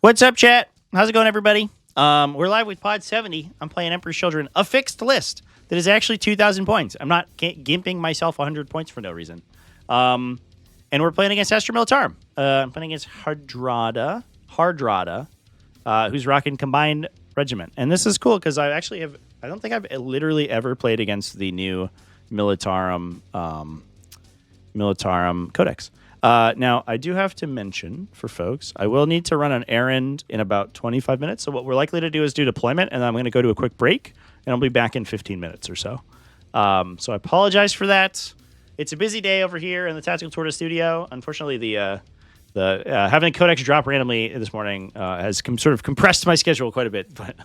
What's up, chat? How's it going, everybody? We're live with Pod 70. I'm playing Emperor's Children, a fixed list that is actually 2,000 points. I'm not gimping myself 100 points for no reason. And we're playing against Astra Militarum. I'm playing against Hardrada, who's rocking Combined Regiment. And this is cool because I don't think I've literally ever played against the new Militarum Codex. Now, I do have to mention for folks, I will need to run an errand in about 25 minutes. So what we're likely to do is do deployment, and then I'm going to go to a quick break, and I'll be back in 15 minutes or so. So I apologize for that. It's a busy day over here in the Tactical Tortoise studio. Unfortunately, the having a codex drop randomly this morning has sort of compressed my schedule quite a bit. But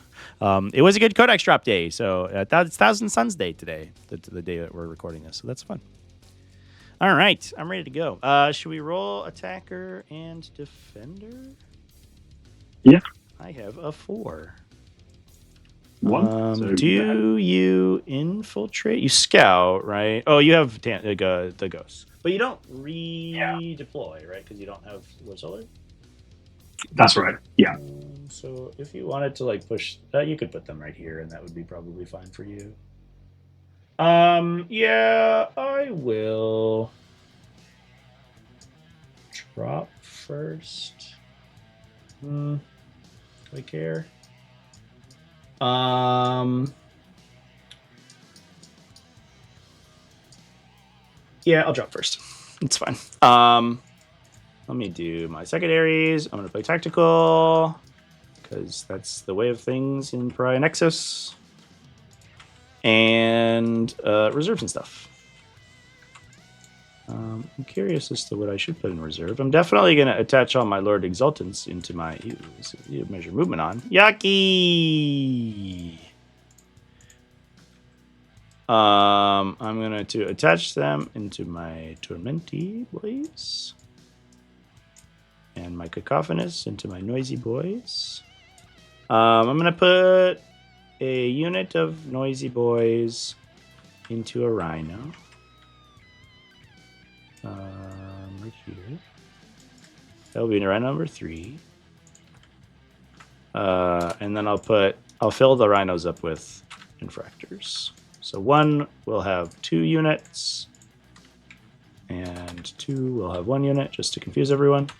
it was a good codex drop day. So it's Thousand Suns Day today, the day that we're recording this. So that's fun. All right, I'm ready to go. Should we roll attacker and defender? Yeah. I have a 4. One. Do you infiltrate? You scout, right? Oh, you have the ghosts. But you don't redeploy, right? Because you don't have Lord Solar? That's right, yeah. So if you wanted to push, you could put them right here, and that would be probably fine for you. Yeah, I will drop first. Do I care? Yeah, I'll drop first. It's fine. Let me do my secondaries. I'm gonna play tactical because that's the way of things in Pariah Nexus. And reserves and stuff. I'm curious as to what I should put in reserve. I'm definitely going to attach all my Lord Exultants into my measure movement on. Yaki! I'm going to attach them into my Tormenti boys. And my Cacophonous into my Noisy boys. I'm going to put a unit of Noisy boys into a Rhino. Right here. That'll be in Rhino number 3. And then I'll fill the Rhinos up with Infractors. So 1 will have 2 units, and 2 will have 1 unit, just to confuse everyone.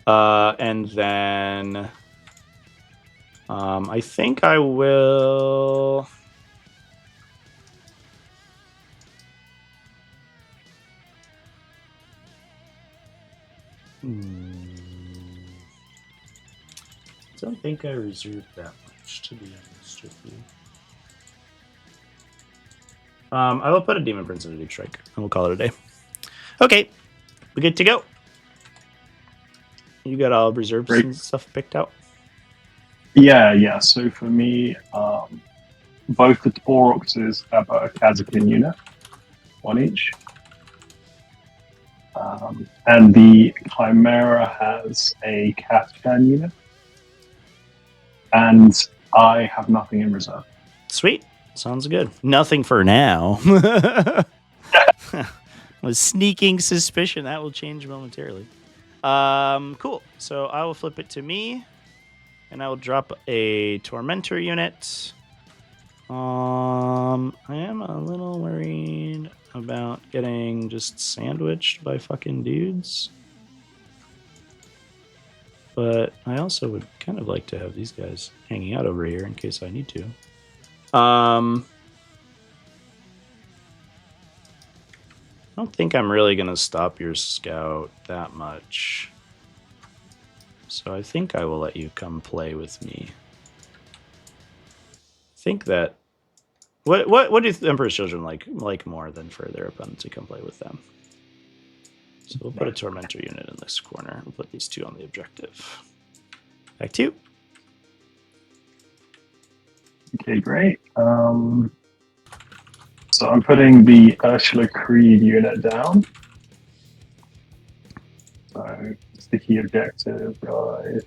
And then I think I will. I don't think I reserved that much, to be honest with you. I will put a Demon Prince in a Deep Strike, and we'll call it a day. Okay, we're good to go. You got all reserves and stuff picked out? Yeah. So for me, both the Tauroxes have a Kazakin unit, 1 each. And the Chimera has a Kafkan unit. And I have nothing in reserve. Sweet. Sounds good. Nothing for now. With sneaking suspicion, that will change momentarily. Cool. So I will flip it to me, and I will drop a Tormentor unit. I am a little worried about getting just sandwiched by fucking dudes. But I also would kind of like to have these guys hanging out over here in case I need to. I don't think I'm really going to stop your scout that much. So I think I will let you come play with me. I think that... What do Emperor's Children like more than for their opponents to come play with them? So we'll put a Tormentor unit in this corner. We'll put these 2 on the objective. Back to you. Okay, great. So I'm putting the Ursula Creed unit down. So sticky objective, right?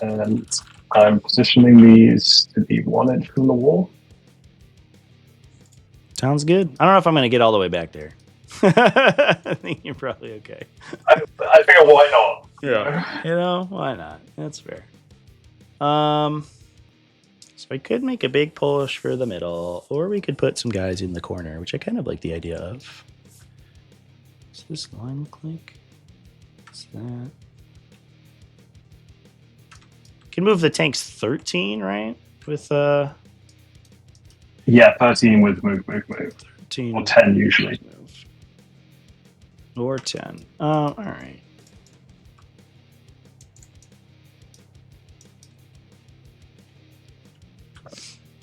And I'm positioning these to be 1 inch from the wall. Sounds good. I don't know if I'm going to get all the way back there. I think you're probably okay. I figure why not? Yeah. You know, why not? That's fair. So I could make a big push for the middle, or we could put some guys in the corner, which I kind of like the idea of. Does this line look like? What's that? Can move the tanks 13, right? With Yeah, 13 with move. 13 Or 10 usually. move. Or 10. All right.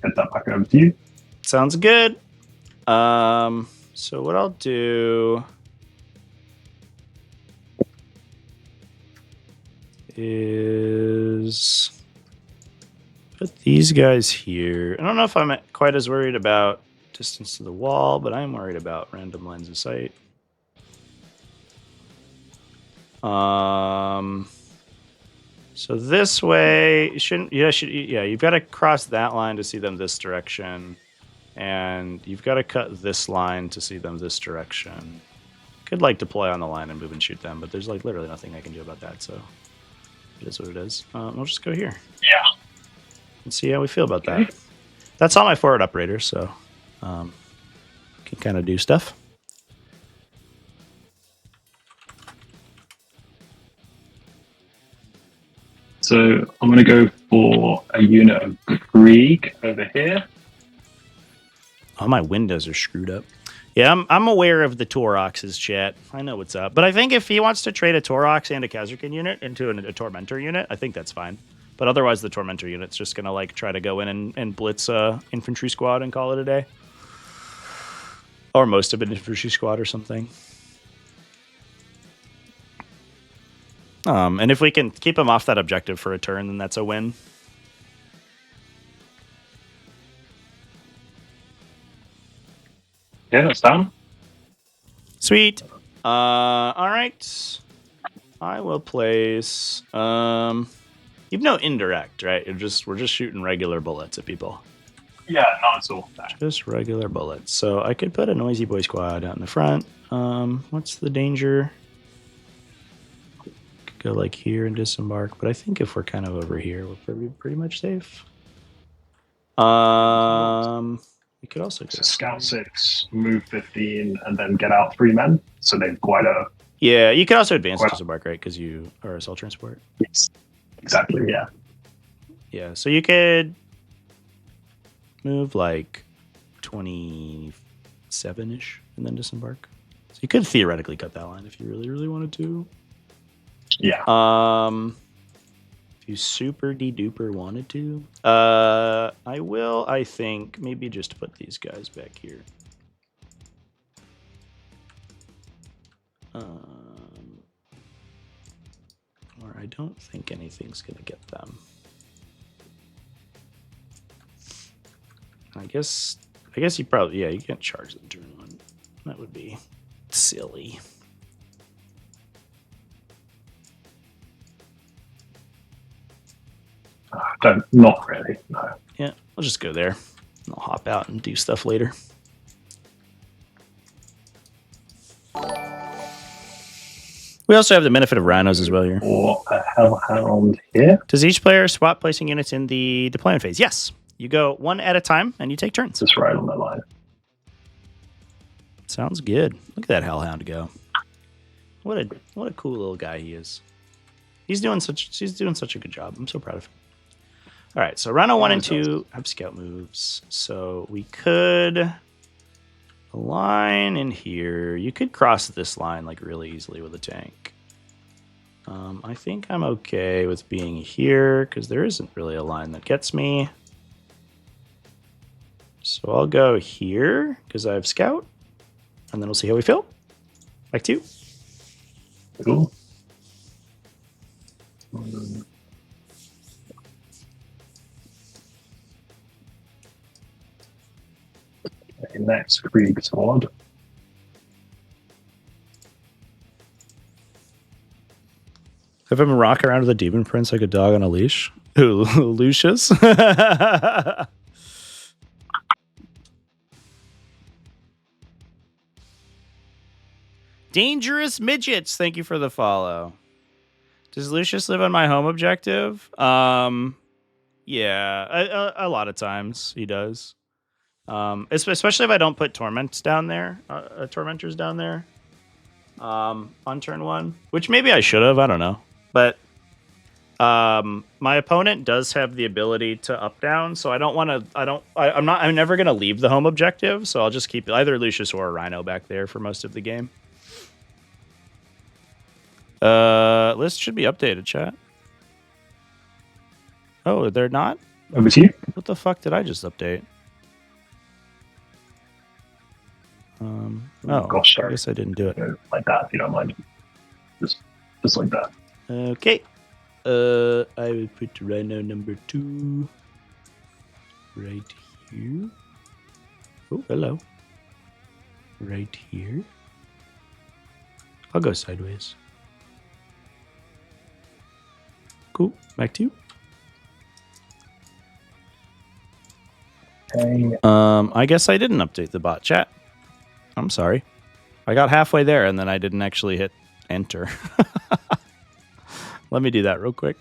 Get that back over to you. Sounds good. So what I'll do is put these guys here. I don't know if I'm quite as worried about distance to the wall, but I'm worried about random lines of sight. So this way, you've got to cross that line to see them this direction. And you've got to cut this line to see them this direction. Could like deploy on the line and move and shoot them, but there's like literally nothing I can do about that, so it is what it is. We'll just go here. Yeah. And see how we feel about that. That's all my forward operator, so can kind of do stuff. So I'm going to go for a unit of Krieg over here. Oh, my windows are screwed up. Yeah, I'm aware of the Torox's chat. I know what's up. But I think if he wants to trade a Torox and a Kazarkin unit into a Tormentor unit, I think that's fine. But otherwise, the Tormentor unit's just going to like try to go in and blitz a infantry squad and call it a day. Or most of an infantry squad or something. And if we can keep him off that objective for a turn, then that's a win. Yeah, that's down. Sweet. All right. I will place. You've no indirect, right? We're just shooting regular bullets at people. Yeah, not at all. Just regular bullets. So I could put a noisy boy squad out in the front. What's the danger? Could go like here and disembark, but I think if we're kind of over here, we're pretty much safe. We could also go scout 6, move 15, and then get out 3 men. So they've quite a. Yeah, you could also advance disembark, right? Because you are assault transport. Yes, exactly. Yeah. Yeah, so you could move like 27-ish and then disembark. So you could theoretically cut that line if you really, really wanted to. Yeah. If you super de-duper wanted to. I will, I think, maybe just put these guys back here. Or I don't think anything's going to get them. I guess you probably, yeah, you can't charge them turn one. That would be silly. Not really, no. Yeah, I'll just go there. I'll hop out and do stuff later. We also have the benefit of rhinos as well here. Or a hellhound here. Does each player swap placing units in the deployment phase? Yes. You go one at a time and you take turns. Just right on that line. Sounds good. Look at that hellhound go. What a cool little guy he is. He's doing such a good job. I'm so proud of him. All right, so Rhino 1 and 2 have scout moves. So we could align in here. You could cross this line like really easily with a tank. I think I'm okay with being here because there isn't really a line that gets me. So I'll go here because I have scout, and then we'll see how we feel. Back to you. Cool. Okay, next Krieg squad. Have him rock around with a demon prince like a dog on a leash. Ooh, Lucius. Dangerous Midgets, thank you for the follow. Does Lucius live on my home objective? Yeah, a lot of times he does. Especially if I don't put tormentors down there, on turn 1, which maybe I should have. I don't know, but my opponent does have the ability to up down, so I don't want to. I'm never gonna leave the home objective, so I'll just keep either Lucius or a Rhino back there for most of the game. List should be updated, chat. Oh, they're not? Over to you. What the fuck did I just update? Gosh, sorry. I guess I didn't do it. Like that, if you don't mind. Just like that. Okay. I will put Rhino number 2 right here. Oh, hello. Right here. I'll go sideways. Cool. Back to you. Okay. I guess I didn't update the bot chat. I'm sorry. I got halfway there and then I didn't actually hit enter. Let me do that real quick.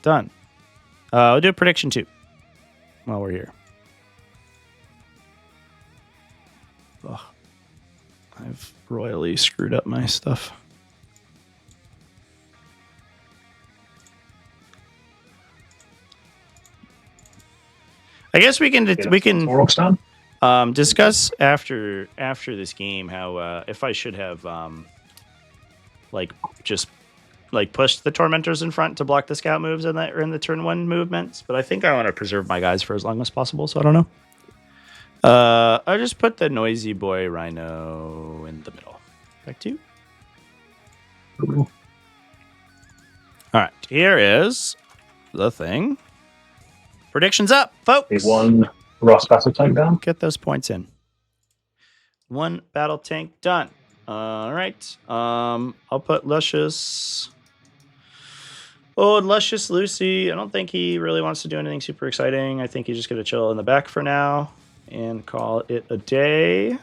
Done. I'll do a prediction too while we're here. Ugh. I've royally screwed up my stuff. I guess we can discuss after this game how if I should have just pushed the tormentors in front to block the scout moves in the turn 1 movements, but I think I want to preserve my guys for as long as possible, so I don't know. I'll just put the noisy boy Rhino in the middle. Back to you. Ooh. All right, here is the thing. Predictions up, folks. 1 Ross battle tank down. Get those points in. 1 battle tank done. All right. I'll put Luscious. Oh, Luscious Lucy. I don't think he really wants to do anything super exciting. I think he's just going to chill in the back for now and call it a day.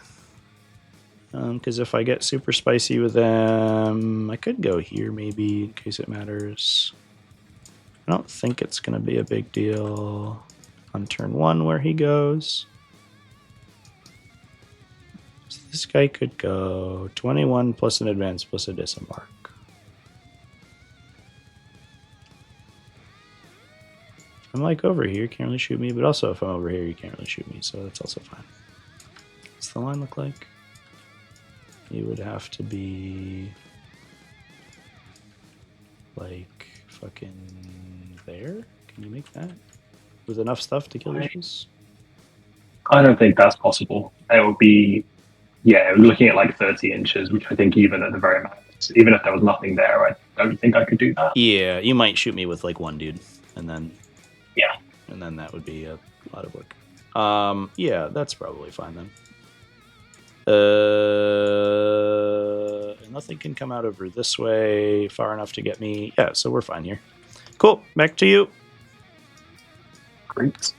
Because if I get super spicy with them, I could go here maybe in case it matters. I don't think it's going to be a big deal on turn 1 where he goes. So this guy could go 21 plus an advance plus a disembark. I'm like over here, you can't really shoot me, but also if I'm over here, you can't really shoot me, so that's also fine. What's the line look like? He would have to be like fucking there. Can you make that with enough stuff to kill Lucius? I don't think that's possible. It would be, we're looking at like 30 inches, which I think even at the very max, even if there was nothing there, I don't think I could do that. Yeah, you might shoot me with like 1 dude, and then and then that would be a lot of work. Yeah, that's probably fine then. Nothing can come out over this way far enough to get me. Yeah, so we're fine here. Cool. Back to you. Great.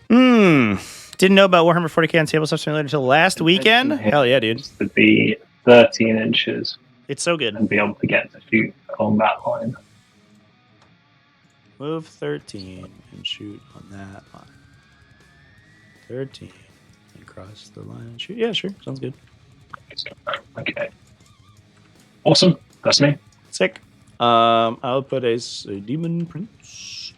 Didn't know about Warhammer 40k on Tabletop Simulator until last weekend. Hell yeah, dude. To be 13 inches. It's so good. And be able to get to shoot along that line. Move 13 and shoot on that line. 13 and cross the line and shoot. Yeah, sure. Sounds good. Okay. Awesome. That's me. Sick. I'll put a demon prince.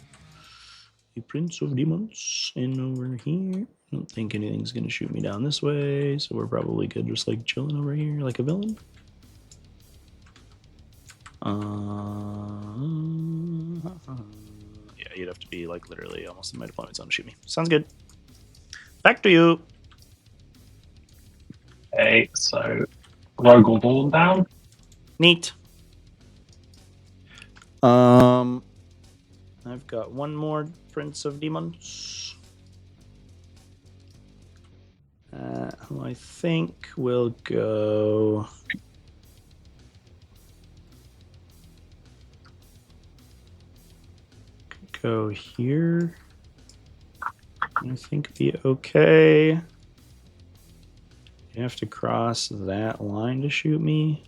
A prince of demons in over here. I don't think anything's going to shoot me down this way, so we're probably good just like chilling over here like a villain. Yeah, you'd have to be like literally almost in my deployment zone to shoot me. Sounds good. Back to you. Okay, so Rogel Dawn down. Neat. I've got 1 more Prince of Demons. Who I think will go. go here. I think be okay. You have to cross that line to shoot me,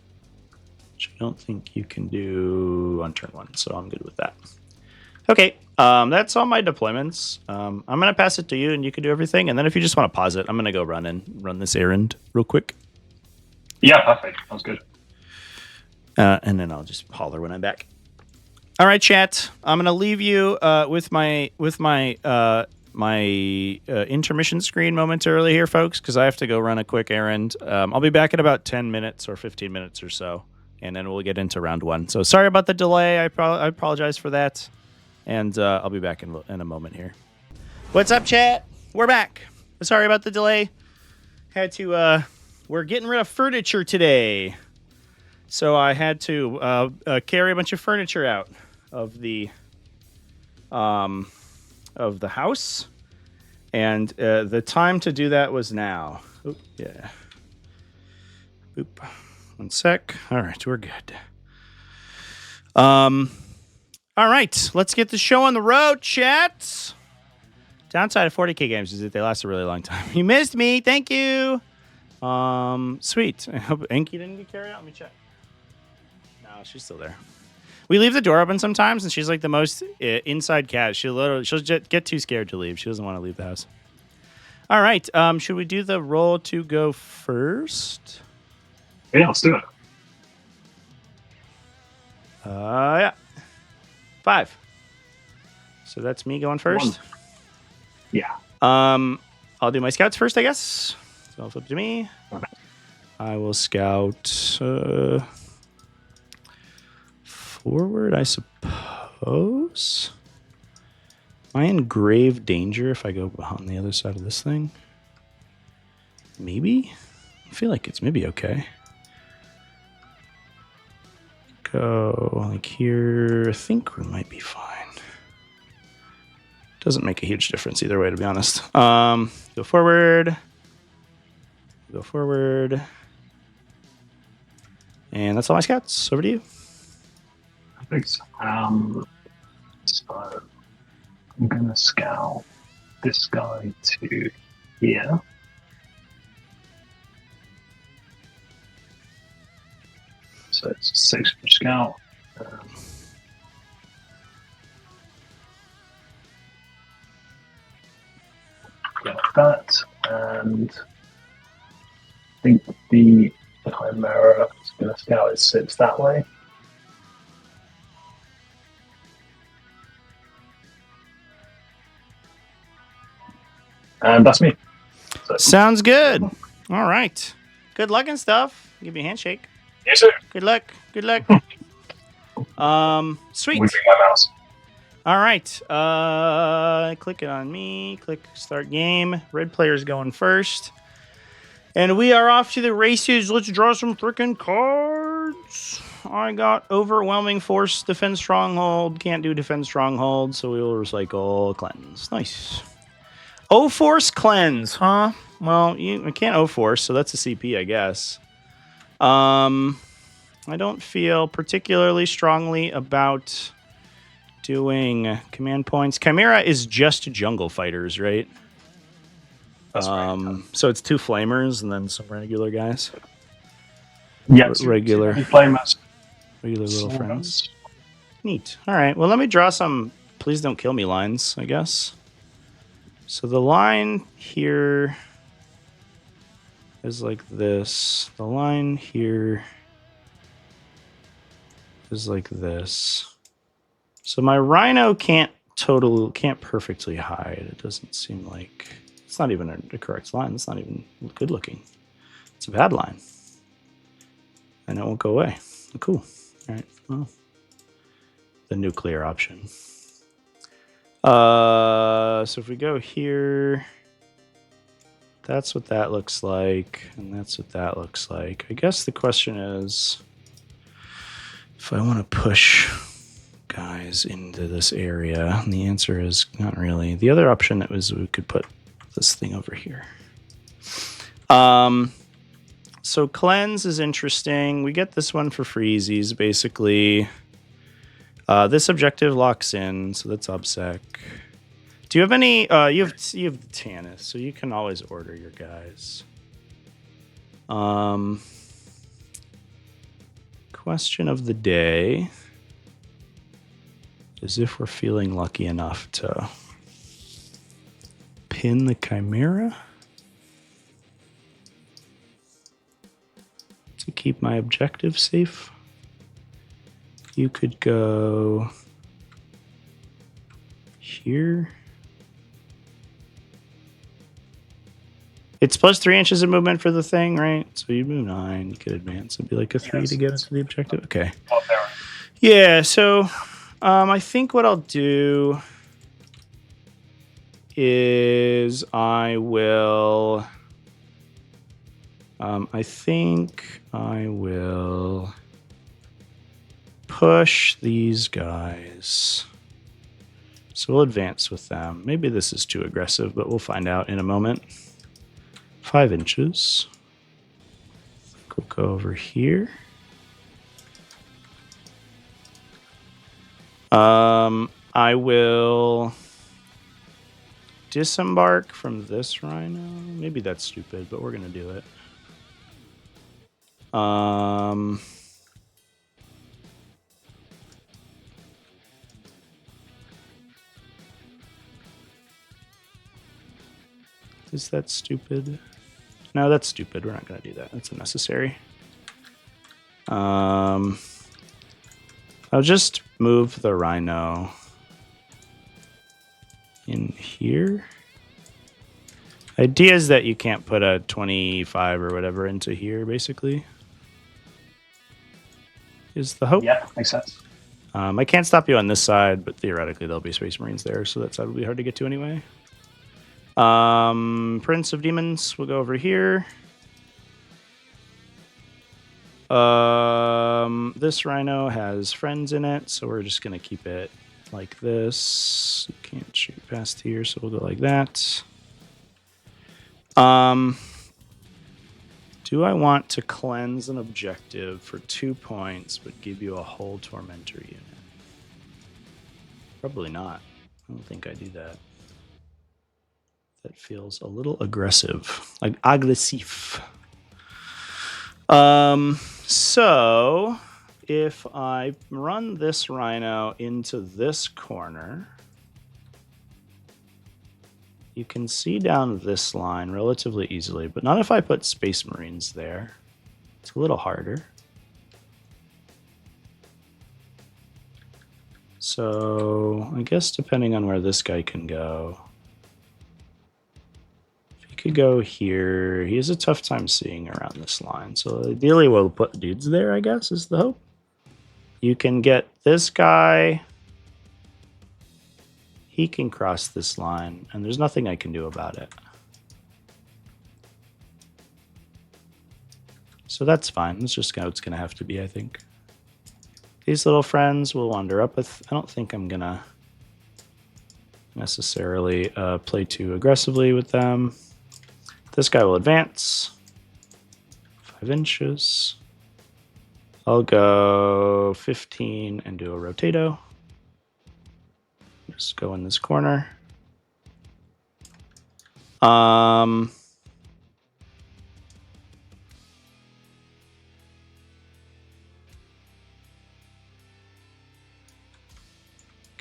which I don't think you can do on turn 1, so I'm good with that. Okay, that's all my deployments. I'm going to pass it to you, and you can do everything. And then if you just want to pause it, I'm going to go run this errand real quick. Yeah, perfect. Sounds good. And then I'll just holler when I'm back. All right, chat. I'm going to leave you with my intermission screen momentarily here, folks, because I have to go run a quick errand. I'll be back in about 10 minutes or 15 minutes or so, and then we'll get into round 1. So sorry about the delay. I apologize for that. And I'll be back in a moment here. What's up, chat? We're back. Sorry about the delay. Had to, we're getting rid of furniture today. So I had to carry a bunch of furniture out of the house. And the time to do that was now. Oop, yeah. Boop. 1 sec. All right, we're good. All right, let's get the show on the road, chat. Downside of 40K games is that they last a really long time. You missed me. Thank you. Sweet. I hope Enki didn't get carried out. Let me check. No, she's still there. We leave the door open sometimes, and she's like the most inside cat. She'll just get too scared to leave. She doesn't want to leave the house. All right. Should we do the roll to go first? Yeah, let's do it. Yeah. 5. So that's me going first. 1. Yeah. I'll do my scouts first, I guess. So it's up to me. Okay. I will scout forward, I suppose. Am I in grave danger if I go on the other side of this thing? Maybe? I feel like it's maybe okay. Go like here. I think we might be fine. Doesn't make a huge difference either way, to be honest. Go forward. Go forward. And that's all my scouts. Over to you. Perfect. So I'm going to scout this guy to here. So it's a 6 for scout. Like that, and I think the Chimera is going to scout it sits that way. And that's me. So, sounds good. All right. Good luck and stuff. Give you a handshake. yes, sir. Good luck. Good luck. Sweet. Moving my mouse. All right. Click it on me. Click start game. Red player's going first. And we are off to the races. Let's draw some freaking cards. I got overwhelming force, defend stronghold. Can't do defend stronghold, so we will recycle cleanse. Nice. O-force cleanse, huh? Well, I can't O-force, so that's a CP, I guess. I don't feel particularly strongly about doing command points. Chimera is just jungle fighters, right? That's right. So it's 2 flamers and then some regular guys. Yeah, regular flamers. Regular little friends. Neat. All right. Well, let me draw some please don't kill me lines, I guess. So the line here is like this. The line here is like this. So my rhino can't perfectly hide. It doesn't seem like it's not even a correct line. It's not even good looking. It's a bad line. And it won't go away. Cool. All right. Well, the nuclear option. So if we go here, that's what that looks like, and that's what that looks like. I guess the question is, if I want to push guys into this area, and the answer is not really. The other option that was we could put this thing over here. So cleanse is interesting. We get this one for freezies, basically. This objective locks in, so that's obsec. Do you have any? You have Tannis, so you can always order your guys. Question of the day is if we're feeling lucky enough to pin the Chimera to keep my objective safe. You could go here. It's plus 3 inches of movement for the thing, right? So you move 9, you could advance. It'd be like a 3 to get us to the objective. Okay. Yeah, so I think what I'll do is I will push these guys. So we'll advance with them. Maybe this is too aggressive, but we'll find out in a moment. 5 inches. We'll go over here. I will disembark from this rhino. Maybe that's stupid, but we're going to do it. Is that stupid? No, that's stupid. We're not going to do that. That's unnecessary. I'll just move the rhino in here. Idea is that you can't put a 25 or whatever into here, basically. Is the hope. Yeah, makes sense. I can't stop you on this side, but theoretically there'll be Space Marines there, so that side will be hard to get to anyway. Prince of Demons will go over here. This rhino has friends in it, so we're just going to keep it like this. You can't shoot past here, so we'll go like that. Do I want to cleanse an objective for 2 points, but give you a whole Tormentor unit? Probably not. I don't think I do that. That feels a little aggressive. Like aggressive. So if I run this rhino into this corner, you can see down this line relatively easily, but not if I put Space Marines there. It's a little harder. So I guess depending on where this guy can go, if he could go here, he has a tough time seeing around this line. So ideally we'll put dudes there, I guess, is the hope. You can get this guy. He can cross this line, and there's nothing I can do about it. So that's fine. That's just how it's going to have to be, I think. These little friends will wander up with. I don't think I'm going to necessarily play too aggressively with them. This guy will advance 5 inches. I'll go 15 and do a rotato. Just go in this corner.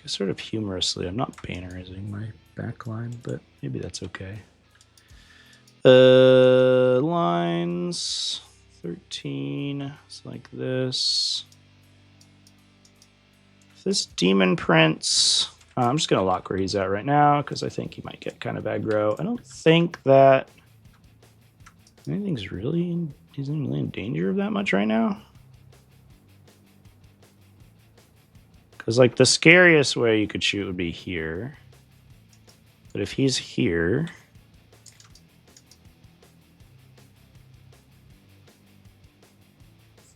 Sort of humorously, I'm not bannerizing my backline, but maybe that's okay. Lines 13, it's like this. This Demon Prince, I'm just going to lock where he's at right now because I think he might get kind of aggro. I don't think that he's really in danger of that much right now. Because, like, the scariest way you could shoot would be here. But if he's here...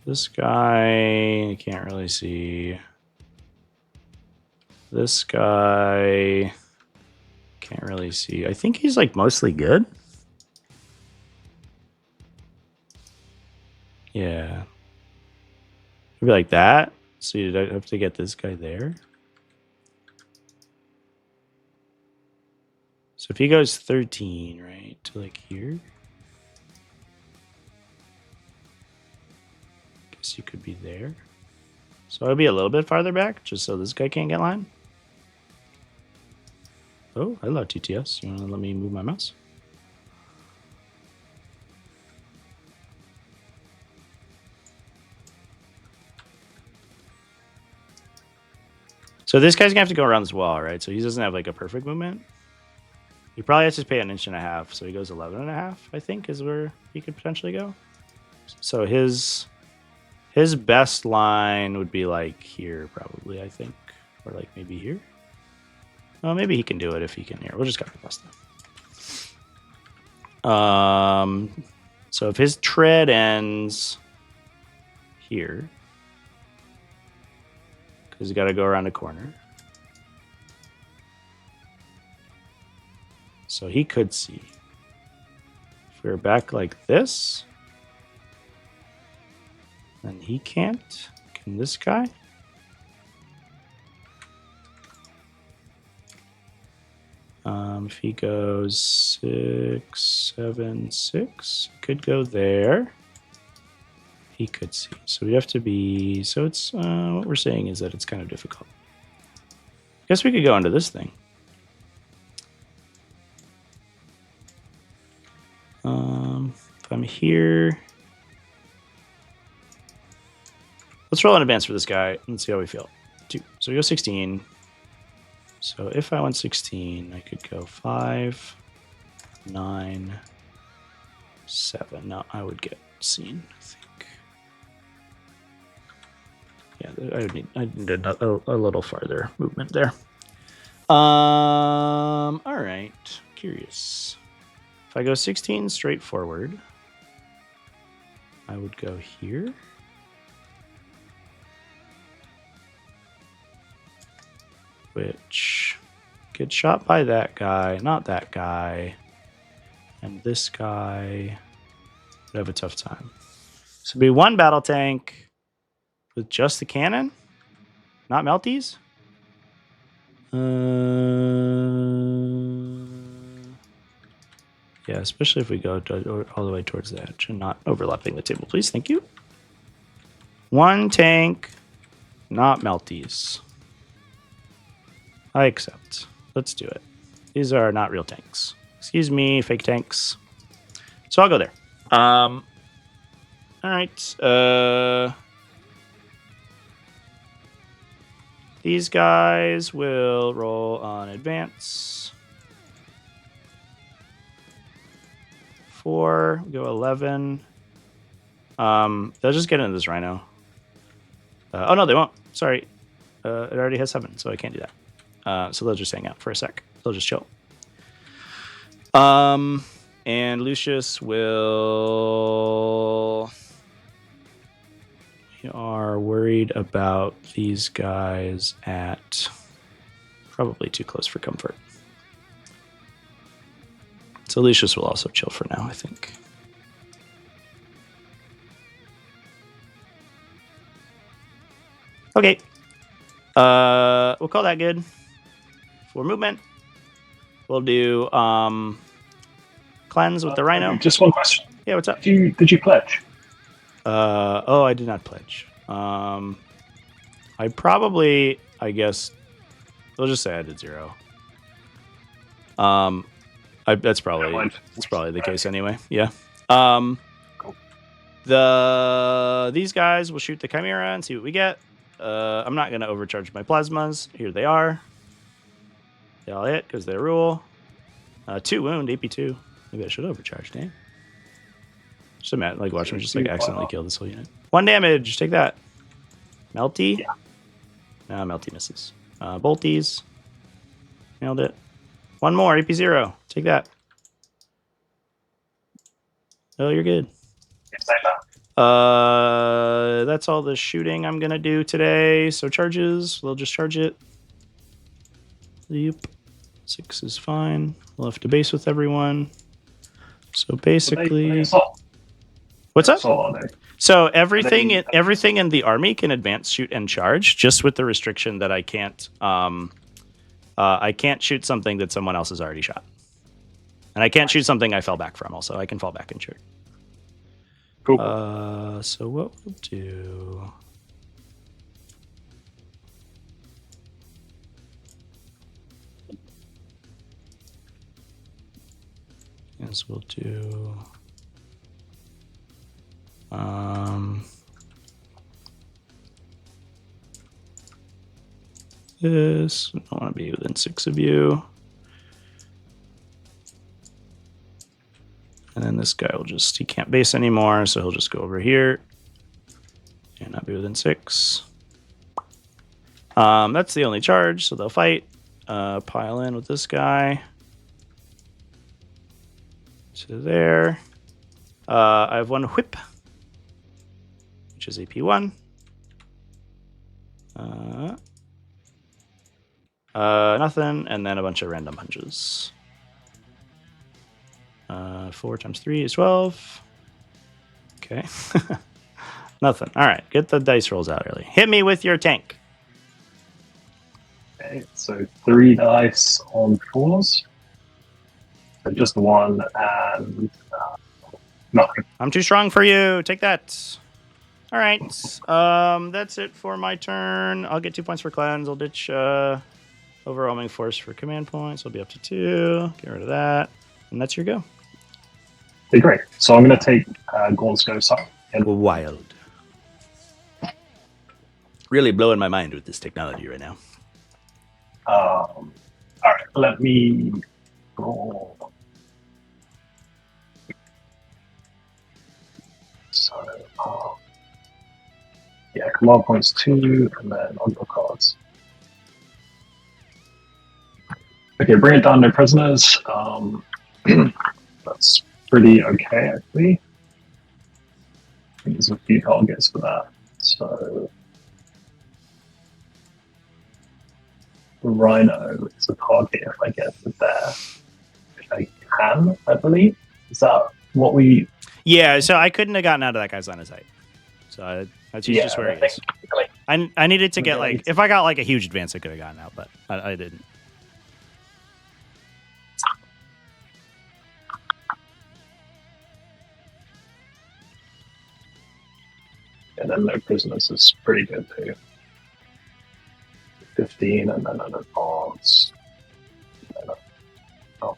This guy... I can't really see. This guy... Can't really see. I think he's, like, mostly good. Yeah. Maybe like that. see, did I have to get this guy there? So if he goes 13, right, to like here. Guess you could be there. So I'll be a little bit farther back, just so this guy can't get line. Oh, hello, TTS. You want to let me move my mouse? So this guy's gonna have to go around this wall, right? So he doesn't have like a perfect movement. He probably has to pay an inch and a half, so he goes 11 and a half, I think, is where he could potentially go. So his best line would be like here, probably, I think, or like maybe here. Oh, maybe he can do it if he can here. We'll just copy paste that. So if his tread ends here, because he's got to go around a corner. So he could see. If we were back like this, then he can't. Can this guy? If he goes 6, 7, 6, could go there. He could see. So we have to be. So it's what we're saying is that it's kind of difficult. I guess we could go into this thing. If I'm here, let's roll in advance for this guy and see how we feel. 2. So we go 16. So if I went 16, I could go 5, 9, 7. No, I would get seen, I think. Yeah, I need a little farther movement there. All right. Curious. If I go 16 straight forward, I would go here. Which gets shot by that guy, not that guy. And this guy would have a tough time. So it'd be one battle tank with just the cannon, not melties. Yeah, especially if we go all the way towards the edge and not overlapping the table, please. Thank you. One tank, not melties. I accept. Let's do it. These are not real tanks. Excuse me, fake tanks. So I'll go there. All right. These guys will roll on advance. 4, go 11. They'll just get into this rhino. Oh, no, they won't. Sorry. It already has 7, so I can't do that. So they'll just hang out for a sec. They'll just chill. And Lucius will... We are worried about these guys at probably too close for comfort. So Lucius will also chill for now, I think. Okay. We'll call that good. For movement, we'll do cleanse with the rhino. Just one question. Yeah, what's up? Did you pledge? Oh, I did not pledge. I guess, we'll just say I did 0. That's probably the case anyway. Yeah. These guys will shoot the Chimera and see what we get. I'm not gonna overcharge my plasmas. Here they are. They all hit because they rule. 2 wound, AP2. Maybe I should overcharge, eh? Just imagine, like, watch me just like accidentally kill this whole unit. 1 damage. Take that. Melty. Yeah. No, Melty misses. Bolties. Nailed it. 1 more. AP0. Take that. Oh, you're good. Yes, I know. That's all the shooting I'm gonna do today. So charges, we'll just charge it. Yep. 6 is fine. We'll have to base with everyone. So basically, what's up? So everything in the army can advance, shoot, and charge, just with the restriction that I can't shoot something that someone else has already shot, and I can't shoot something I fell back from. Also, I can fall back and shoot. Cool. So what we'll do is we'll do this. I don't want to be within 6 of you. And then this guy will just, he can't base anymore, so he'll just go over here and not be within 6. That's the only charge, so they'll fight. Pile in with this guy to there. I have 1 whip, which is AP1. Nothing, and then a bunch of random punches. 4 times 3 is 12. Okay. Nothing. All right, get the dice rolls out early. Hit me with your tank. Okay, so 3 dice on 4s. So just 1 and nothing. I'm too strong for you. Take that. All right. That's it for my turn. I'll get 2 points for cleanse. I'll ditch overwhelming force for command points. I'll be up to 2. Get rid of that. And that's your go. Okay, great. So I'm going to take Gaunt's Ghost up. Wild. Really blowing my mind with this technology right now. All right, let me go. So, yeah, command points 2, and then on your cards. Okay, bring it down, no prisoners. That's pretty okay, actually. I think there's a few targets for that. So, Rhino is a target if I get to there. If I can, I believe. Is that what we... Yeah, so I couldn't have gotten out of that guy's line of sight. So that's just where he is. I needed to get, like... If I got, like, a huge advance, I could have gotten out, but I didn't. And then no prisoners is pretty good, too. 15, and then an advance. Oh.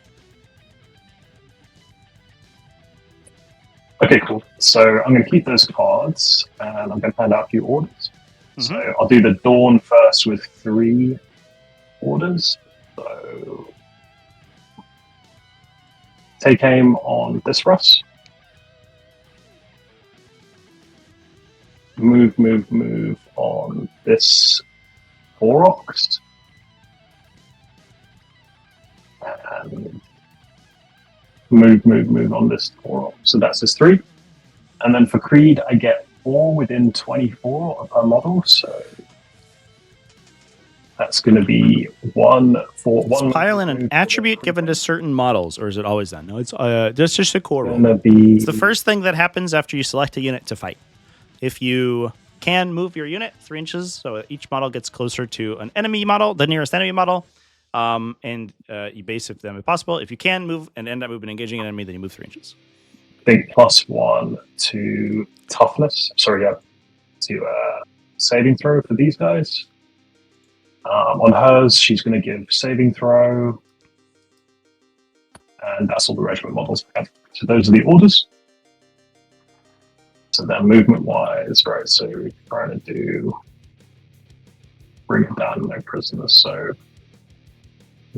Okay, cool. So I'm going to keep those cards, and I'm going to hand out a few orders. Mm-hmm. So I'll do the Dawn first with 3 orders. So take aim on this Russ. Move on this Aurochs. And move on this Aurochs. So that's his 3. And then for Creed, I get 4 within 24 per model. So that's going to be 1 for 1. Pile in an attribute given to certain models, or is it always that? No, it's that's just a core roll. It's the first thing that happens after you select a unit to fight. If you can move your unit 3 inches, so each model gets closer to an enemy model, the nearest enemy model, and you base them if possible. If you can move and end up moving engaging an enemy, then you move 3 inches. Big +1 to toughness. Sorry, yeah, to saving throw for these guys. On hers, she's going to give saving throw, and that's all the regiment models have. So those are the orders. So then movement-wise, right, so we're trying to do bring it down, no prisoners. So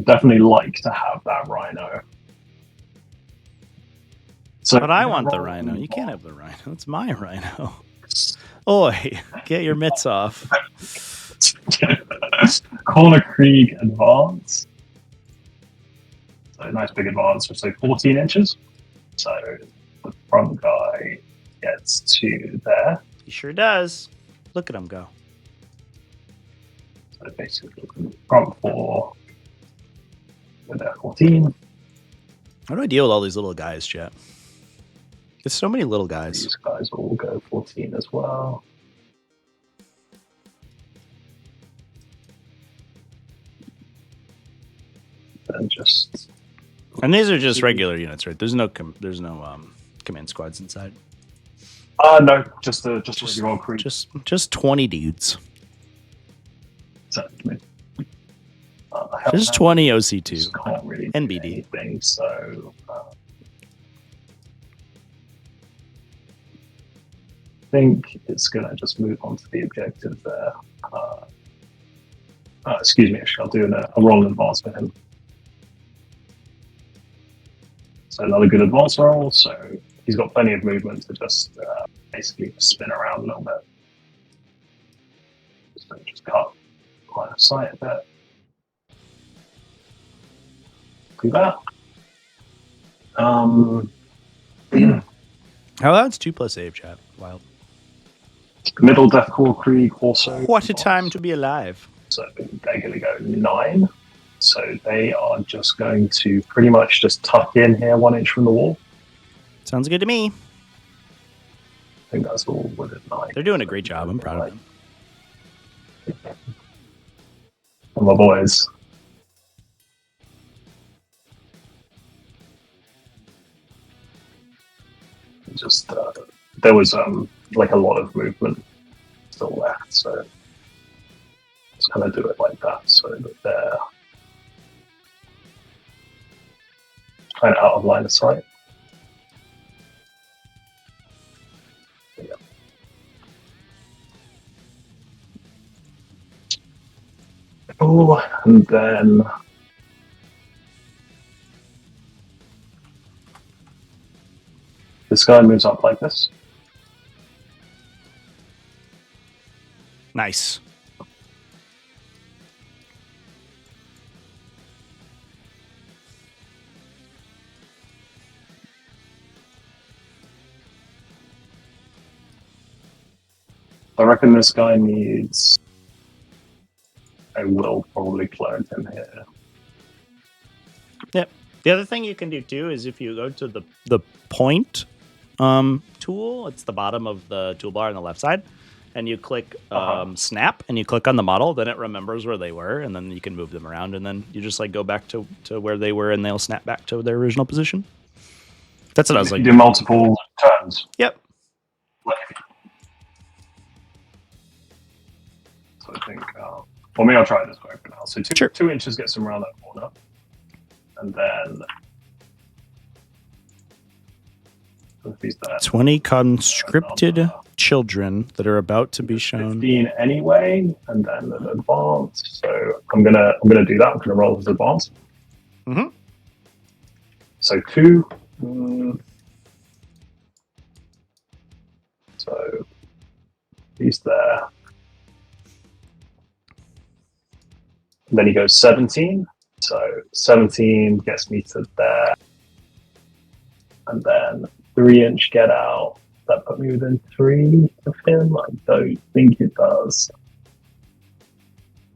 definitely like to have that Rhino. So but I want the Rhino. You can't have the Rhino. It's my Rhino. Oi, get your mitts off. Corner Krieg advance. So nice big advance, so 14 inches. So the front guy gets to there. He sure does. Look at him go. So basically, front 4 with that 14. How do I deal with all these little guys, chat? There's so many little guys. These guys all go 14 as well. And just... And these are just regular units, right? There's no command squads inside. No, just regular old creep. Just 20 dudes. Exactly. Just 20 OC2. Can't really NBD. anything, so I think it's going to just move on to the objective there. Excuse me, actually, I'll do a roll in advance for him. So another good advance roll, so he's got plenty of movement to just basically spin around a little bit. So just cut line of sight a bit. Do that. How that's 2+ save, chat. Wild. Middle Deathcore Krieg also. What a time to be alive. So they're going to go 9. So they are just going to pretty much just tuck in here 1 inch from the wall. Sounds good to me. I think that's all within 9. They're doing a great job. I'm proud of them. And my boys. Just there was like a lot of movement still left, so just kind of do it like that, so that they're kind of out of line of sight. Yeah. Oh, and then this guy moves up like this. Nice. I reckon this guy needs... I will probably clone him here. Yep. The other thing you can do too is if you go to the point tool, it's the bottom of the toolbar on the left side, and you click snap, and you click on the model, then it remembers where they were, and then you can move them around, and then you just like go back to where they were, and they'll snap back to their original position. That's what I was like. You do multiple turns. Yep. So I think, for me, I'll try it this way for now. So Sure. 2 inches gets them around that corner, and then 20 conscripted children that are about to be shown. 15 anyway, and then an advance. So I'm gonna do that. I'm gonna roll as advance. Mm-hmm. So 2. So he's there. And then he goes 17. So 17 gets me to there. And then 3 inch get out. That put me within 3 of him? I don't think it does.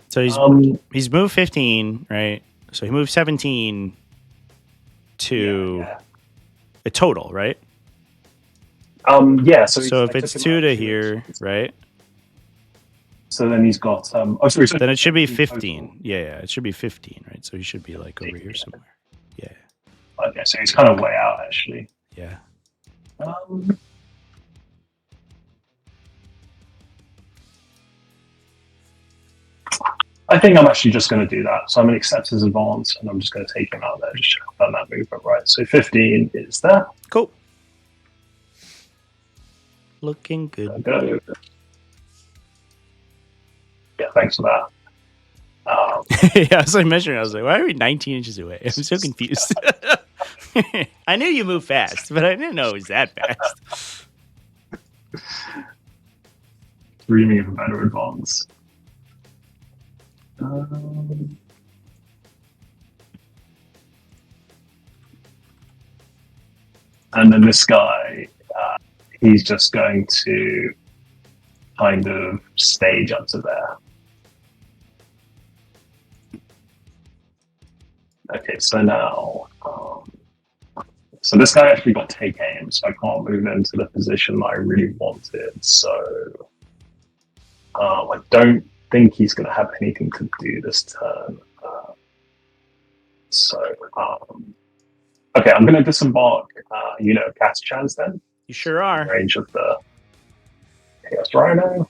So he's moved 15, right? So he moved 17 to a total, right? Yeah. So if it's 2 to here, right? So then he's got so then it should be 15. Yeah, it should be 15, right? So he should be like over here somewhere. Yeah. Okay, so he's kind of way out actually. Yeah. I think I'm actually just going to do that. So I'm going to accept his advance, and I'm just going to take him out there, just check on that movement, right? So 15 is there. Cool. Looking good. Go. Yeah, thanks for that. Yeah, as I mentioned, I was like, why are we 19 inches away? I'm so confused. I knew you moved fast, but I didn't know it was that fast. Dreaming of a better advance. And then this guy, he's just going to kind of stage up to there. Okay, so now So this guy actually got take aim, so I can't move into the position that I really wanted. So I don't think he's going to have anything to do this turn. Okay, I'm going to disembark Cat's Chance then. You sure are. Range of the Chaos Rhino.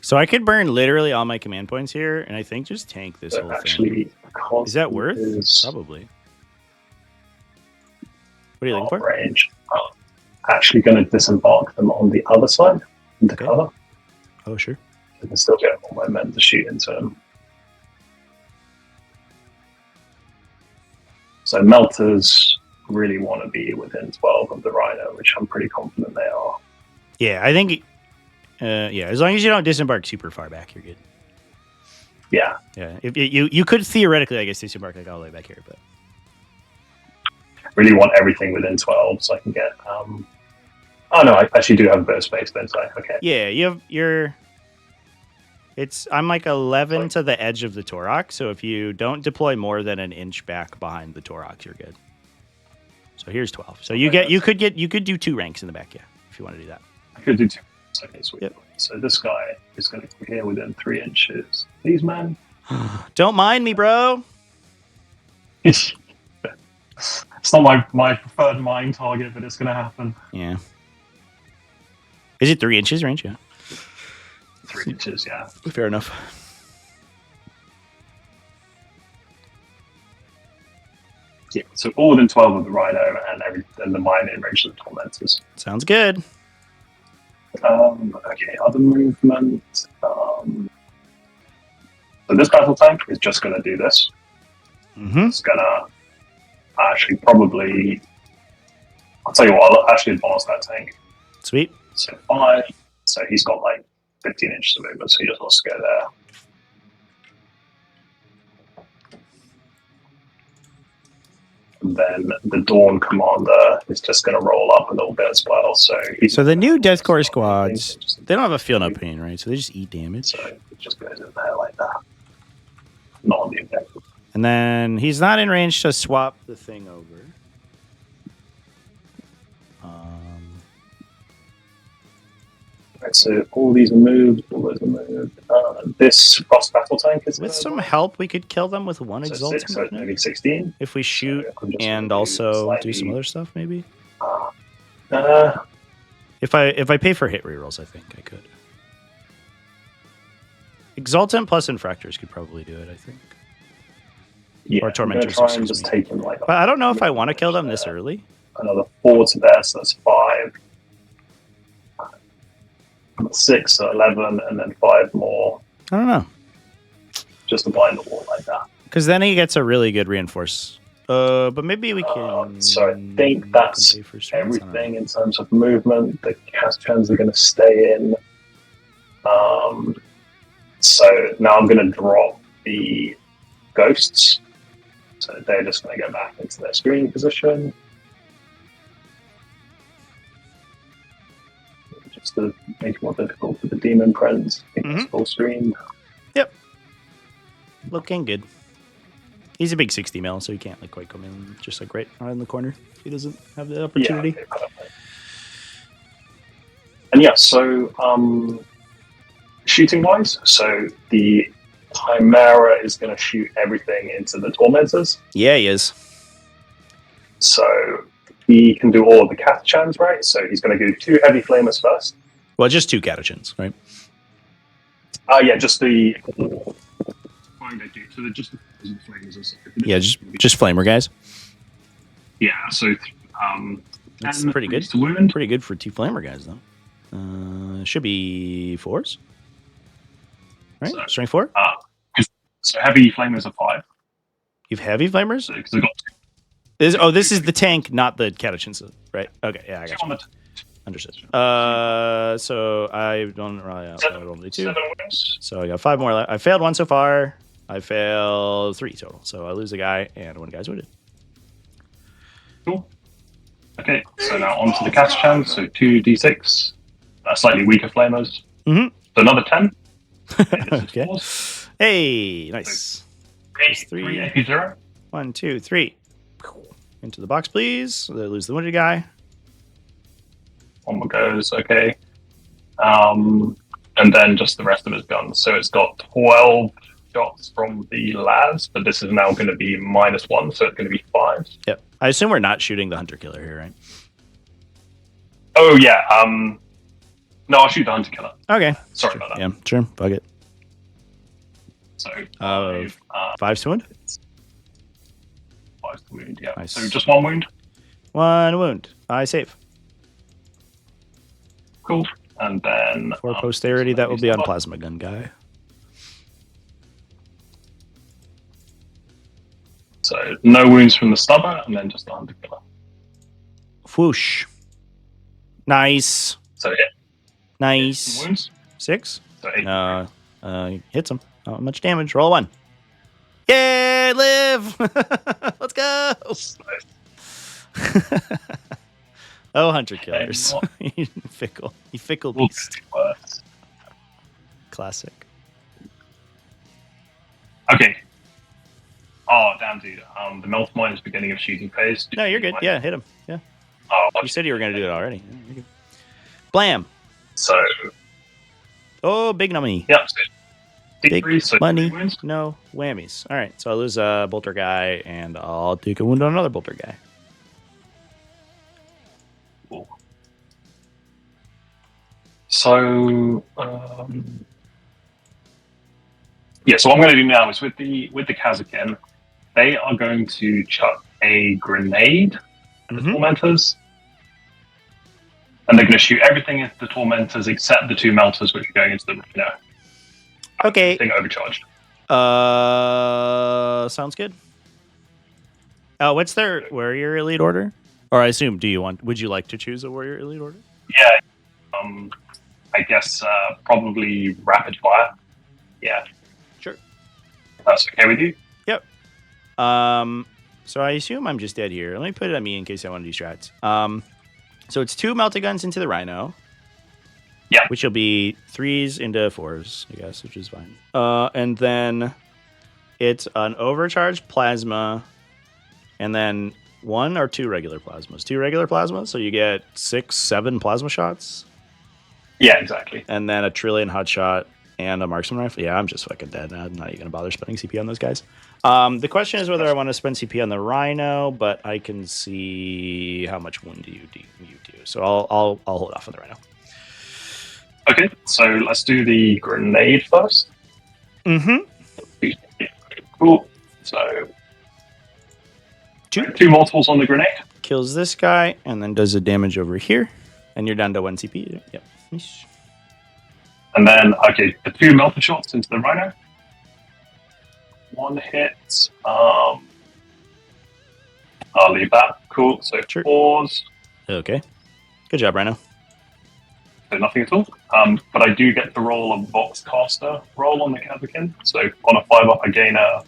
So I could burn literally all my command points here, and I think just tank this whole thing. Is that worth? Probably. What are you looking for? Range. Actually going to disembark them on the other side into cover. Oh, sure. I can still get all my men to shoot into them. So Melters really want to be within 12 of the Rhino, which I'm pretty confident they are. Yeah, I think... as long as you don't disembark super far back, you're good. Yeah. Yeah. If you could theoretically, I guess, disembark like all the way back here, but... Really want everything within 12 so I can get... Oh, no, I actually do have a bit of space, don't I? Okay. Yeah, I'm like 11 to the edge of the Torok, so if you don't deploy more than an inch back behind the Torok, you're good. So here's 12. So you could do 2 ranks in the back, yeah, if you want to do that. I could do 2. Okay, sweet. Yep. So this guy is going to be here within 3 inches. These men. Don't mind me, bro. It's not my preferred mine target, but it's going to happen. Yeah. Is it 3 inches range? Yeah. 3 inches, yeah. Fair enough. Yeah, so all within 12 of the Rhino and the mine in range of the Tormentors. Sounds good. Okay, other movement. So this battle tank is just going to do this. Mm-hmm. It's going to actually probably... I'll tell you what, I'll actually advance that tank. Sweet. So 5. So he's got like 15 inches of movement, so he just wants to go there. And then the Dawn Commander is just going to roll up a little bit as well. So the new Deathcore squads, they don't have a feel no pain, right? So they just eat damage. So it just goes in there like that. Not on the objective. And then he's not in range to swap the thing over. Right, so all these are moved, all those are moved. This Frost Battle Tank is... With some help, we could kill them with 1 Exaltant. So maybe 16. If we shoot and also do some other stuff, maybe? If I pay for hit rerolls, I think I could. Exaltant plus Infractors could probably do it, I think. Yeah, or Tormentors. Try and just take him like... But I don't know if I want to kill them this early. Another 4 to there, so that's 5. 6, so 11, and then 5 more. I don't know. Just to blind the wall like that. Because then he gets a really good reinforce. But maybe we can... So I think that's everything in terms of movement. The Castrans are going to stay in. So now I'm going to drop the Ghosts. So they're just going to go back into their screening position. Just to make it more difficult for the Demon Prince. I think it's full screen. Yep. Looking good. He's a big 60 mil, so he can't like quite come in just like right in the corner. He doesn't have the opportunity. Yeah, okay, and yeah, so shooting wise, so the Chimera is going to shoot everything into the Tormentors. Yeah, he is. So he can do all of the Catachans, right? So he's going to do 2 Heavy Flamers first. Well, just 2 Catachans, right? Yeah, just the... So they're just the flamers. Yeah, just flamer guys. Yeah, so that's pretty good. Pretty good for 2 flamer guys, though. Should be 4s, right? So, strength 4. So heavy flamers are 5. You've heavy flamers? Because I got 2. This is the tank, not the Catachans, right? Okay, yeah, I got you. Understood. So I don't really out. I rolled 2. So I got 5 more left. I failed 1 so far. I failed 3 total. So I lose a guy and 1 guy's wounded. Cool. Okay, so now on to the Catachan. So 2d6. Slightly weaker flamers. Mm-hmm. So another 10. Okay. Hey, nice. So 3 AP0. 1, 2, 3. Into the box, please. They lose the wounded guy. One more goes, okay. And then just the rest of his guns. So it's got 12 shots from the las, but this is now going to be -1, so it's going to be 5. Yep. I assume we're not shooting the hunter killer here, right? Oh, yeah. No, I'll shoot the hunter killer. Okay. Sorry about that. Yeah, sure. Fuck it. So 5 to wound? 5 to wound, yeah. Nice. So just 1 wound. 1 wound. I save. Cool. And then For posterity, that will be on plasma gun guy. So no wounds from the stubber, and then just the hunter killer. Whoosh. Nice. So yeah. Nice. Wounds. 6? So 8. Hits him. Not much damage. Roll a 1. Yay, live! Let's go! Oh, hunter killers. Fickle. You fickle beast. Classic. Okay. Oh, damn, dude. The melt mine is beginning of shooting phase. No, you're good. Yeah, hit him. Yeah. Oh, You said you were going to do it already. Yeah, you're good. Blam. So. Oh, big nummy. Yep. So Big D3, so money. 3 wounds. No whammies. All right. So I lose a bolter guy, and I'll take a wound on another bolter guy. Cool. So, yeah. So what I'm going to do now is with the Kazakin, they are going to chuck a grenade at the tormentors, and they're going to shoot everything at the tormentors except the 2 melters, which are going into the rhino. Okay. Thing overcharged. Sounds good. Oh, what's their warrior elite order? Or I assume, would you like to choose a warrior elite order? Yeah. I guess probably rapid fire. Yeah. Sure. If that's okay with you. Yep. So I assume I'm just dead here. Let me put it on me in case I want to do strats. So it's 2 melta guns into the rhino. Yeah. Which will be 3s into 4s, I guess, which is fine. And then it's an overcharged plasma, and then 1 or 2 regular plasmas. 2 regular plasmas, so you get 6, 7 plasma shots. Yeah, exactly. And then a trillion hot shot and a marksman rifle. Yeah, I'm just fucking dead. I'm not even going to bother spending CP on those guys. The question is whether I want to spend CP on the rhino, but I can see how much wound you do. So I'll hold off on the rhino. Okay, so let's do the grenade first. Mm-hmm. Cool. So 2 multiples on the grenade. Kills this guy and then does the damage over here. And you're down to 1 CP. Yep. And then, okay, the 2 melter shots into the rhino. 1 hit. I'll leave that. Cool. So Sure. 4s. Okay. Good job, Rhino. So nothing at all. But I do get to roll a Vox caster roll on the Kazakin. So on a 5-up, I gain a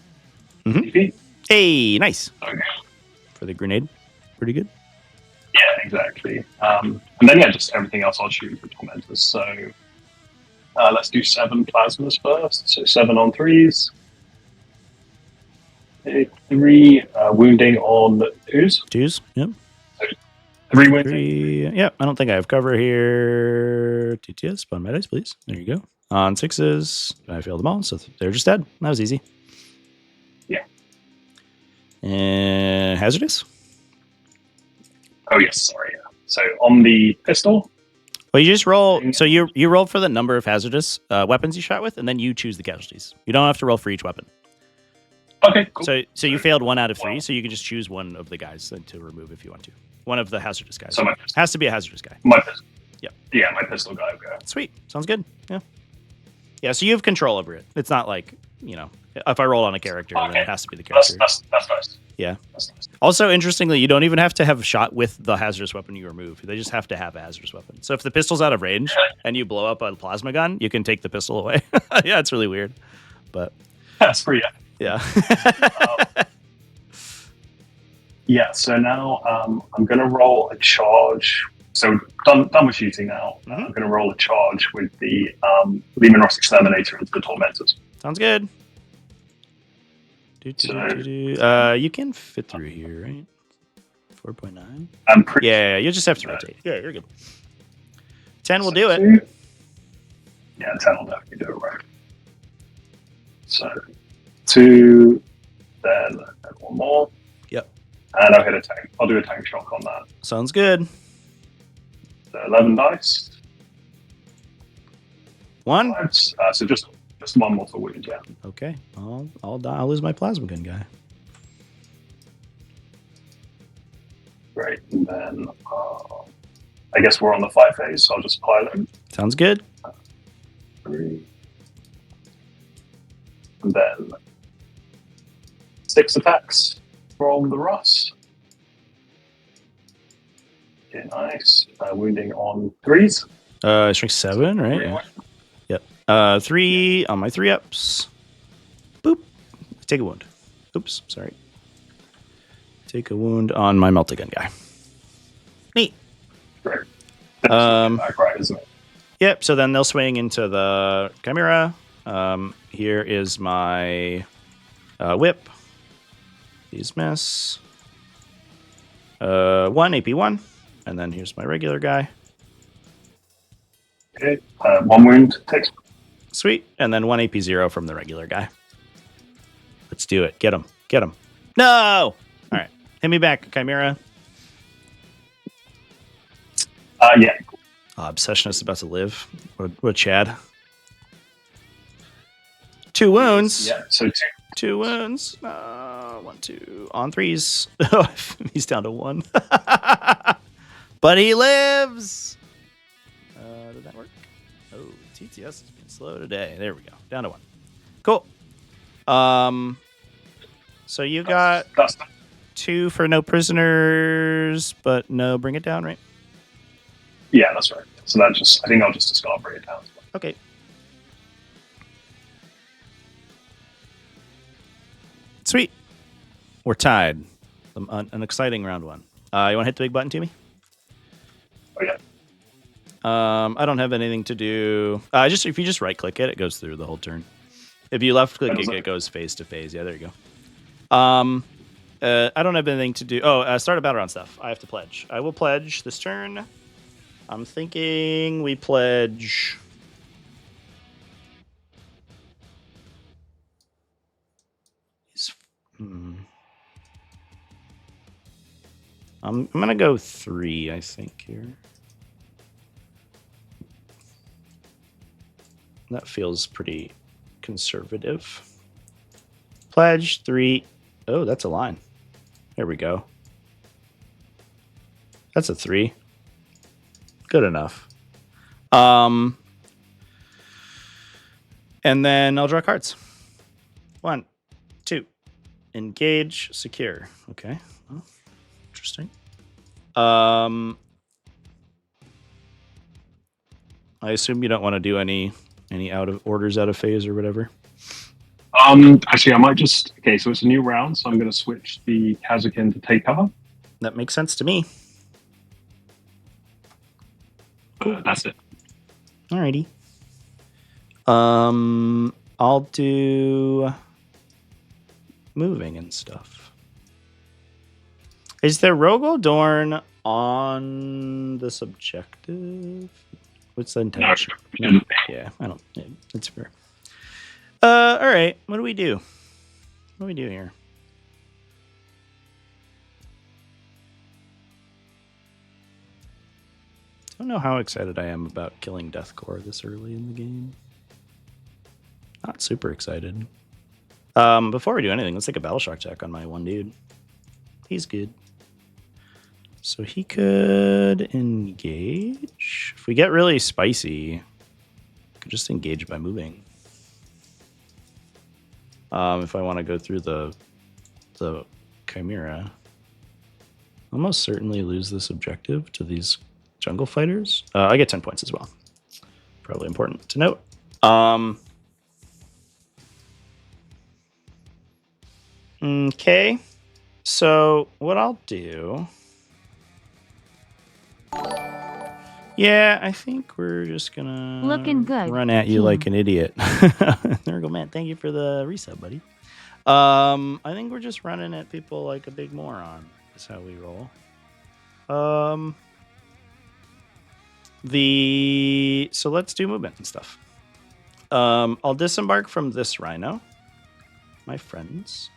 CP. Hey, nice. Okay. For the grenade. Pretty good. Yeah, exactly. And then, yeah, just everything else I'll shoot for tormentors. So let's do 7 plasmas first. So 7 on 3s. 3 wounding on 2s. 2s, yep. So 3 wounding. 3, yep. I don't think I have cover here. TTS, spawn my dice, please. There you go. On 6s, I failed them all, so they're just dead. That was easy. Yeah. And hazardous? Oh, yes, sorry. So on the pistol. Well, you just roll. So you roll for the number of hazardous weapons you shot with, and then you choose the casualties. You don't have to roll for each weapon. Okay, cool. So you failed 1 out of 3, so you can just choose one of the guys then to remove if you want to. One of the hazardous guys. So has to be a hazardous guy. My pistol. Yep. Yeah, my pistol guy. Okay. Sweet. Sounds good. Yeah. Yeah, so you have control over it. It's not like, if I roll on a character, then it has to be the character. That's nice. Yeah. That's nice. Also, interestingly, you don't even have to have a shot with the hazardous weapon you remove. They just have to have a hazardous weapon. So if the pistol's out of range and you blow up a plasma gun, you can take the pistol away. Yeah, it's really weird. But That's pretty. yeah. Yeah, so now I'm going to roll a charge. So done with shooting now. I'm going to roll a charge with the Lehman Ross Exterminator into the Tormentors. Sounds good. You can fit through here, right? 4.9. I'm pretty Yeah, you just have to rotate. Yeah, you're good. 10 will do it. two. Yeah, 10 will definitely do it right. So 2, then one more. Yep. And I'll hit a tank. I'll do a tank shock on that. Sounds good. So 11 dice. 1. So just one mortal wound, yeah. Okay. I'll die. I'll lose my plasma gun guy. Great. And then I guess we're on the 5 phase, so I'll just pile him. Sounds good. 3. And then 6 attacks from the Russ. Okay, nice. Wounding on 3s. Strength 7, right? Yeah. Yep. 3 on my 3-ups. Boop. Take a wound. Oops, sorry. Take a wound on my multi-gun guy. Neat. Great. Back right, isn't it? Yep, so then they'll swing into the Chimera. Here is my whip. These miss. 1, AP 1. And then here's my regular guy. Okay. 1 wound takes. Sweet. And then 1 AP 0 from the regular guy. Let's do it. Get him. Get him. No! All right. Hit me back, Chimera. Yeah. Obsessionist about to live. What Chad? 2 wounds. Yeah, so 2. 2 wounds. 1, 2. On 3s. He's down to 1. But he lives! Did that work? Oh, TTS has been slow today. There we go. Down to 1. Cool. So you got 2 for no prisoners, but no bring it down, right? Yeah, that's right. So I think I'll just discard bring it down. Okay. Sweet. We're tied. An exciting round 1. You want to hit the big button to me? Oh, yeah. I don't have anything to do. If you just right click it, it goes through the whole turn. If you left click it, it goes phase to phase. Yeah, there you go. I don't have anything to do. Start a battle round stuff. I have to pledge. I will pledge this turn. I'm thinking we pledge. I'm gonna go 3. I think here. That feels pretty conservative. Pledge 3. Oh, that's a line. There we go. That's a 3. Good enough. And then I'll draw cards. 1, 2. Engage, secure. Okay. Well, interesting. I assume you don't want to do any out of orders, out of phase, or whatever. Actually, I might just. Okay, so it's a new round, so I'm going to switch the Kazakin to take cover. That makes sense to me. That's it. Alrighty. I'll do moving and stuff. Is there Rogel Dorn on the subjective? What's the intention? No. Yeah, I don't. It's fair. All right. What do we do? What do we do here? I don't know how excited I am about killing Deathcore this early in the game. Not super excited. Before we do anything, let's take a Battle Shock check on my one dude. He's good. So he could engage. If we get really spicy, I could just engage by moving. If I want to go through the Chimera, I'll most certainly lose this objective to these jungle fighters. I get 10 points as well. Probably important to note. Okay. So what I'll do... Yeah, I think we're just gonna looking good. Run at you like an idiot. There we go, man. Thank you for the reset, buddy. I think we're just running at people like a big moron. Is how we roll. So let's do movement and stuff. I'll disembark from this rhino, my friends.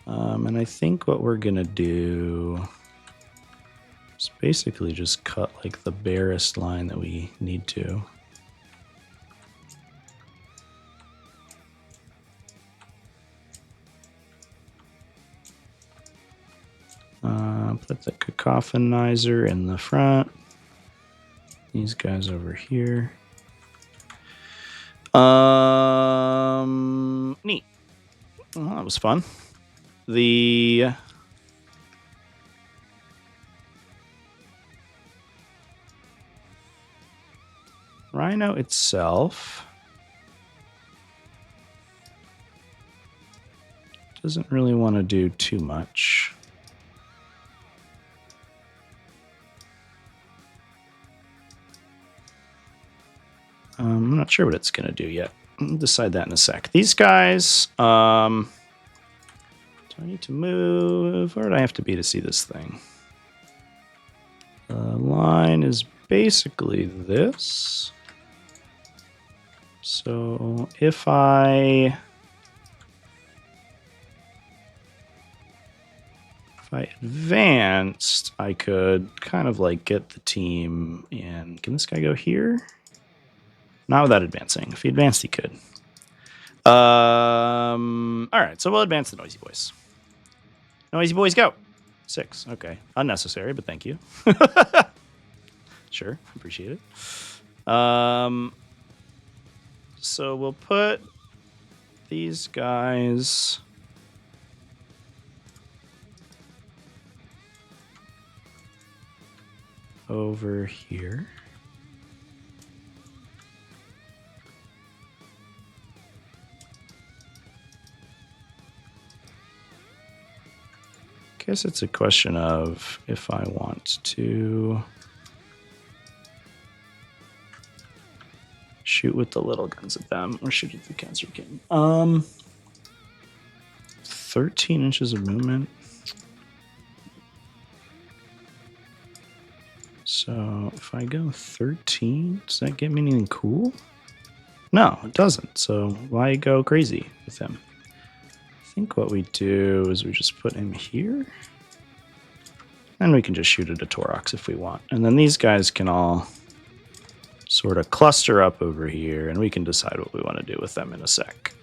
And I think what we're gonna do is basically just cut like the barest line that we need to. Put the cacophonizer in the front. These guys over here. Neat. Well, that was fun. The rhino itself doesn't really want to do too much. I'm not sure what it's going to do yet. I'll decide that in a sec. These guys, do I need to move? Where do I have to be to see this thing? The line is basically this. So if I advanced, I could kind of like get the team in. Can this guy go here? Not without advancing. If he advanced, he could. All right, so we'll advance the Noisy Boys. Noisy Boys, go. 6. Okay. Unnecessary, but thank you. Sure. Appreciate it. So we'll put these guys over here. Guess it's a question of if I want to shoot with the little guns at them or shoot at the cancer king. 13 inches of movement. So if I go 13, does that get me anything cool? No, it doesn't. So why go crazy with him? I think what we do is we just put him here. And we can just shoot at a Torox if we want. And then these guys can all sort of cluster up over here, and we can decide what we want to do with them in a sec.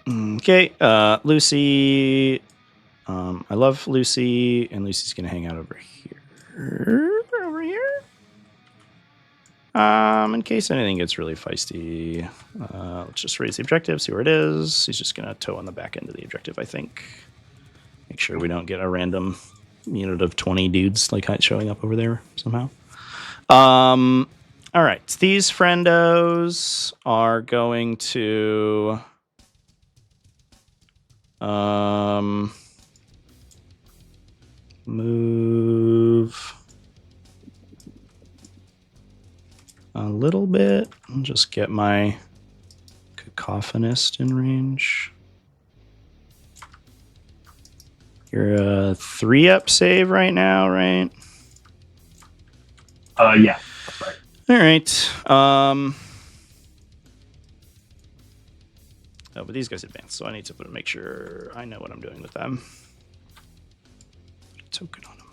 Okay, Lucy. I love Lucy, and Lucy's going to hang out over here. Over here? In case anything gets really feisty, let's just raise the objective, see where it is. He's just going to tow on the back end of the objective, I think. Make sure we don't get a random unit of 20 dudes like showing up over there somehow. All right, these friendos are going to move a little bit. I'll just get my cacophonist in range. You're a 3-up save right now, right? Yeah, that's right. All right. Oh, but these guys advance, so I need to make sure I know what I'm doing with them. Token on them.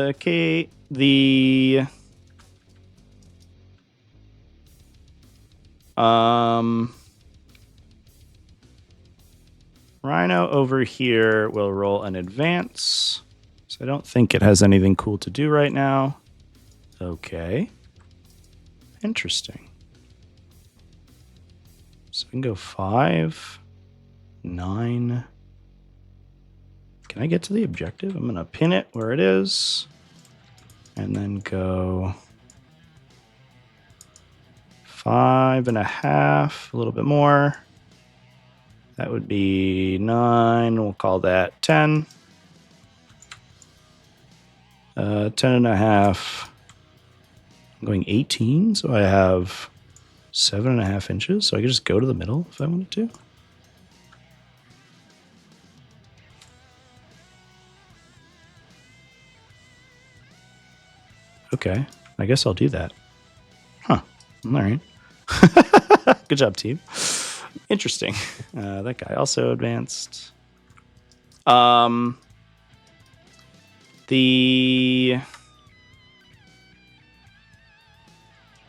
Okay, the Rhino over here will roll an advance. So I don't think it has anything cool to do right now. Okay. Interesting. So I can go 5, 9. Can I get to the objective? I'm going to pin it where it is. And then go 5.5, a little bit more. That would be 9. We'll call that 10. 10.5. I'm going 18, so I have 7.5 inches. So I could just go to the middle if I wanted to. Okay, I guess I'll do that. Huh. All right. Good job, team. Interesting. That guy also advanced. The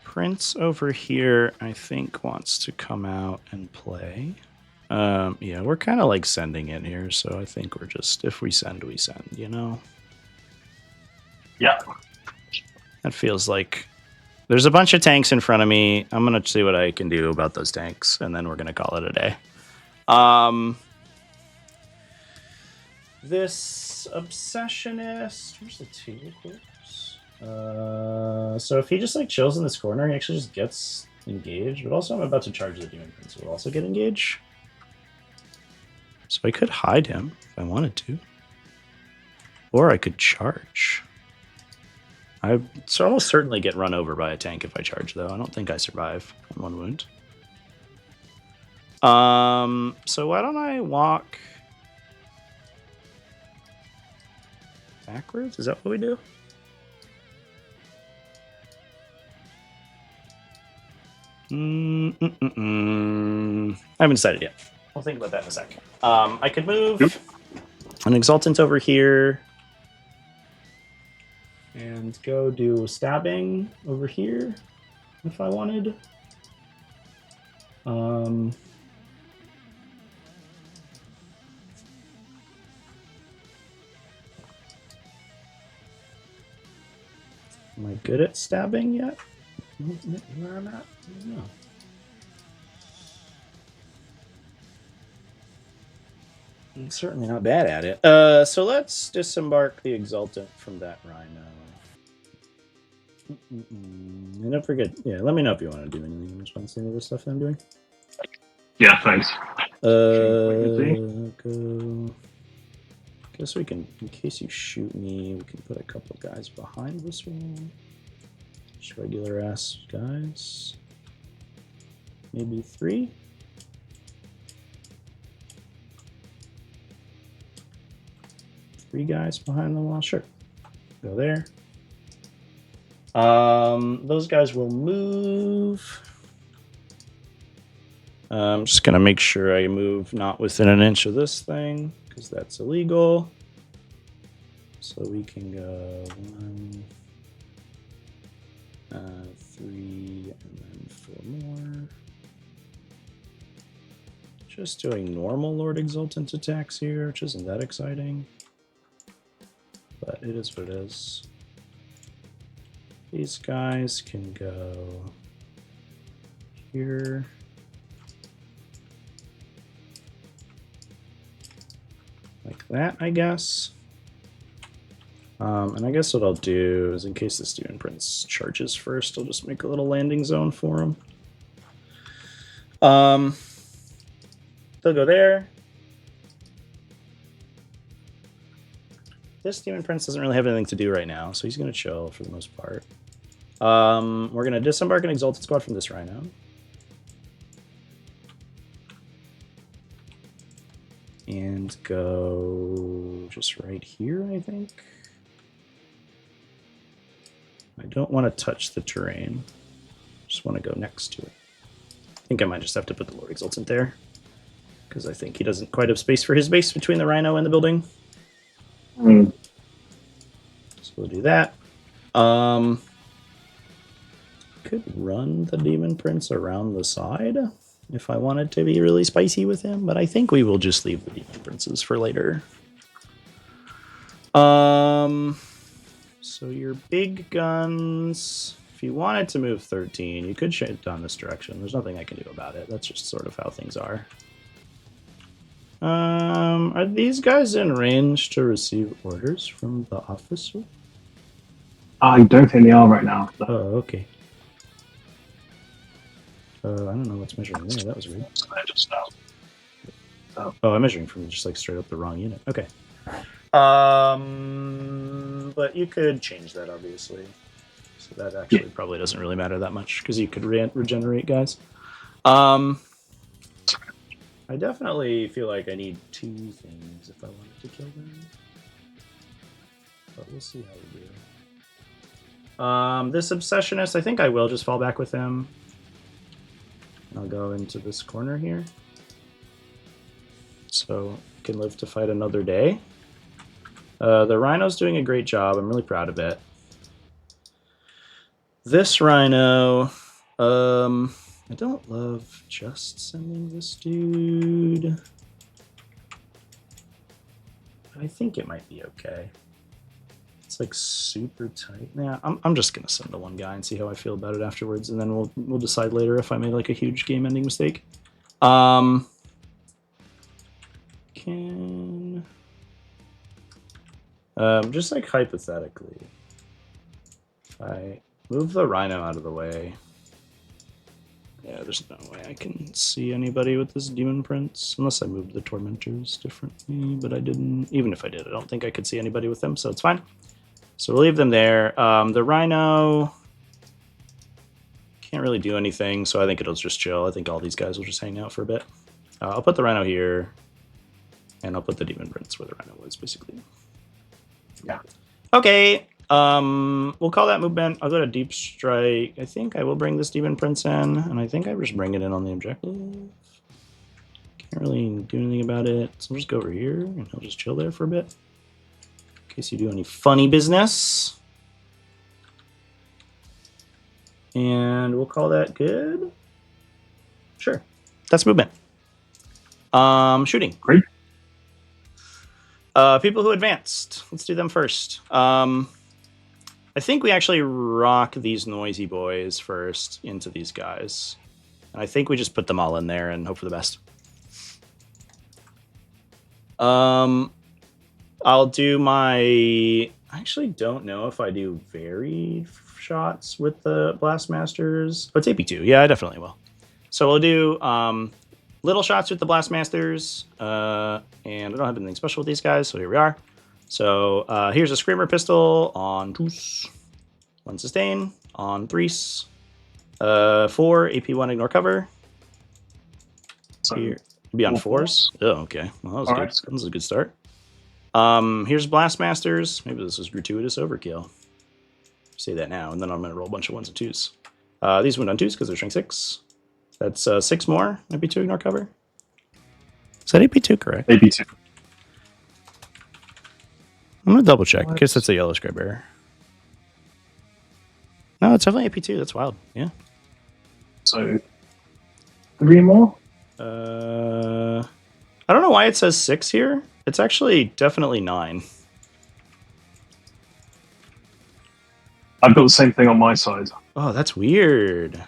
prince over here, I think, wants to come out and play. Yeah, we're kind of like sending in here, so I think we're just, if we send, we send, you know? Yeah. That feels like there's a bunch of tanks in front of me. I'm going to see what I can do about those tanks, and then we're going to call it a day. This obsessionist, where's the two corpse? So if he just like chills in this corner, he actually just gets engaged. But also, I'm about to charge the demon prince, will also get engaged. So I could hide him if I wanted to, or I could charge. I almost certainly get run over by a tank if I charge, though. I don't think I survive on 1 wound. So why don't I walk backwards? Is that what we do? I haven't decided yet. I'll think about that in a sec. I could move an Exultant over here and go do stabbing over here if I wanted. Am I good at stabbing yet? Where I'm at? I don't know. I'm certainly not bad at it. So let's disembark the Exultant from that Rhino. And don't forget, yeah, let me know if you want to do anything in response to any of the stuff that I'm doing. Yeah, thanks. Go. Guess we can, in case you shoot me, we can put a couple guys behind this one. Just regular ass guys. Maybe 3. Three guys behind the wall. Sure. Go there. Those guys will move. I'm just going to make sure I move not within an inch of this thing, because that's illegal. So we can go 1, 3, and then 4 more. Just doing normal Lord Exultant attacks here, which isn't that exciting. But it is what it is. These guys can go here. Like that, I guess. And I guess what I'll do is, in case this Demon Prince charges first, I'll just make a little landing zone for him. They'll go there. This Demon Prince doesn't really have anything to do right now, so he's going to chill for the most part. We're going to disembark an Exalted Squad from this Rhino. And go just right here, I think. I don't want to touch the terrain. Just want to go next to it. I think I might just have to put the Lord Exultant there, because I think he doesn't quite have space for his base between the Rhino and the building. So we'll do that. Could run the Demon Prince around the side if I wanted to be really spicy with him, but I think we will just leave the Demon Princes for later. So your big guns, if you wanted to move 13, you could shoot down this direction. There's nothing I can do about it. That's just sort of how things are. Are these guys in range to receive orders from the officer? I don't think they are right now. Oh, okay. I don't know what's measuring there. That was weird. Oh, I'm measuring from just like straight up the wrong unit. Okay. But you could change that, obviously. So that actually probably doesn't really matter that much because you could regenerate guys. I definitely feel like I need 2 things if I wanted to kill them. But we'll see how we do. This Obsessionist, I think I will just fall back with him. I'll go into this corner here. So I can live to fight another day. The Rhino's doing a great job. I'm really proud of it. This Rhino, I don't love just sending this dude. I think it might be okay. It's like super tight. Yeah, I'm just gonna send the one guy and see how I feel about it afterwards, and then we'll decide later if I made like a huge game-ending mistake. Just like hypothetically, if I move the Rhino out of the way. Yeah, there's no way I can see anybody with this Demon Prince, unless I moved the Tormentors differently, but I didn't. Even if I did, I don't think I could see anybody with them, so it's fine. So we'll leave them there. The Rhino can't really do anything, so I think it'll just chill. I think all these guys will just hang out for a bit. I'll put the Rhino here, and I'll put the Demon Prince where the Rhino was, basically. Yeah. Okay. We'll call that movement. I'll go to Deep Strike. I think I will bring this Demon Prince in, and I think I just bring it in on the objective. Can't really do anything about it, so I'll just go over here, and he'll just chill there for a bit. In case you do any funny business. And we'll call that good. Sure. That's movement. Shooting. Great. People who advanced. Let's do them first. I think we actually rock these noisy boys first into these guys. And I think we just put them all in there and hope for the best. I'll do my... I actually don't know if I do varied shots with the Blastmasters. Oh, it's AP2. Yeah, I definitely will. So we'll do little shots with the Blastmasters. And I don't have anything special with these guys, so here we are. So here's a Screamer Pistol on 2s, 1 sustain on 3s, 4 AP1 ignore cover. So here be on 4s. Oh, okay. Well, that was good. Right. That was a good start. Here's Blastmasters. Maybe this was gratuitous overkill. Say that now, and then I'm going to roll a bunch of 1s and 2s. These went on 2s because they're strength 6. That's 6 more. AP2 ignore cover. Is that AP2 correct? AP2. I'm going to double check. I guess that's a yellow scribe error. No, it's definitely AP2. That's wild. Yeah. So 3 more? I don't know why it says 6 here. It's actually definitely 9. I've got the same thing on my side. Oh, that's weird.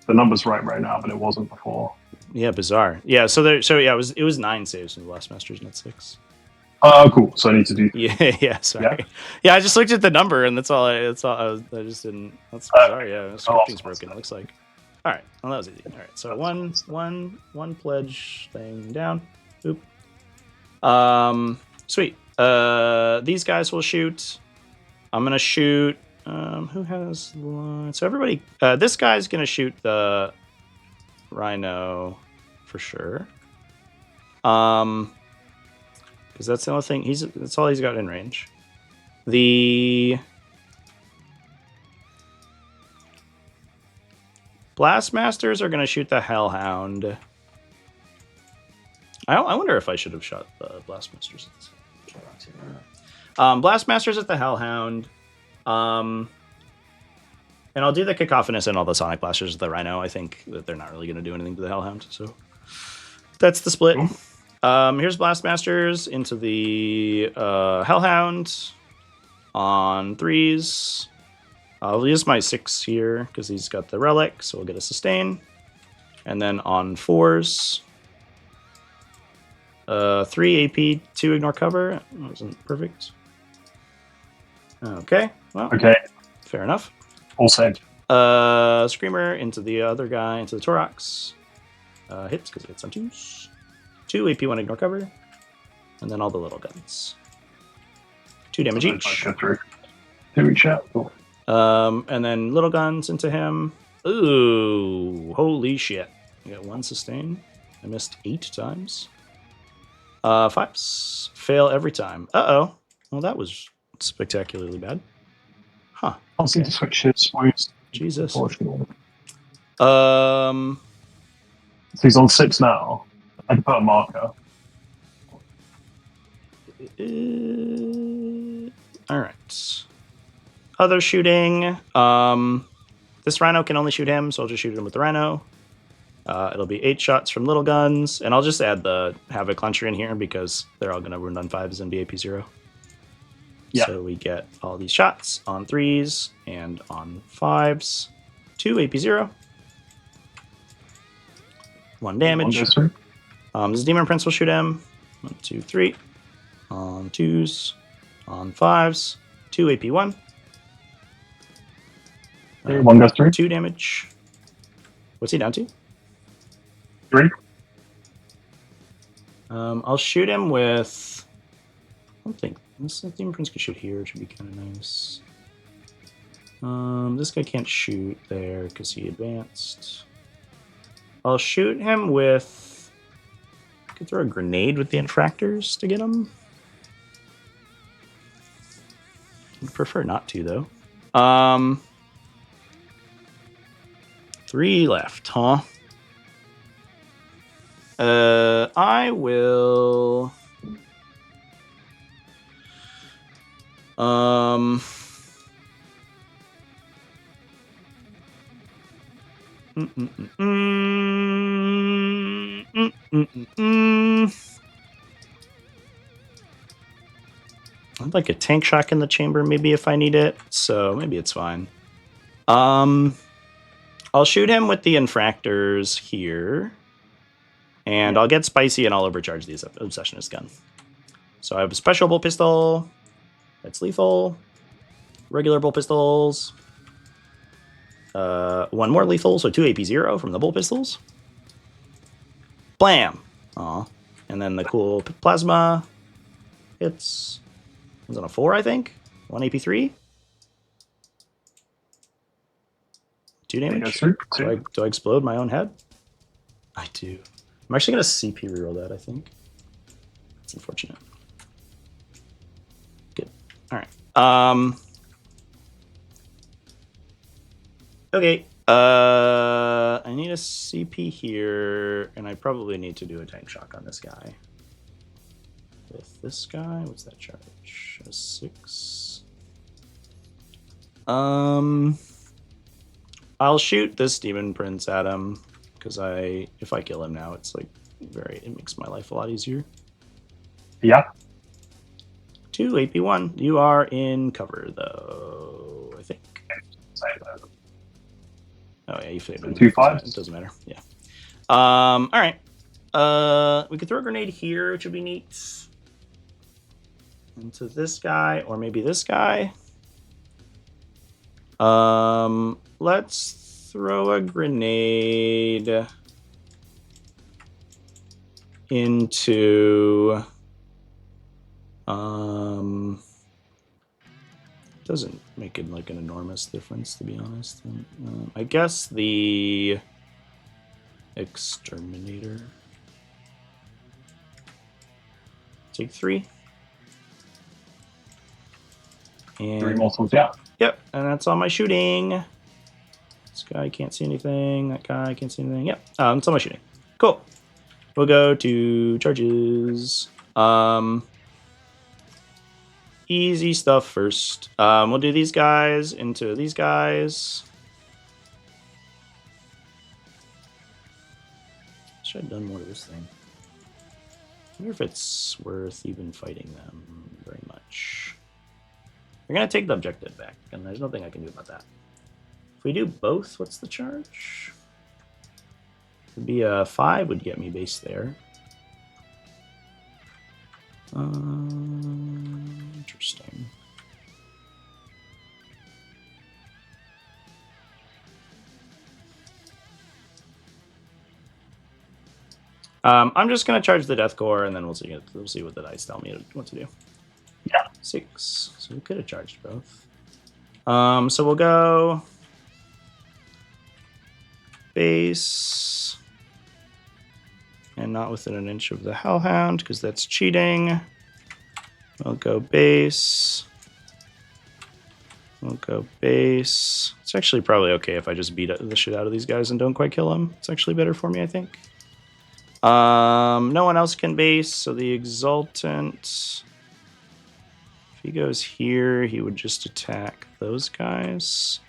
The number's right now, but it wasn't before. Yeah, bizarre. Yeah, so yeah, it was 9 saves from the Blastmasters, not 6. Oh, cool. So I need to do. Yeah, sorry. Yeah, I just looked at the number and that's all. I just didn't. That's bizarre. Yeah, scripting's broken. It looks like. All right, well that was easy. All right, so one pledge thing down. Oop. Sweet. These guys will shoot. I'm gonna shoot. Who has? So everybody. This guy's gonna shoot the Rhino for sure. Because that's the only thing that's all he's got in range. The Blastmasters are going to shoot the Hellhound. I wonder if I should have shot the Blastmasters. Blastmasters at the Hellhound. And I'll do the Cacophonous and all the Sonic Blasters at the Rhino. I think that they're not really going to do anything to the Hellhound. So that's the split. Here's Blastmasters into the Hellhound on 3s. I'll use my 6 here because he's got the Relic, so we'll get a sustain. And then on 4s, 3 AP, 2 ignore cover. That wasn't perfect. Okay, well, Okay. Fair enough. All saved. Screamer into the other guy, into the Thorax. Hits because it hits on 2s. 2 AP1 ignore cover. And then all the little guns. 2 damage each. Go through. 2 each out. Cool. And then little guns into him. Ooh, holy shit. I got 1 sustain. I missed 8 times. 5s. Fail every time. Uh-oh. Well, that was spectacularly bad. Huh. Can't seem to switch his wounds. Jesus. Unfortunately. Um, So he's on 6 now. I can put a marker. all right. Other shooting. This rhino can only shoot him, so I'll just shoot him with the rhino. It'll be 8 shots from little guns, and I'll just add the Havoc Launcher in here because they're all going to wound on 5s and be AP0. Yeah. So we get all these shots on 3s and on 5s. 2 AP0. 1 damage. 1 goes through. This Demon Prince will shoot him. 1, 2, 3. On 2s. On 5s. 2 AP1. 1 goes through. 2 damage. What's he down to? 3. I'll shoot him with... I don't think... This Demon Prince could shoot here. It should be kind of nice. This guy can't shoot there because he advanced. I'll shoot him with... I could throw a grenade with the infractors to get him. I'd prefer not to, though. 3 left, huh? I will... I'd like a tank shock in the chamber maybe if I need it, so maybe it's fine. I'll shoot him with the infractors here, and I'll get spicy and I'll overcharge the Obsessionist gun. So I have a special bolt pistol that's lethal, regular bolt pistols, 1 more lethal, so 2 AP0 from the bolt pistols. Blam! Aw. And then the cool plasma hits. It's on a 4, I think. 1 AP3. 2 damage. Do I explode my own head? I do. I'm actually going to CP reroll that, I think. That's unfortunate. Good. All right. Okay. I need a CP here, and I probably need to do a tank shock on this guy. With this guy, what's that charge? A 6. I'll shoot this Demon Prince at him because if I kill him now, it's like it makes my life a lot easier. Yeah. 2 AP1. You are in cover though, I think. Oh yeah, you faded. 2 5s. It doesn't matter. Yeah. All right. We could throw a grenade here, which would be neat. Into this guy, or maybe this guy. Let's throw a grenade into doesn't make it like an enormous difference, to be honest. I guess the exterminator. Take 3. And 3 multiples, yeah. Yep, and that's all my shooting. This guy can't see anything. That guy can't see anything. Yep, that's all my shooting. Cool. We'll go to charges. Easy stuff first. We'll do these guys into these guys. Should have done more of this thing. I wonder if it's worth even fighting them very much. We're going to take the objective back, and there's nothing I can do about that. If we do both, what's the charge? It'd be a 5 would get me base there. Interesting. I'm just going to charge the Death Core, and then we'll see what the dice tell me what to do. Yeah. 6. So we could have charged both. So we'll go base and not within an inch of the Hellhound because that's cheating. We'll go base. We'll go base. It's actually probably okay if I just beat the shit out of these guys and don't quite kill them. It's actually better for me, I think. No one else can base, so the Exultant, if he goes here, he would just attack those guys.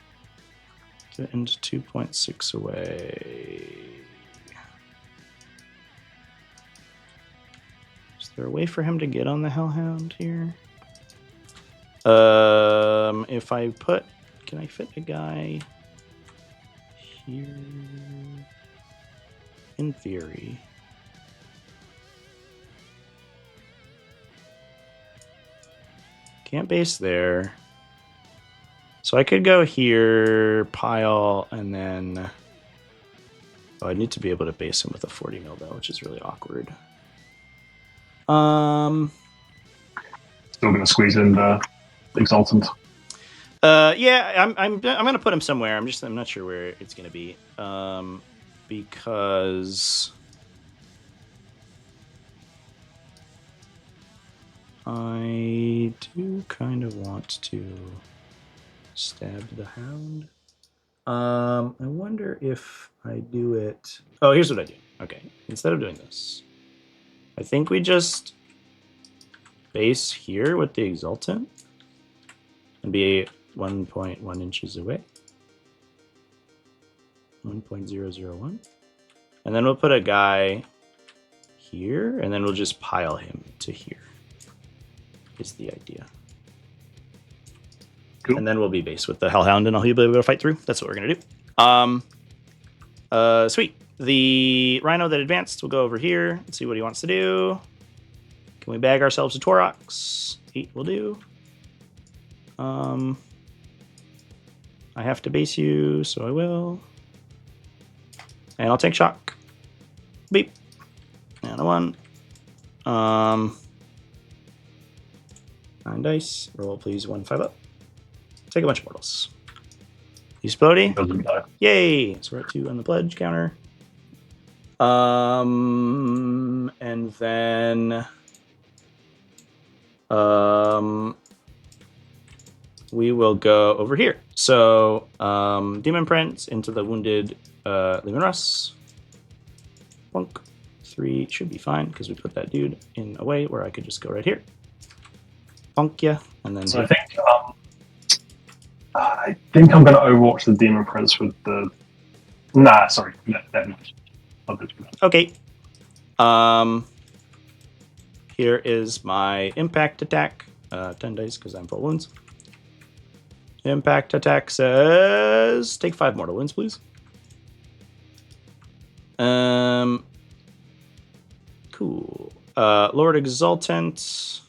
Get into 2.6 away. Is there a way for him to get on the Hellhound here? If I put, can I fit a guy here? In theory. Can't base there. So I could go here, pile, and then... Oh, I need to be able to base him with a 40 mil though, which is really awkward. Still going to squeeze in the Exultant. Yeah, I'm gonna put him somewhere. I'm not sure where it's gonna be. Because I do kind of want to stab the Hound. I wonder if I do it. Oh, here's what I do. Okay, instead of doing this, I think we just base here with the Exultant and be 1.1 inches away. 1.001. And then we'll put a guy here, and then we'll just pile him to here. Is the idea. Cool. And then we'll be base with the Hellhound, and he'll be able to fight through. That's what we're gonna do. Sweet. The Rhino that advanced will go over here and see what he wants to do. Can we bag ourselves a Torox? 8 will do. I have to base you, so I will. And I'll take shock. Beep. And a 1. 9 dice. Roll, please. 1, 5 up. Take a bunch of mortals. You Splody? Doesn't die. Yay! So we're at 2 on the pledge counter. And then we will go over here. So Demon Prince into the wounded Leman Russ. Plunk. 3 should be fine because we put that dude in a way where I could just go right here. Plunk ya, and then. So I think I'm going to Overwatch the Demon Prince with the. Nah, sorry, never mind. Okay. Here is my impact attack. 10 dice because I'm full wounds. Impact attack says take 5 mortal wounds, please. Cool. Lord Exultant.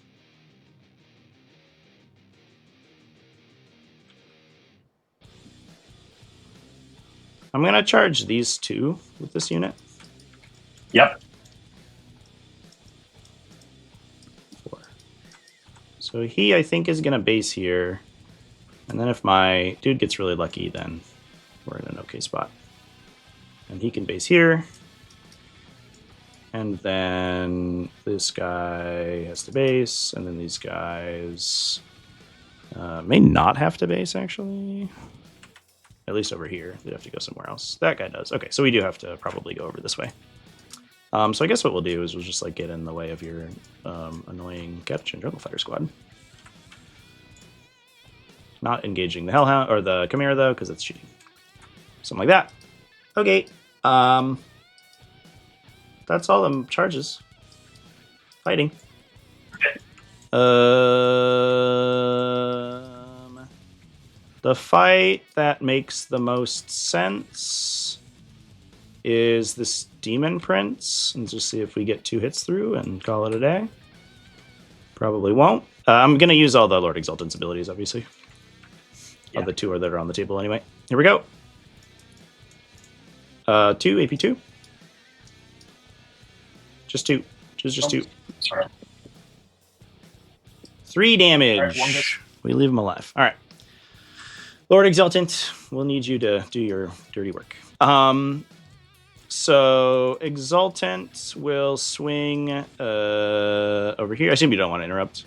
I'm gonna charge these 2 with this unit. Yep. 4. So he, I think, is gonna base here. And then if my dude gets really lucky, then we're in an okay spot. And he can base here. And then this guy has to base. And then these guys may not have to base, actually. At least over here. They'd have to go somewhere else. That guy does. Okay, so we do have to probably go over this way. So I guess what we'll do is we'll just like get in the way of your annoying Captain Jungle Fighter squad. Not engaging the Hellhound or the Chimera though, because it's cheating. Something like that. Okay. That's all the charges. Fighting. The fight that makes the most sense is this Demon Prince, and just see if we get 2 hits through and call it a day. Probably won't. I'm going to use all the Lord Exultant's abilities, obviously. Yeah. The 2 that are on the table anyway. Here we go. 2, AP 2. Just 2. Just 2. Sorry. 3 damage. Right, 1 we leave him alive. All right. Lord Exultant, we'll need you to do your dirty work. So Exultant will swing over here. I assume you don't want to interrupt.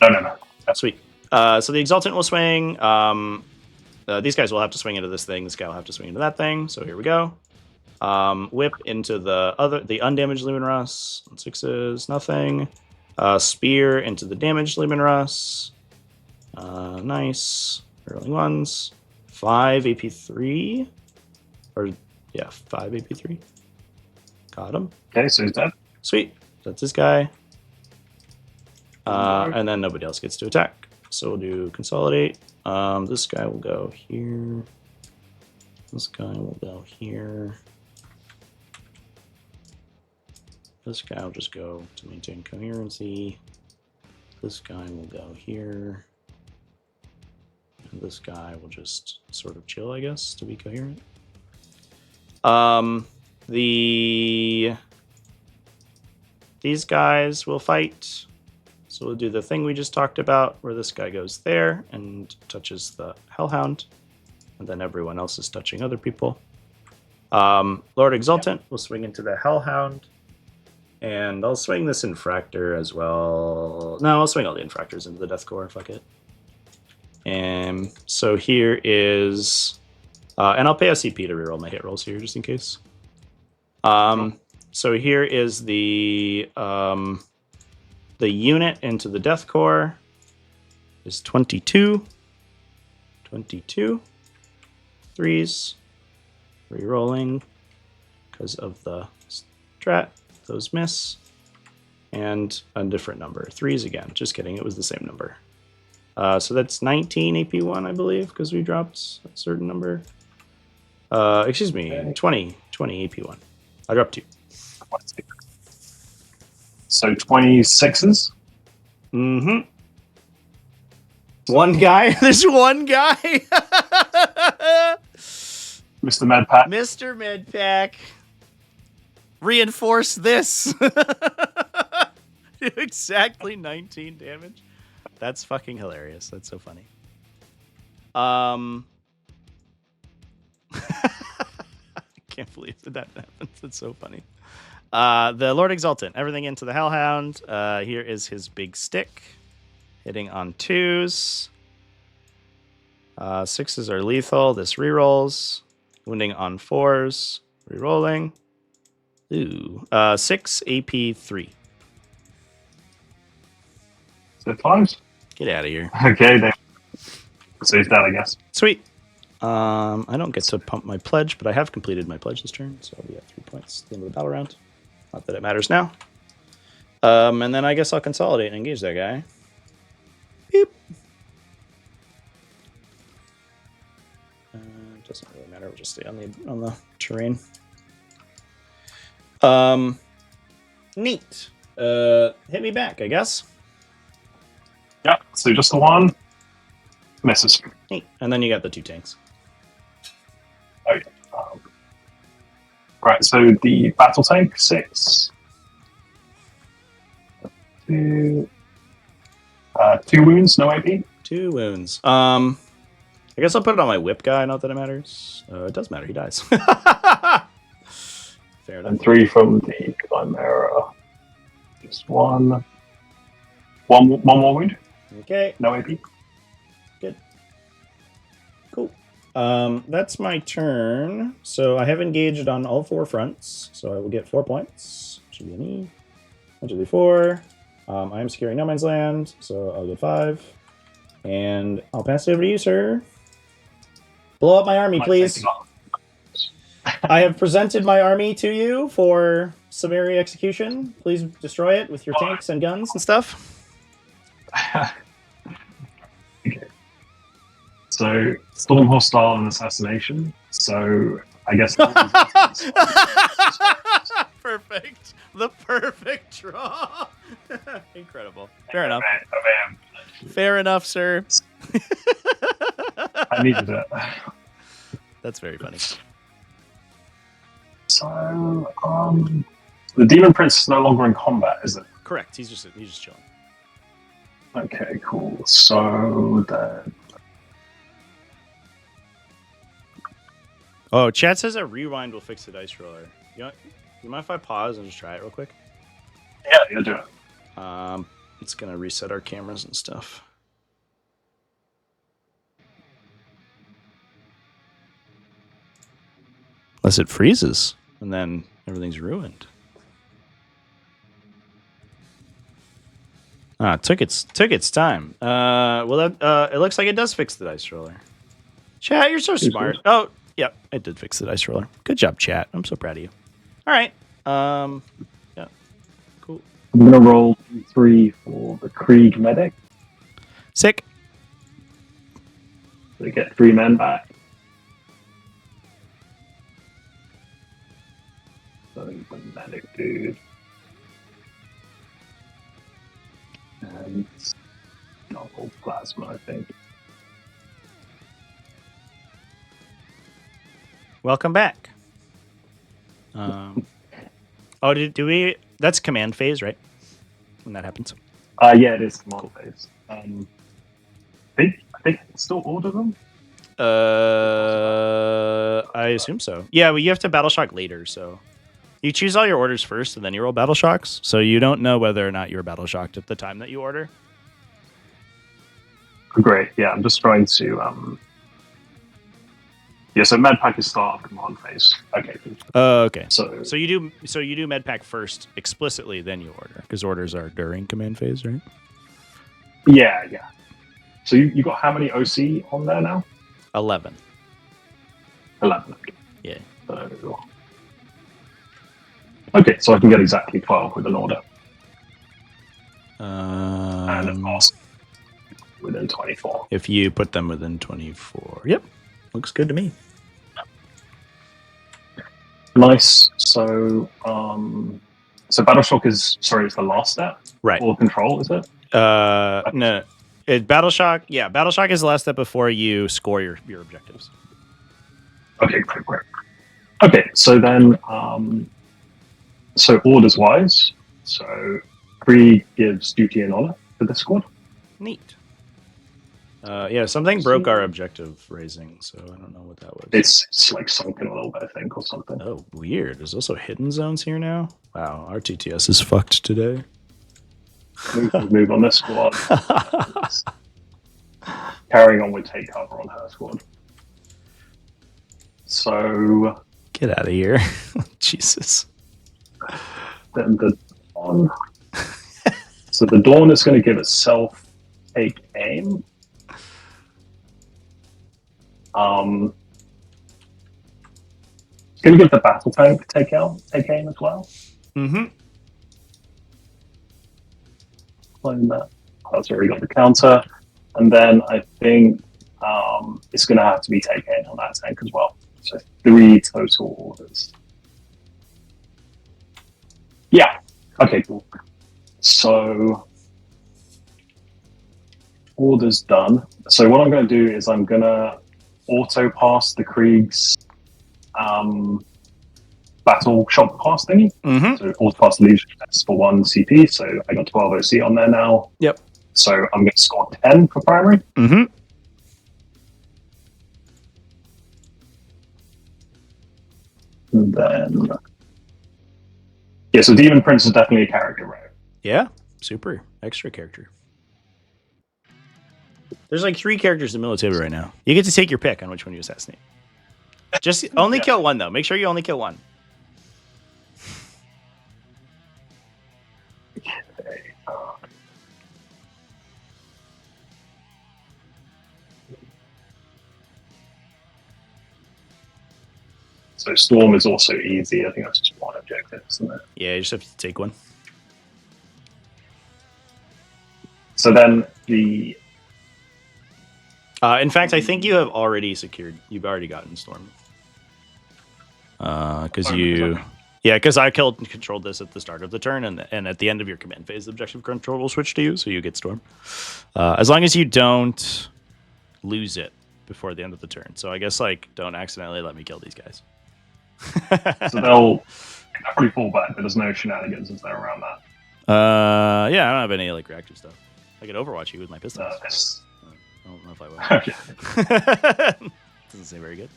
No. Sweet. So the Exultant will swing. These guys will have to swing into this thing. This guy will have to swing into that thing. So here we go. Whip into the undamaged Lumen Russ. 6s, nothing. Spear into the damaged Lumen Russ. Nice. Rolling ones. 5 AP3. Or, yeah, 5 AP3. Got him. Okay, so he's dead. Sweet. That's this guy. And then nobody else gets to attack. So we'll do consolidate. This guy will go here. This guy will go here. This guy will just go to maintain coherency. This guy will go here. And this guy will just sort of chill, I guess, to be coherent. These guys will fight. So we'll do the thing we just talked about, where this guy goes there and touches the Hellhound. And then everyone else is touching other people. Lord Exultant will swing into the Hellhound. And I'll swing this Infractor as well. No, I'll swing all the Infractors into the Death Core. Fuck it. And so here is... and I'll pay a CP to reroll my hit rolls here, just in case. So here is the unit into the Death Core is 22. 22. 3s. Rerolling because of the strat. Those miss. And a different number. 3s again. Just kidding. It was the same number. So that's 19 AP1, I believe, because we dropped a certain number. Excuse me, 20 AP1. I dropped 2. So 26s? Mm-hmm. One guy? There's one guy? Mr. Medpack. Mr. Medpack. Reinforce this. Do exactly 19 damage. That's fucking hilarious. That's so funny. I can't believe that happens. It's so funny. The Lord Exultant, everything into the Hellhound. Here is his big stick. Hitting on 2s. 6s are lethal. This rerolls. Wounding on 4s. Rerolling. Ooh. 6 AP3. So 5s? Get out of here. Okay, then. So he's dead, I guess. Sweet. I don't get to pump my pledge, but I have completed my pledge this turn, so I'll be at 3 points at the end of the battle round. Not that it matters now. And then I guess I'll consolidate and engage that guy. Beep. Doesn't really matter. We'll just stay on the terrain. Neat. Hit me back, I guess. Yeah, so just the one. Misses. Neat. And then you got the 2 tanks. Oh, yeah. Right, so the battle tank, 6. 2. 2 wounds, no AP. 2 wounds. I guess I'll put it on my whip guy, not that it matters. It does matter, he dies. Fair enough. And 3 from the Chimera. Just 1. One more wound. Okay. No AP. Good. Cool. That's my turn. So I have engaged on all 4 fronts. So I will get 4 points. Should be an E. 1, 2, 3, 4. I am securing No Man's Land, so I'll get 5. And I'll pass it over to you, sir. Blow up my army, please. I have presented my army to you for summary execution. Please destroy it with your tanks and guns and stuff. Okay. So, Storm Hostile and Assassination. So, I guess... Perfect. The perfect draw. Incredible. Fair enough. Fair enough, sir. I needed it. That's very funny. So, the Demon Prince is no longer in combat, is it? Correct. He's just chilling. Okay, cool. So then, Oh, chat says a rewind will fix the dice roller. You mind if I pause and just try it real quick? Yeah, you'll do it. It's gonna reset our cameras and stuff. Unless it freezes, and then everything's ruined. It took its time. It looks like it does fix the dice roller. Chat, you're so smart. Oh, yep, it did fix the dice roller. Good job, chat. I'm so proud of you. All right. Yeah, cool. I'm gonna roll 3 for the Krieg medic. Sick. They get 3 men back. So the medic dude. And double plasma, I think. Welcome back. Do we? That's command phase, right? When that happens. Yeah, it is command phase. I think it's still order them. I assume so. Yeah, well, you have to battle shock later, so you choose all your orders first, and then you roll battle shocks. So you don't know whether or not you're battle shocked at the time that you order. Great. Yeah, I'm just trying to. Yeah, so medpack is start of command phase. Okay. Okay. So you do medpack first explicitly, then you order, because orders are during command phase, right? Yeah. So you got how many OC on there now? 11. 11. Yeah. Okay, so I can get exactly 12 with an order. And of course, within 24. If you put them within 24. Yep. Looks good to me. Nice. So battle shock is it's the last step. Right. Or control, is it? No. Battle shock. Yeah, battle shock is the last step before you score your objectives. Okay, great. Okay, so then so orders wise, so Krieg gives duty and honor to this squad. Neat. Yeah, something broke our objective raising, so I don't know what that was. It's like sunken a little bit, I think, or something. Oh, weird. There's also hidden zones here now. Wow, our TTS is fucked today. Move on this squad. Carrying on with take cover on her squad. So get out of here. Jesus. Then the Dawn. So the Dawn is going to give itself take aim. It's going to give the battle tank take aim as well. Mm-hmm. Playing that. That's already got the counter. And then I think it's going to have to be take aim on that tank as well. So 3 total orders. Yeah. Okay, cool. So orders done. So what I'm going to do is I'm going to auto pass the Krieg's battle shock pass thingy. Mm-hmm. So auto pass the Legion test for 1 CP. So I got 12 OC on there now. Yep. So I'm going to score 10 for primary. Mm-hmm. And then yeah, so Demon Prince is definitely a character, right? Yeah, super extra character. There's like 3 characters in Militarum right now. You get to take your pick on which one you assassinate. Just only kill one though. Make sure you only kill one. Okay. So Storm is also easy. I think that's just 1 objective, isn't it? Yeah, you just have to take one. So then the in fact, I think you have already secured. You've already gotten Storm. Because I controlled this at the start of the turn, and at the end of your command phase, the objective control will switch to you, so you get Storm. As long as you don't lose it before the end of the turn. So I guess don't accidentally let me kill these guys. So they'll probably fall back, but there's no shenanigans is there around that. Yeah, I don't have any reactor stuff. I could Overwatch you with my pistols. I don't know if I will. Doesn't seem very good.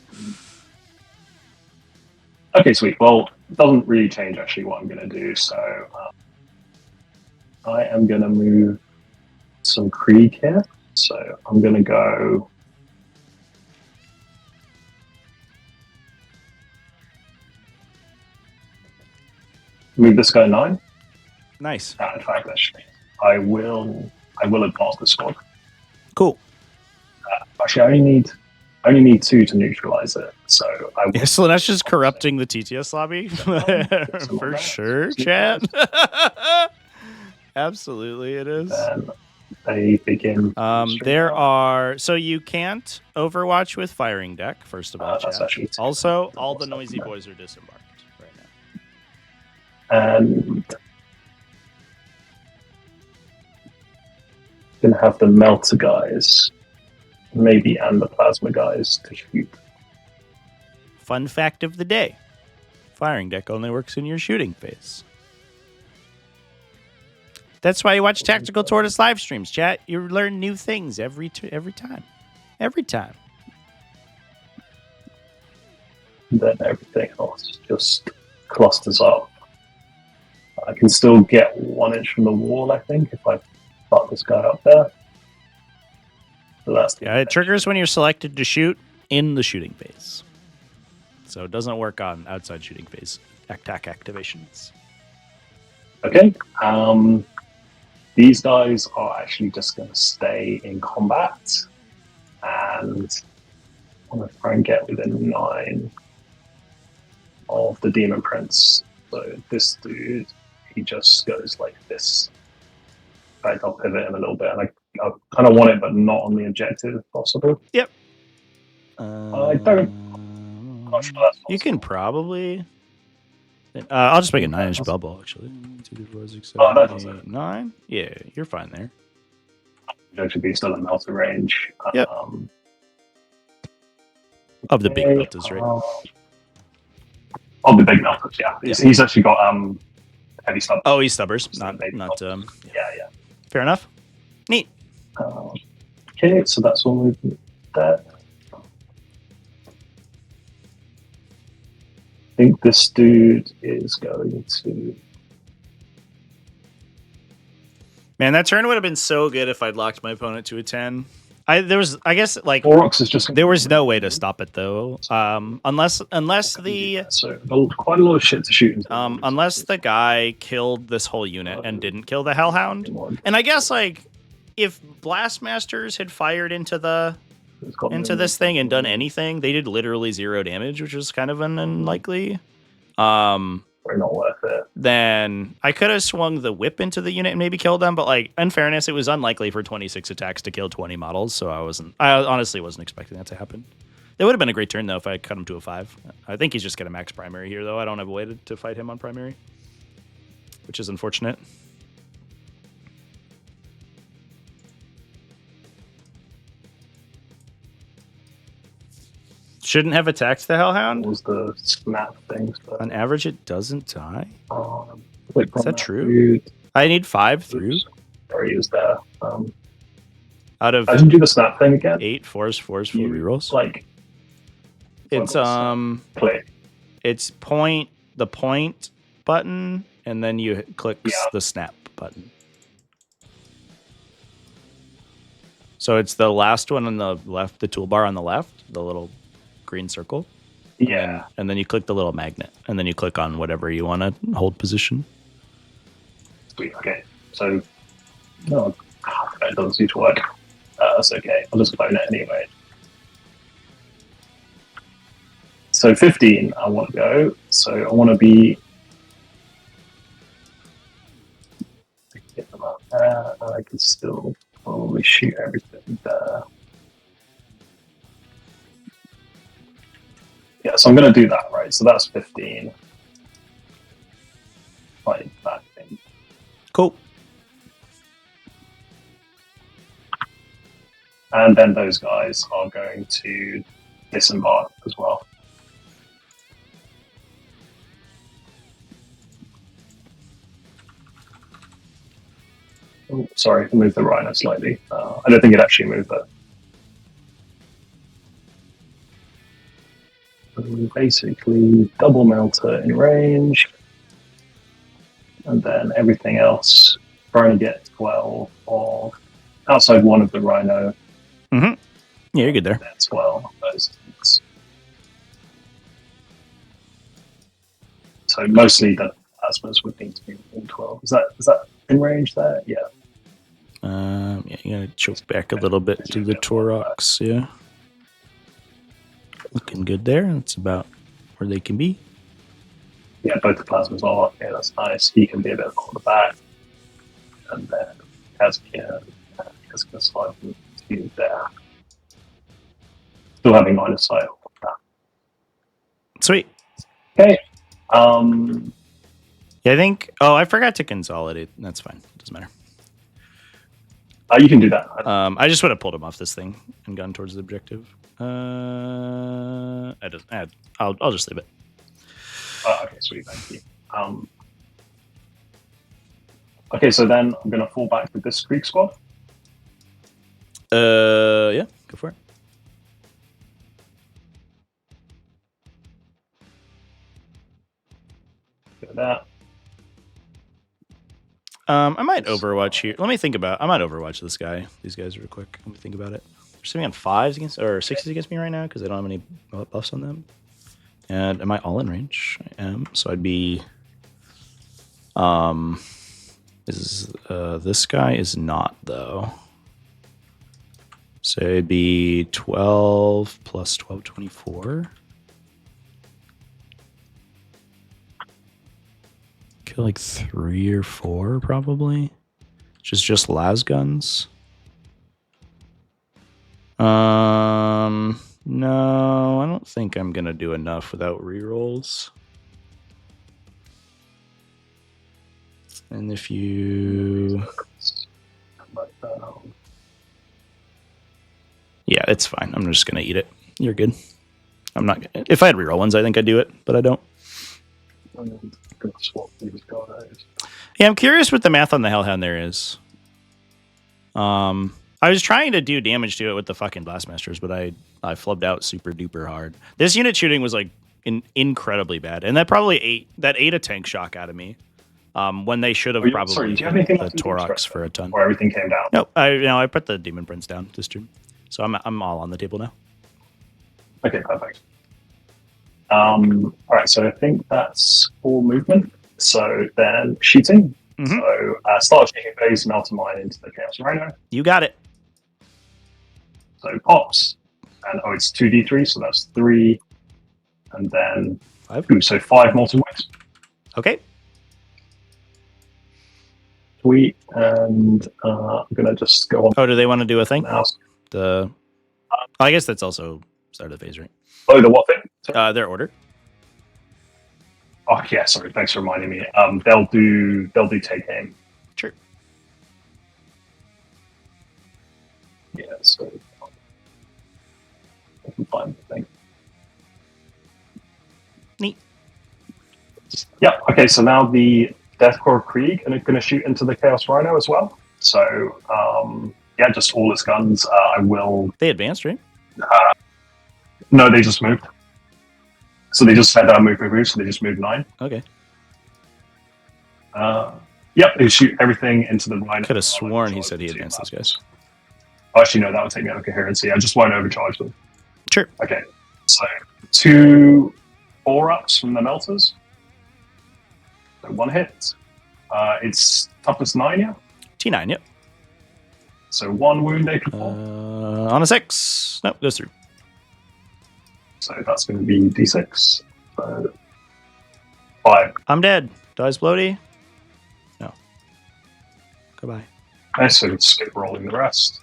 Okay, sweet. Well, it doesn't really change actually what I'm going to do. So I am going to move some Krieg here. So I'm going to go. Move this guy 9. Nice. In fact, actually, I will advance the squad. Cool. Actually, I only need 2 to neutralize it. So I will. Yeah, so that's just corrupting the TTS lobby for sure, chat. Absolutely, it is. Then they begin. There are so you can't Overwatch with firing deck. First of all, chat. Also, all the noisy boys are disembarked right now. And gonna have the melter guys, maybe, and the plasma guys to shoot. Fun fact of the day: firing deck only works in your shooting phase. That's why you watch Tactical Tortoise live streams, chat. You learn new things every time. Every time. And then everything else just clusters up. I can still get 1 inch from the wall, I think, if I put this guy up there. So that's it triggers when you're selected to shoot in the shooting phase. So it doesn't work on outside shooting phase attack activations. Okay. These guys are actually just going to stay in combat, and I'm going to try and get within 9 of the Demon Prince. So this dude, he just goes like this. In fact, I'll pivot him a little bit, and I kind of want it, but not on the objective, if possible. Yep. I don't. I'm not sure that's possible. You can probably. I'll just make a 9-inch bubble, actually. 2, 4, 6, 7, 8, 9. Yeah, you're fine there. It should be still in melter range. Yep. Of the big melters, right? Of the big melters, yeah. He's actually got heavy stubbers. Oh, he's stubbers, not. Yeah. Fair enough. Neat. Okay, so that's all movement there. I think this dude is going to. Man, that turn would have been so good if I'd locked my opponent to a 10. There was no way to stop it though. Unless the quite a lot of shit to shoot. Unless the guy killed this whole unit and didn't kill the Hellhound. And I guess if Blastmasters had fired into this thing and done anything, they did literally 0 damage, which was kind of unlikely. Probably not worth it. Then I could have swung the whip into the unit and maybe killed them, but in fairness, it was unlikely for 26 attacks to kill 20 models, so I honestly wasn't expecting that to happen. It would have been a great turn though if I cut him to a 5. I think he's just gonna max primary here though. I don't have a way to fight him on primary, which is unfortunate. Shouldn't have attacked the Hellhound. What was the snap thing? On average, it doesn't die. Is that true? I need 5 through. Sorry, he was there. Out of I didn't do the snap thing again. 8 force for rerolls. It's click. It's the point button, and then you click the snap button. So it's the last one on the left, the toolbar on the left, the little green circle. Yeah. And then you click the little magnet, and then you click on whatever you want to hold position. Sweet. Okay. So, no, it doesn't seem to work. That's okay. I'll just clone it anyway. So 15, I want to go. So I want to be. Get them up there, and I can still probably shoot everything there. Yeah, so I'm going to do that, right? So that's 15. Like that thing. Cool. And then those guys are going to disembark as well. Oh, sorry, move the rhino slightly. I don't think it actually moved that. basically double melter in range. And then everything else, trying to get 12 of outside one of the Rhino. Mm-hmm. Yeah, you're good there. That's 12 of those things. So mostly the plasmas would need to be within 12. Is that in range there? Yeah. Yeah, you gotta choke back a little bit to the Torox, yeah. Looking good there. That's about where they can be. Yeah, both the plasmas are. Yeah, that's nice. He can be a bit of quarterback. And then Kazkia is going to slide to there. Still having line of sight on that. Sweet. Okay. Yeah, I think. Oh, I forgot to consolidate. That's fine. Doesn't matter. You can do that. I just would have pulled him off this thing and gone towards the objective. I'll just leave it. Okay, sweet. Thank you. Okay, so then I'm going to fall back with this Greek squad. Yeah, go for it. Do that. I might Overwatch here. Let me think about. I might Overwatch this guy. These guys real quick. Let me think about it. They're sitting on 5s against or 6s against me right now because I don't have any buffs on them. And am I all in range? I am. So I'd be. This guy is not though. So it'd be 12 plus 12, 24. Kill like 3 or 4 probably. Just las guns. No, I don't think I'm gonna do enough without rerolls. And if you, yeah, it's fine. I'm just gonna eat it. You're good. I'm not. If I had reroll ones, I think I'd do it, but I don't. I'm going to swap these guys. Yeah, I'm curious what the math on the Hellhound there is. I was trying to do damage to it with the fucking Blastmasters, but I flubbed out super duper hard. This unit shooting was like incredibly bad, and that probably ate a tank shock out of me. When they should have probably sorry, do you have anything the Torox for a ton. Or everything came down? Nope, I put the Demon Prince down this turn, so I'm all on the table now. Okay, perfect. All right, so I think that's all movement. So then shooting. Mm-hmm. So start shooting phase, melt a mine into the Chaos Rhino. You got it. So pops, and it's 2d3, so that's 3, and then 5. Ooh, so 5 molten wax. Okay. Sweet, and I'm gonna just go on. Oh, do they want to do a thing? Now. I guess that's also start of the phase, right? Oh, the what thing? Their order. Oh yeah, sorry. Thanks for reminding me. They'll do take aim. Sure. Yeah, so I can find the thing. Neat. Yeah. Okay. So now the Deathcore Krieg are going to shoot into the Chaos Rhino as well. So yeah, just all its guns. I will. They advanced, right? No, they just moved. So they just said move. So they just moved 9. Okay. Yep, they shoot everything into the Rhino. Could have sworn he said he advanced those guys. Actually, no, that would take me out of coherency. I just won't overcharge them. Sure. Okay, so 2 4-ups from the melters. So 1 hit. It's toughness 9, yeah? T9, yep. So 1 wound they can fall. On a 6. Nope, goes through. So that's going to be d6. So 5. I'm dead. Dies bloaty? No. Goodbye. Okay, so skip rolling the rest.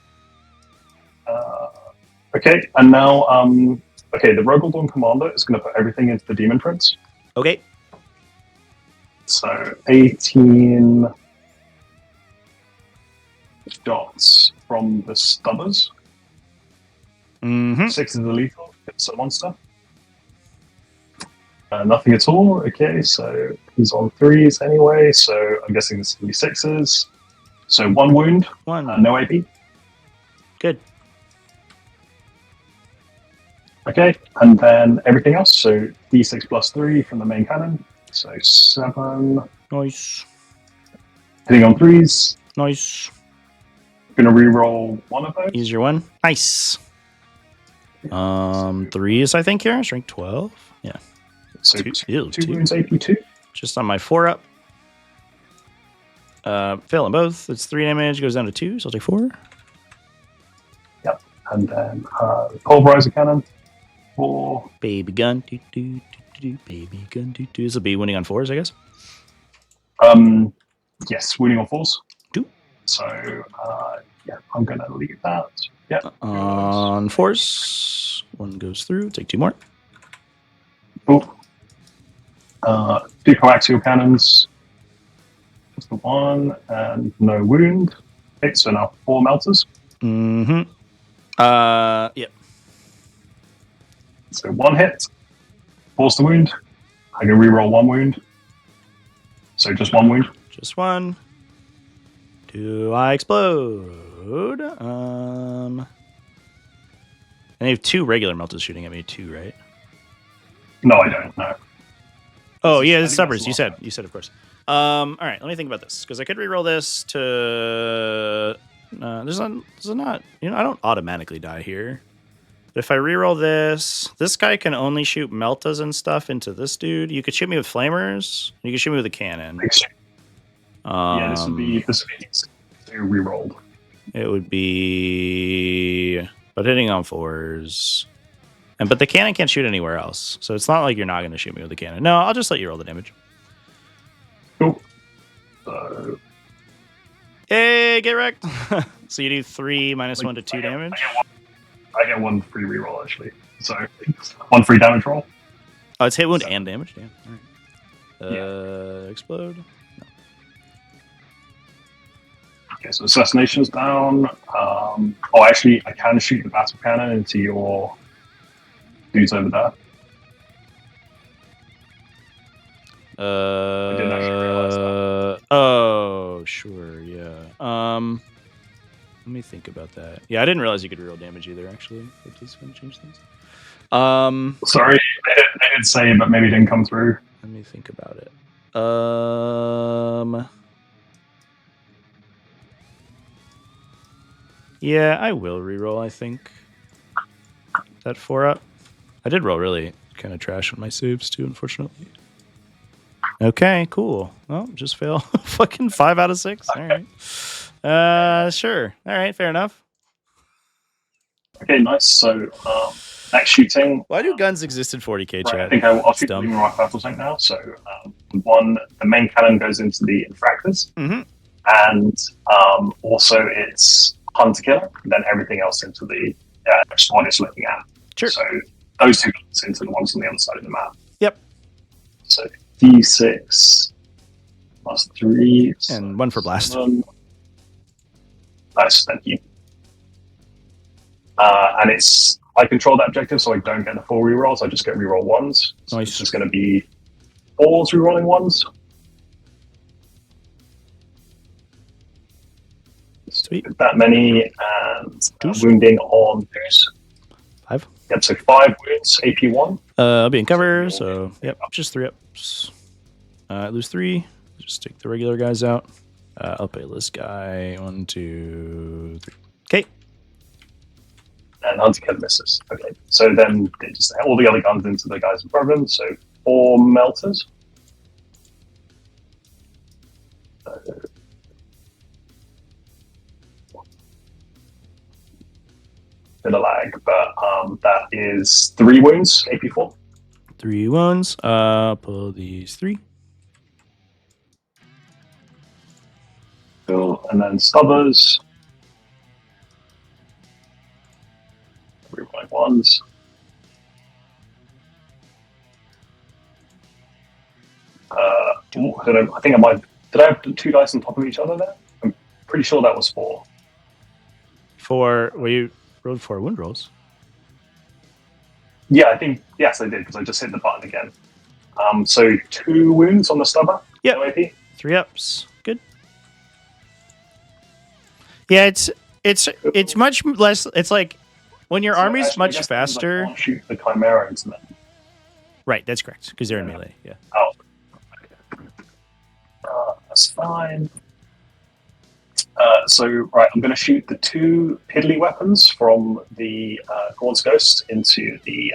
Okay, and now, okay, the Rogaldorn Commander is going to put everything into the Demon Prince. Okay. So 18 dots from the Stubbers. Mm-hmm. 6 is the lethal. It's a monster. Nothing at all. Okay, so he's on 3s anyway, so I'm guessing this is going to be 6s. So 1 wound, 1. no AP. Good. Okay, and then everything else. So d6 plus 3 from the main cannon. So 7. Nice. Hitting on 3s. Nice. Gonna re-roll one of those. Use your one. Nice. 3s, I think, here. Strength 12. Yeah. So two wounds, AP 2. Just on my 4-up. Failing both. It's 3 damage. Goes down to 2, so I'll take 4. Yep. And then pulverizer cannon. 4. Baby gun. Baby gun. This will be winning on 4s, I guess. Yes, winning on 4s. 2. So yeah, I'm gonna leave that. Yeah. On 4s. 1 goes through. Take 2 more. Cool. 2 coaxial cannons. Just the 1 and no wound. Okay, so now 4 melters. Mm-hmm. Yep. So 1 hit. Force the wound. I can reroll 1 wound. So just 1 wound. Just 1. Do I explode? I have 2 regular melters shooting at me, 2, right? No, I don't. No. Oh, yeah, it's stubbers. You said, of course. All right, let me think about this because I could reroll this to. There's not. You know, I don't automatically die here. But if I reroll this guy can only shoot meltas and stuff into this dude. You could shoot me with flamers. You could shoot me with a cannon. Yeah, this would be rerolled. It would be, but hitting on 4s. But the cannon can't shoot anywhere else, so it's not like you're not going to shoot me with the cannon. No, I'll just let you roll the damage. Cool. Hey, get wrecked. So you do 3 minus 1 to 2 damage. I get 1 free reroll actually. So 1 free damage roll. Oh, it's hit wound and damage. Damn. All right. Explode. No. Okay, so assassination's down. Actually, I can shoot the battle cannon into your dudes over there. I didn't actually realize that. Oh, sure, yeah. Let me think about that. Yeah, I didn't realize you could reroll damage either, actually. Which is going to change things. Sorry, I did say, but maybe it didn't come through. Let me think about it. Yeah, I will reroll, I think. That 4-up. I did roll really kind of trash on my saves, too, unfortunately. Okay, cool. Well, just fail. Fucking 5 out of 6. Okay. All right. Sure. All right, fair enough. Okay, nice. So, next shooting. Why do guns exist in 40k, Right, chat? I think I'll shoot the my battle tank now. So, the main cannon goes into the infractors. Mm-hmm. And also it's hunter killer, then everything else into the one it's looking at. Sure. So those 2 guns into the ones on the other side of the map. Yep. So d6 plus 3 And 1 for blast. Nice, thank you. And I control that objective, so I don't get the 4 rerolls. I just get reroll 1s. So Nice. It's just going to be 4s rerolling 1s. Sweet. That many, and wounding on 2s. 5. Yep, so 5 wounds, AP 1. I'll be in cover, so yep, just 3 ups. I lose 3. Just take the regular guys out. I'll pay this guy 1, 2, 3. Okay. And hunter killer misses. Okay, so then they just all the other guns into the guys in front of them. So 4 melters. Bit of lag, but that is 3 wounds, AP 4. 3 wounds. Pull these 3. Cool. And then stubbers. Rewind 1s. I think I might. Did I have 2 dice on top of each other there? I'm pretty sure that was 4. You rolled 4 wound rolls. Yeah, I think yes, I did because I just hit the button again. So 2 wounds on the stubber. Yeah. No AP. 3 ups. Good. Yeah, it's much less. It's like When your So army's actually, I much guess that means I faster. can't shoot the Chimera into them. Right, that's correct, because they're in melee. Yeah. Oh. That's fine. So, right, I'm going to shoot the 2 piddly weapons from the Gorn's Ghost into the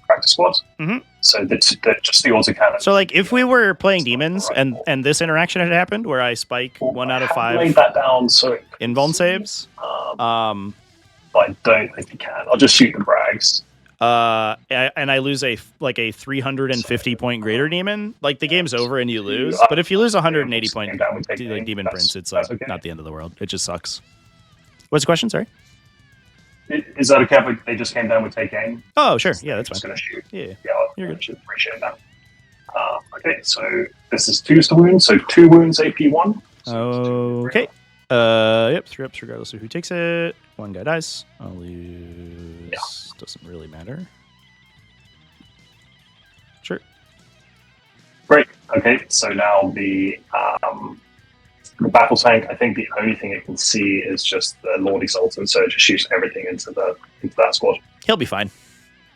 practice squad. Mm-hmm. So, just the autocannon. So, like, if we were playing demons and this interaction had happened where I spike 1 out of 5 laid that down, so invuln saves, but I don't think you can. I'll just shoot the brags. and I lose a 350 point greater demon, like the game's over and you lose. But if you lose 180 point like demon prince, it's like okay. not the end of the world. It just sucks. What's the question? Sorry. Is that okay? But they just came down with take aim. Oh, sure. Yeah, that's fine. Just gonna shoot. Yeah, you're good. Should appreciate that. Okay, so this is 2 star wounds. So 2 wounds, AP1. Okay. Yep, 3 ups regardless of who takes it. 1 guy dies. I'll lose. Yeah. Doesn't really matter. Sure. Great. Okay, so now the battle tank. I think the only thing it can see is just the Lord Exultant, so it just shoots everything into that squad. He'll be fine,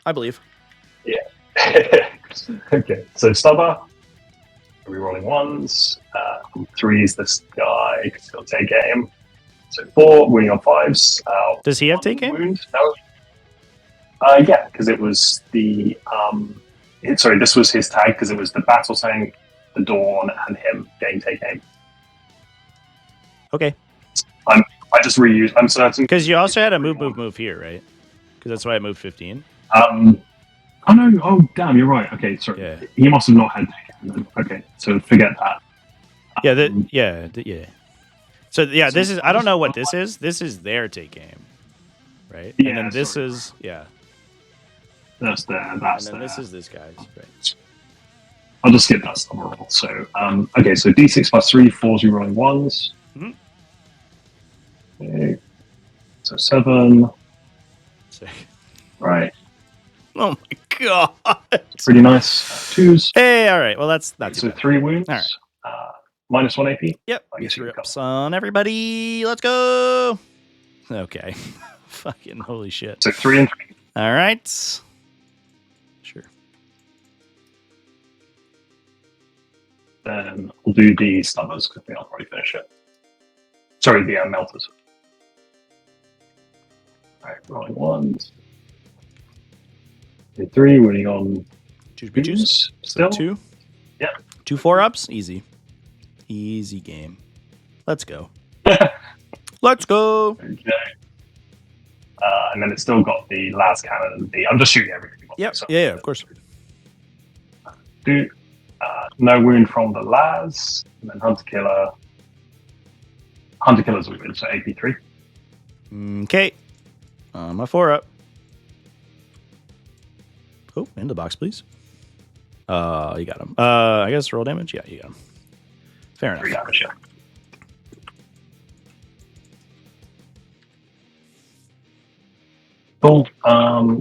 I believe. Yeah. Okay, so Stubber. Are we rolling 1s? 3s. This guy can still take aim. So 4, wounding on 5s. Does he have take aim? Wound? No. Yeah, because it was the this was his tag because it was the battle tank, the Dawn, and him getting take aim. Okay. I just reused. I'm certain because you also had a move here, right? Because that's why I moved 15. Oh no! Oh damn! You're right. Okay, sorry. Yeah. He must have not had take aim. Okay, so forget that. Yeah. So yeah, this is. I don't know what this is. This is their take aim, right? Yeah, and then this is That's there. That's and then there. This is this guy's. Right. I'll just skip that stuff overall. So okay, so D6 plus 3, 4s, you're rolling 1s. Mm-hmm. Okay. So 7. Sick. Right. Oh my god. Pretty nice. 2s. Hey, all right. Well, that's not too so bad. 3 wounds. All right. Minus 1 AP. Yep. I guess you're ups on everybody. Let's go. Okay. Fucking holy shit. So 3 and 3. All right. Sure. Then we'll do the stubbers because I'll probably finish it. Sorry, the melters. All right, rolling 1s. 3, winning on Choose. Still? So 2? Yeah. 2 4-ups? Easy. Easy game. Let's go. Let's go. Okay. And then it's still got the last cannon and the... I'm just shooting everything. Yep. So. Yeah, of course. No wound from the Laz. And then Hunter Killer. Hunter Killer's a wound, so AP3. Okay. My 4-up. Oh, in the box, please. You got him. I guess roll damage? Yeah, you got him. Fair enough. 3 damage, yeah. Cool.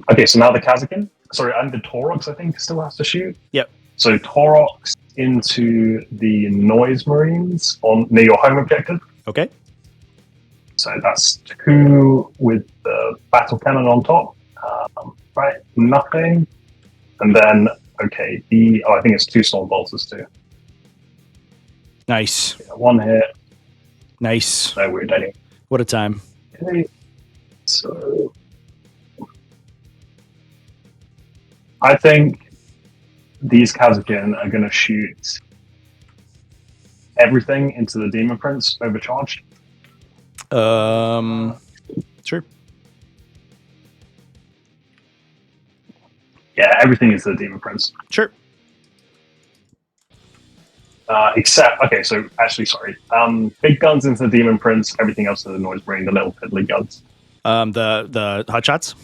Okay, so now the Kazakin. Sorry, and the Taurox, I think, still has to shoot. Yep. So Taurox into the Noise Marines near your home objective. Okay. So that's 2 with the battle cannon on top. Right, nothing. And then, okay, I think it's 2 storm bolters too. Nice. Yeah, 1 hit. Nice. No wound anyway. What a time. Okay. So I think these Kazakin are going to shoot everything into the Demon Prince overcharged. Sure. Yeah, everything is the Demon Prince. Sure. Except, okay, so actually, sorry. Big guns into the Demon Prince, everything else to the Noise Marine, the little fiddly guns. The hot shots?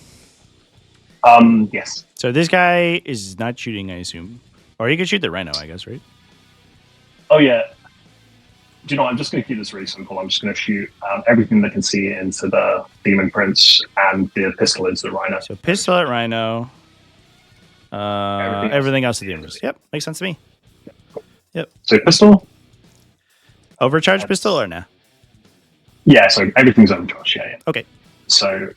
Yes. So this guy is not shooting, I assume. Or he can shoot the Rhino, I guess, right? Oh, yeah. Do you know, I'm just going to keep this really simple. I'm just going to shoot everything that can see into the Demon Prince and the pistol into the Rhino. So pistol at Rhino. Everything else to Demon Prince. Yep, makes sense to me. Yep. So pistol? Overcharged pistol or nah? Yeah, so everything's overcharged, yeah. Okay. So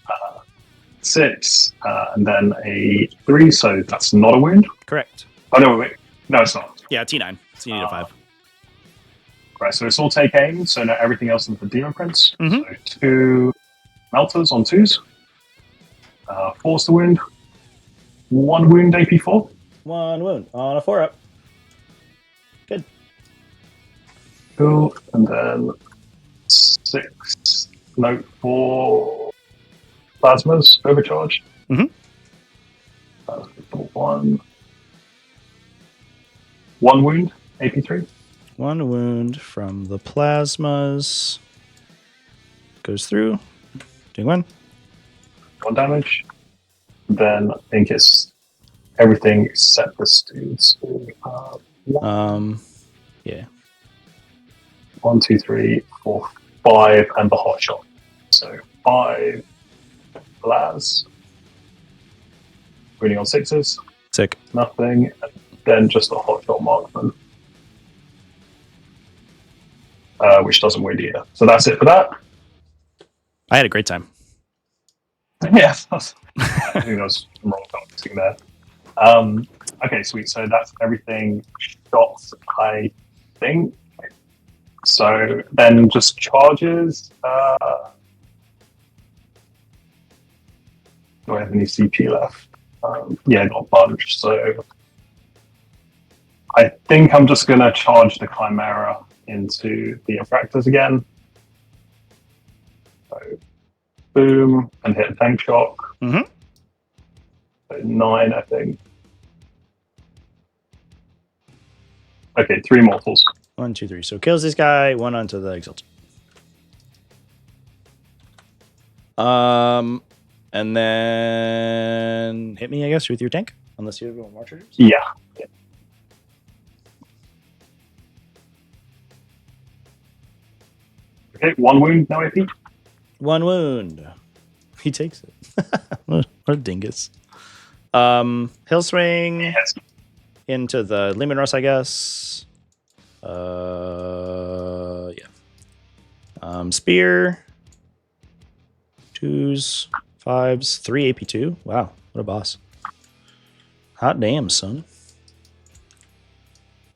6, and then a 3, so that's not a wound. Correct. Oh, no, wait. No, it's not. Yeah, T9. So you need a 5. Right, so it's all take aim, so now everything else is the Demon Prince. Mhm. So 2 Melters on 2s. Force the wound. 1 wound AP4. 1 wound on a 4-up. Good. Cool. And then 6 note for plasmas overcharge. Mhm. 1 wound AP3. 1 wound from the plasmas. Goes through. Doing 1. 1 damage. Then I think it's everything except the students. Yeah. 1, 2, 3, 4, 5, and the hot shot. So 5 las. Winning on 6s. Sick. Nothing. And then just a hot shot marksman. Which doesn't win either. So that's it for that. I had a great time. Yeah, I think there was some wrong targeting there. Okay, sweet. So that's everything shots, I think. So then just charges. Do I have any CP left? Yeah, not a bunch. So I think I'm just going to charge the Chimera into the Infractors again. So boom, and hit tank shock. Mhm. So 9, I think. Okay, 3 mortals. 1, 2, 3. So kills this guy. 1 onto the Exalted. And then hit me, I guess, with your tank. Unless you have more chargers. Yeah. Okay, 1 wound, no AP. 1 wound. He takes it. What a dingus. Hill swing Yes. into the Lehman Russ, I guess. Yeah. Spear. 2s, 5s, 3 AP2. Wow, what a boss. Hot damn, son.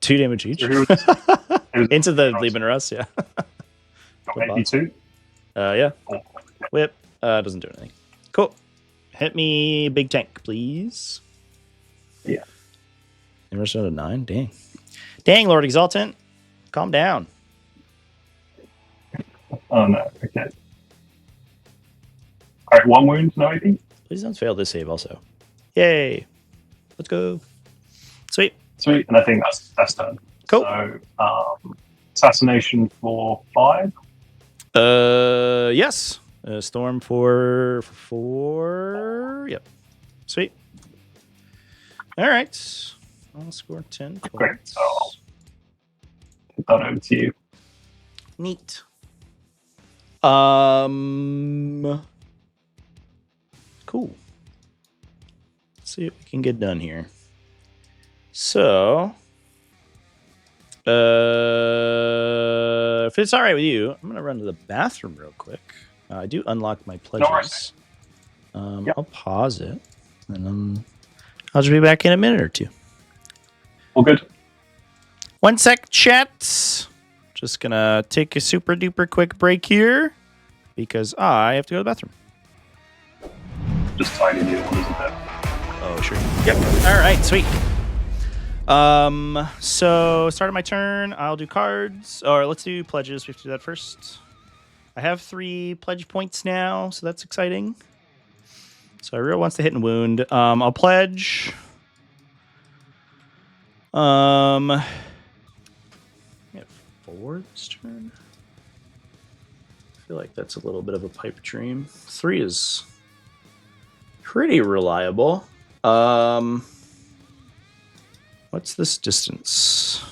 2 damage each. Into the Lehman Russ, yeah. AP2. Yeah. Whip. Doesn't do anything. Cool. Hit me, big tank, please. Yeah. Never showed a 9. Dang. Dang, Lord Exaltant. Calm down. Oh no. Okay. All right, 1 wound, no AP. Please don't fail this save also. Yay. Let's go. Sweet. Sweet, and I think that's done. Cool. So, assassination for 5. Yes. Storm for 4. Yep. Sweet. All right. I'll score 10 points. Great. So I'll put that over to you. Neat. Cool. Let's see what we can get done here. So, if it's all right with you, I'm gonna run to the bathroom real quick. I do unlock my pledges. Yep. I'll pause it, and I'll just be back in a minute or 2. All good. 1 sec, chat. Just gonna take a super duper quick break here because I have to go to the bathroom. Just tiny deal, isn't it? Oh, sure. Yep. All right, sweet. So start of my turn. I'll do cards, or let's do pledges. We have to do that first. I have 3 pledge points now, so that's exciting. So I real wants to hit and wound. I'll pledge. Yeah, 4 this turn. I feel like that's a little bit of a pipe dream. 3 is pretty reliable. What's this distance?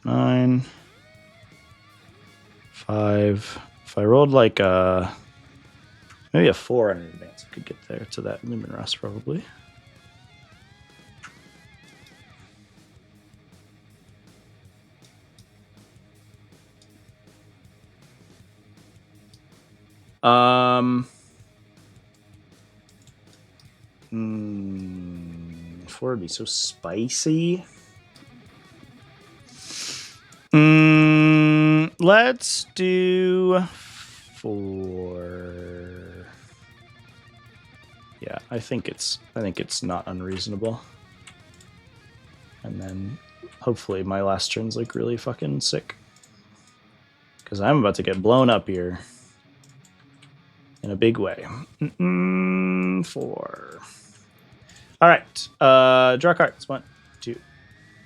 9, 5. If I rolled like maybe a 4 in advance, I could get there to that Lumen Rust probably. Four would be so spicy. Let's do 4. Yeah, I think it's not unreasonable. And then hopefully my last turn's like really fucking sick. Because I'm about to get blown up here. In a big way. 4. All right. Draw cards. 1, 2.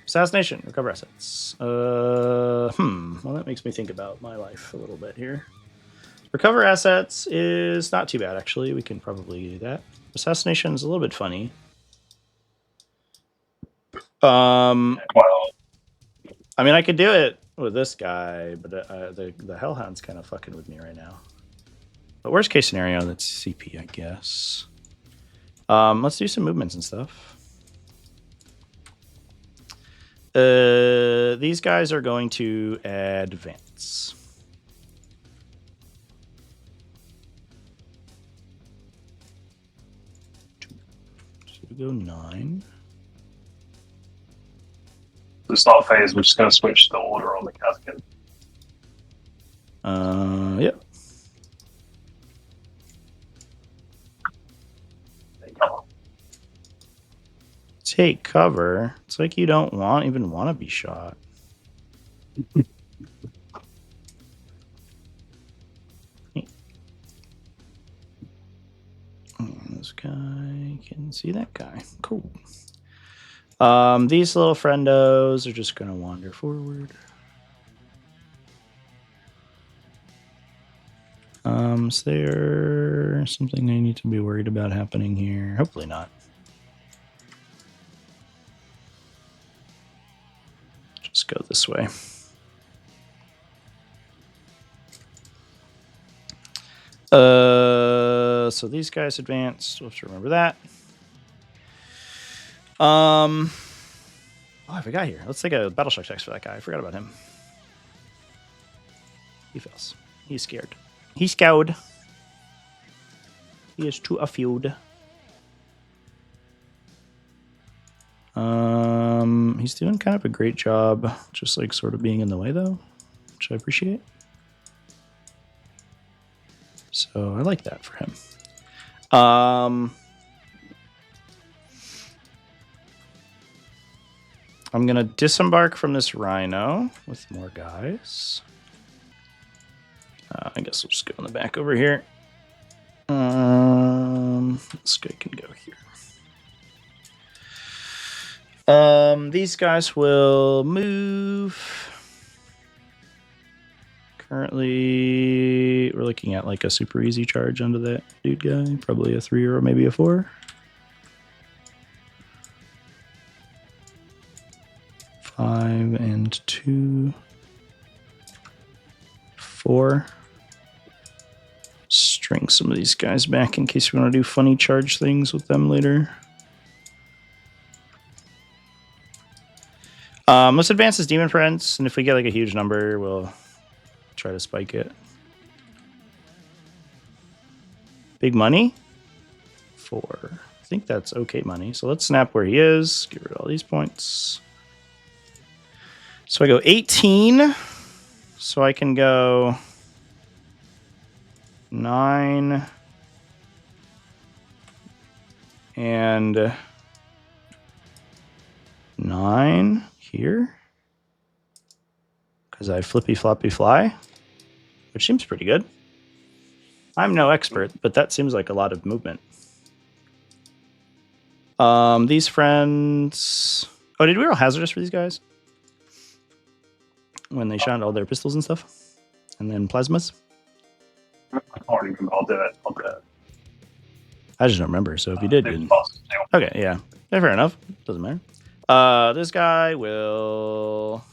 Assassination. Recover assets. Well, that makes me think about my life a little bit here. Recover assets is not too bad, actually. We can probably do that. Assassination is a little bit funny. Well, I mean, I could do it with this guy, but the Hellhound's kind of fucking with me right now. But worst case scenario, that's CP, I guess. Let's do some movements and stuff. These guys are going to advance. So we go 9. the start phase, we're just going to switch the order on the Catkin. Yep. Take cover. It's like you don't even want to be shot. This guy can see that guy. Cool. These little friendos are just going to wander forward. Is there something I need to be worried about happening here? Hopefully not. Just go this way. So these guys advanced. We'll have to remember that. Oh, I forgot here. Let's take a battle shock text for that guy. I forgot about him. He fails. He's scared. He's scared. He is too afeard. He's doing kind of a great job, just like sort of being in the way though, which I appreciate. So I like that for him. I'm gonna disembark from this rhino with more guys. I guess we'll just go in the back over here. This guy can go here. These guys will move. Currently, we're looking at like a super easy charge onto that dude guy. Probably a 3 or maybe a 4. 5 and 2. 4. String some of these guys back in case we want to do funny charge things with them later. Let's advance as Demon Prince, and if we get like a huge number, we'll try to spike it. Big money? 4. I think that's okay money. So let's snap where he is. Get rid of all these points. So I go 18. So I can go 9 and 9 here. Because I flippy floppy fly, which seems pretty good. I'm no expert, but that seems like a lot of movement. These friends... Oh, did we roll hazardous for these guys? When they shot all their pistols and stuff? And then plasmas? I can't remember. I'll do it. I just don't remember, so if you did... Good. Okay, yeah. Fair enough. Doesn't matter. This guy will...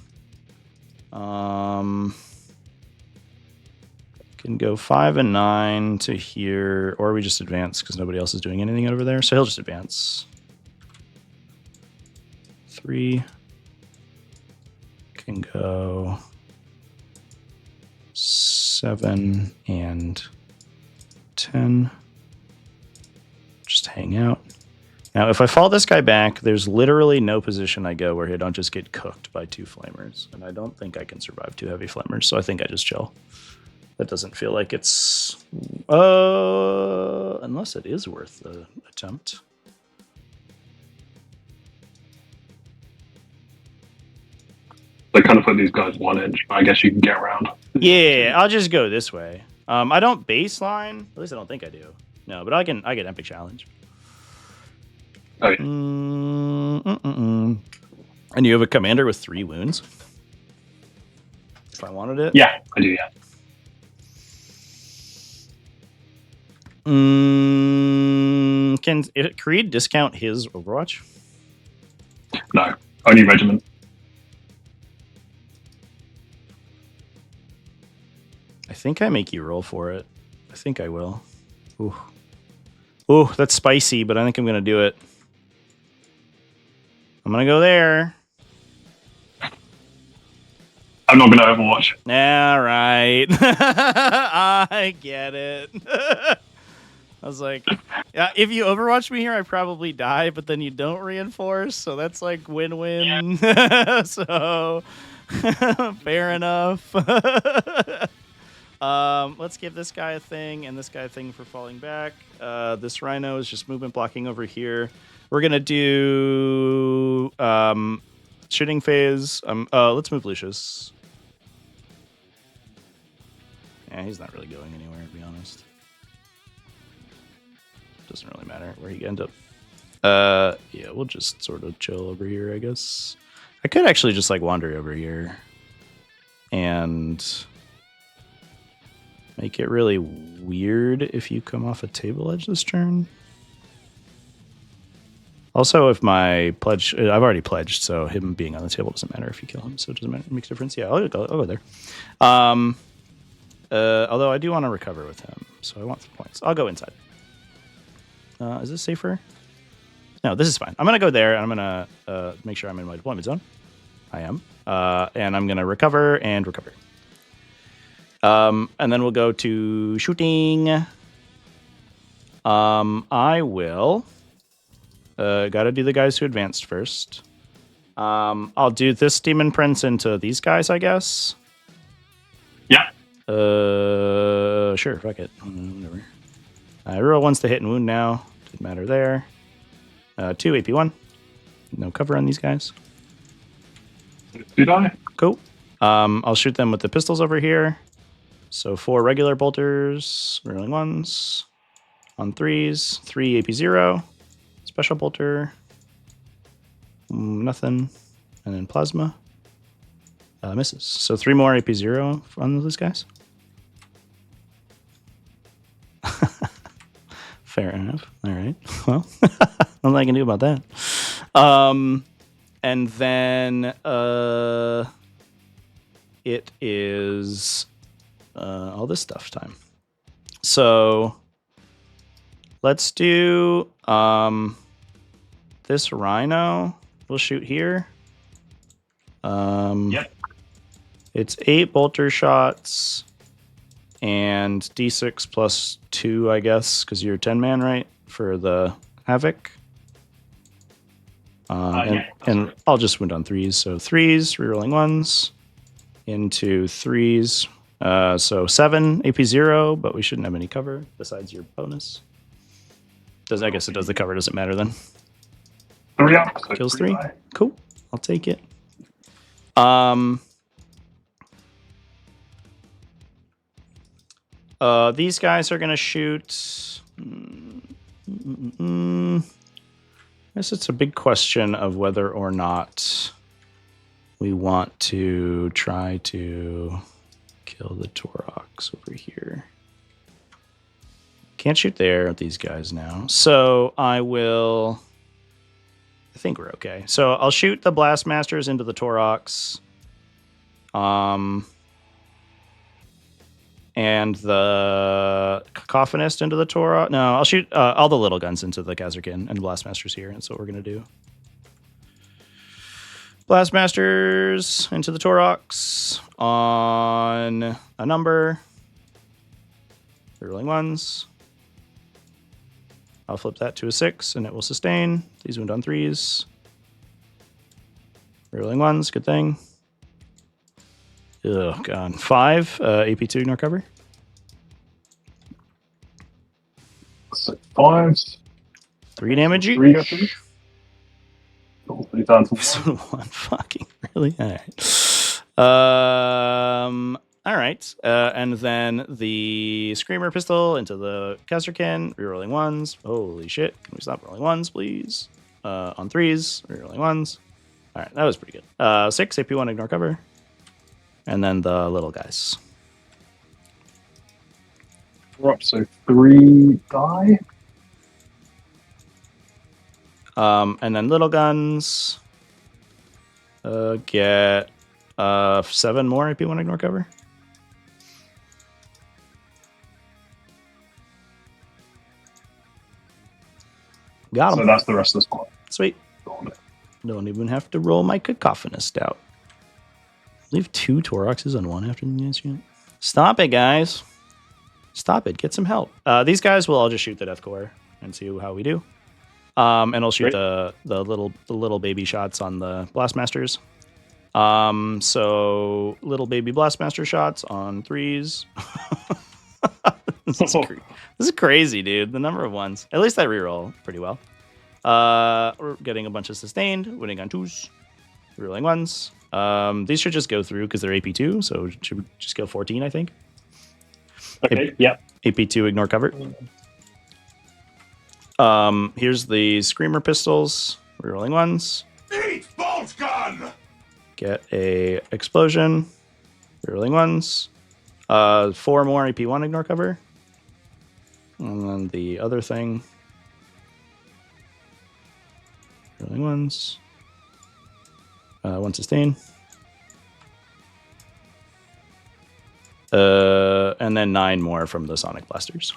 can go 5 and 9 to here, or we just advance because nobody else is doing anything over there. So he'll just advance. 3 can go 7 and 10. Just hang out. Now, if I fall this guy back, there's literally no position I go where I don't just get cooked by 2 flamers. And I don't think I can survive 2 heavy flamers, so I think I just chill. That doesn't feel like it's... unless it is worth the attempt. They kind of put these guys 1 inch, but I guess you can get around. Yeah, I'll just go this way. I don't baseline. At least I don't think I do. No, but I get epic challenge. Oh, yeah. And you have a commander with 3 wounds? If I wanted it? Yeah, I do, yeah. Can Creed discount his Overwatch? No, only regiment. I think I make you roll for it. I think I will. Ooh. Ooh, that's spicy, but I think I'm going to do it. I'm going to go there. I'm not going to Overwatch. All right. I get it. I was like, yeah, if you Overwatch me here, I probably die, but then you don't reinforce, so that's like win-win. Yeah. So, fair enough. Let's give this guy a thing and this guy a thing for falling back. This Rhino is just movement blocking over here. We're going to do shooting phase. Let's move Lucius. Yeah, he's not really going anywhere, to be honest. Doesn't really matter where he ends up. Yeah, we'll just sort of chill over here, I guess. I could actually just like wander over here and make it really weird if you come off a table edge this turn. Also, if my pledge, I've already pledged, so him being on the table doesn't matter if you kill him, so it doesn't matter, it makes a difference. Yeah, I'll go there. Although I do want to recover with him, so I want 3 points. I'll go inside. Is this safer? No, this is fine. I'm going to go there, and I'm going to make sure I'm in my deployment zone. I am. And I'm going to recover and recover. And then we'll go to shooting. I will... got to do the guys who advanced first. I'll do this Demon Prince into these guys, I guess. Yeah. Sure, fuck it. Whatever. Everyone wants to hit and wound now. Didn't matter there. 2 AP1. No cover on these guys. Did I? Cool. I'll shoot them with the pistols over here. So 4 regular bolters, rolling 1s. On 3s, 3 AP0. Special bolter. Nothing. And then plasma. Misses. So 3 more AP0 on those guys. Fair enough. All right. Well, nothing I can do about that. And then it is all this stuff time. So let's do this Rhino. We'll shoot here. Yep. It's 8 bolter shots and D6 plus 2, I guess, because you're 10-man, right? For the Havoc. Yeah, and right. I'll just wound on 3s. So 3s, rerolling 1s into 3s. So 7 AP0, but we shouldn't have any cover besides your bonus. I guess it does. The cover doesn't matter then. 3 up. So Kills 3 3. die. Cool. I'll take it. These guys are gonna shoot. I guess it's a big question of whether or not we want to try to kill the Taurox over here. Can't shoot there at these guys now. So I will... I think we're okay. So I'll shoot the Blastmasters into the Taurox. And the Cacophonist into the Taurox. No, I'll shoot all the little guns into the Kazarkin and Blastmasters here. That's what we're going to do. Blastmasters into the Taurox on a number. Rolling 1s. I'll flip that to a 6, and it will sustain. These wound on 3s. Rolling 1s, good thing. Oh, God. 5, AP2, ignore cover. 6 5s. 3 damage each. 3 go through. Cool. He's down to 1. 1 fucking, really? All right. And then the Screamer Pistol into the Casterkin. Rerolling 1s. Holy shit. Can we stop rolling 1s, please? On 3s. Rerolling 1s. All right, that was pretty good. 6, AP1, ignore cover. And then the little guys. We're up, so 3 die. And then little guns get 7 more if you want to ignore cover. Got So him. that's the rest of the squad. Sweet. Don't even have to roll my cacophonist out. Leave 2 Toroxes on 1 after the initiate. Stop it, guys. Stop it. Get some help. These guys will all just shoot the Death Core and see how we do. And I'll shoot the little baby shots on the Blastmasters. So little baby Blastmaster shots on 3s. This is crazy, dude. The number of ones. At least I reroll pretty well. We're getting a bunch of sustained, winning on 2s, rerolling 1s. These should just go through because they're AP2, so it should just go 14, I think. Okay, yeah. AP2, ignore cover. Here's the Screamer Pistols, rerolling 1s. Eat bolt gun! Get a Explosion, rerolling 1s. 4 more AP1, ignore cover. And then the other thing. Rolling 1s. 1 sustain. And then 9 more from the Sonic Blasters.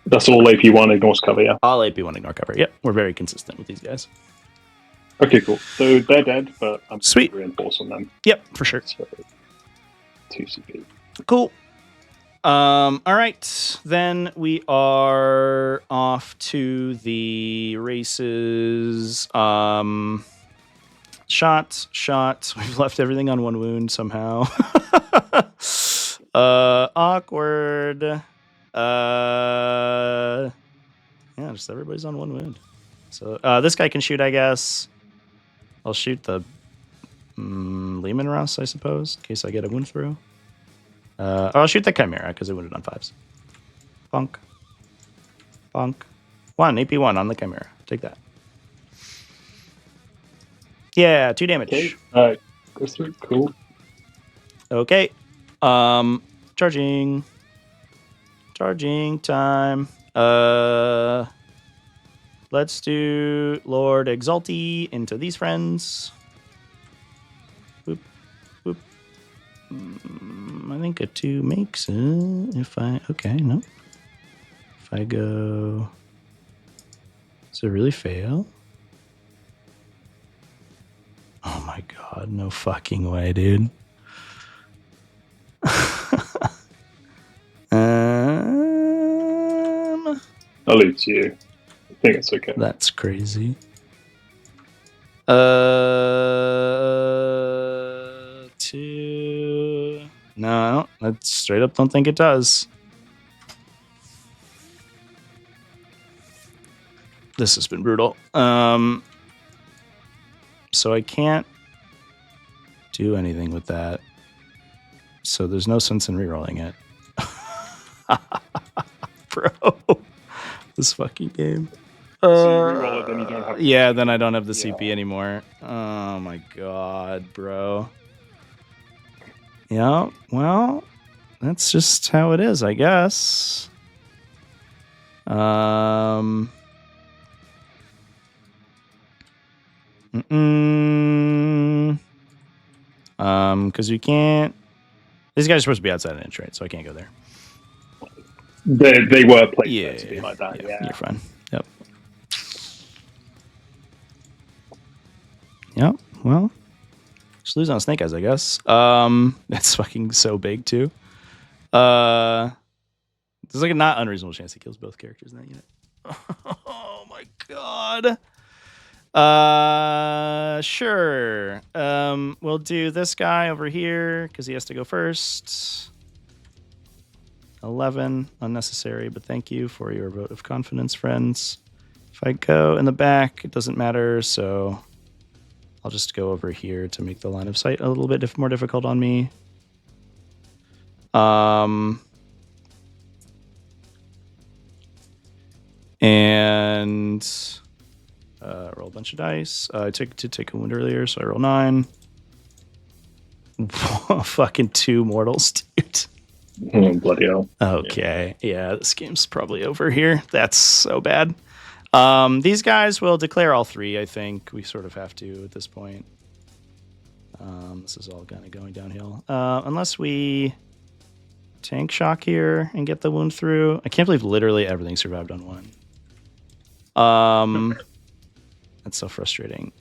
That's all AP1 ignores cover, yeah. All AP1 ignore cover. Yep, we're very consistent with these guys. Okay, cool. So they're dead, but I'm Sweet. going to reinforce on them. Yep, for sure. So 2 CP. Cool. All right. Then we are off to the races. Shots. We've left everything on 1 wound somehow. Awkward. Yeah, just everybody's on 1 wound. So this guy can shoot, I guess. I'll shoot the Lehman Russ, I suppose, in case I get a wound through. I'll shoot the Chimera because it wounded on 5s. Bonk. 1, AP1 on the Chimera. Take that. Yeah, 2 damage. Okay. Go through. Cool. Okay. Charging time. Let's do Lord Exalti into these friends. Boop. I think a 2 makes it. If I go, does it really fail? Oh my god, no fucking way, dude. I'll leave it to you. I think it's okay. That's crazy. 2. No, I straight up don't think it does. This has been brutal. So I can't do anything with that. So there's no sense in rerolling it. Bro. This fucking game. So you reroll it, then you don't have then I don't have the CP anymore. Oh my god, bro. Yeah, well, that's just how it is, I guess. Because you can't. These guys are supposed to be outside an inch, right? So I can't go there. They were played to be like that. Yeah, you're fine. Yep. Yep. Well, Just lose on Snake Eyes, I guess. It's fucking so big too. There's like a not unreasonable chance he kills both characters in that unit. Oh my god. Sure. We'll do this guy over here because he has to go first. 11, unnecessary, but thank you for your vote of confidence, friends. If I go in the back, it doesn't matter, so I'll just go over here to make the line of sight a little bit more difficult on me. And roll a bunch of dice. I took to take a wound earlier, so I roll 9. Fucking 2 mortals, dude. Oh, bloody hell. Okay, yeah, this game's probably over here. That's so bad. These guys will declare all 3, I think. We sort of have to at this point. This is all kind of going downhill. Unless we tank shock here and get the wound through. I can't believe literally everything survived on 1. That's so frustrating.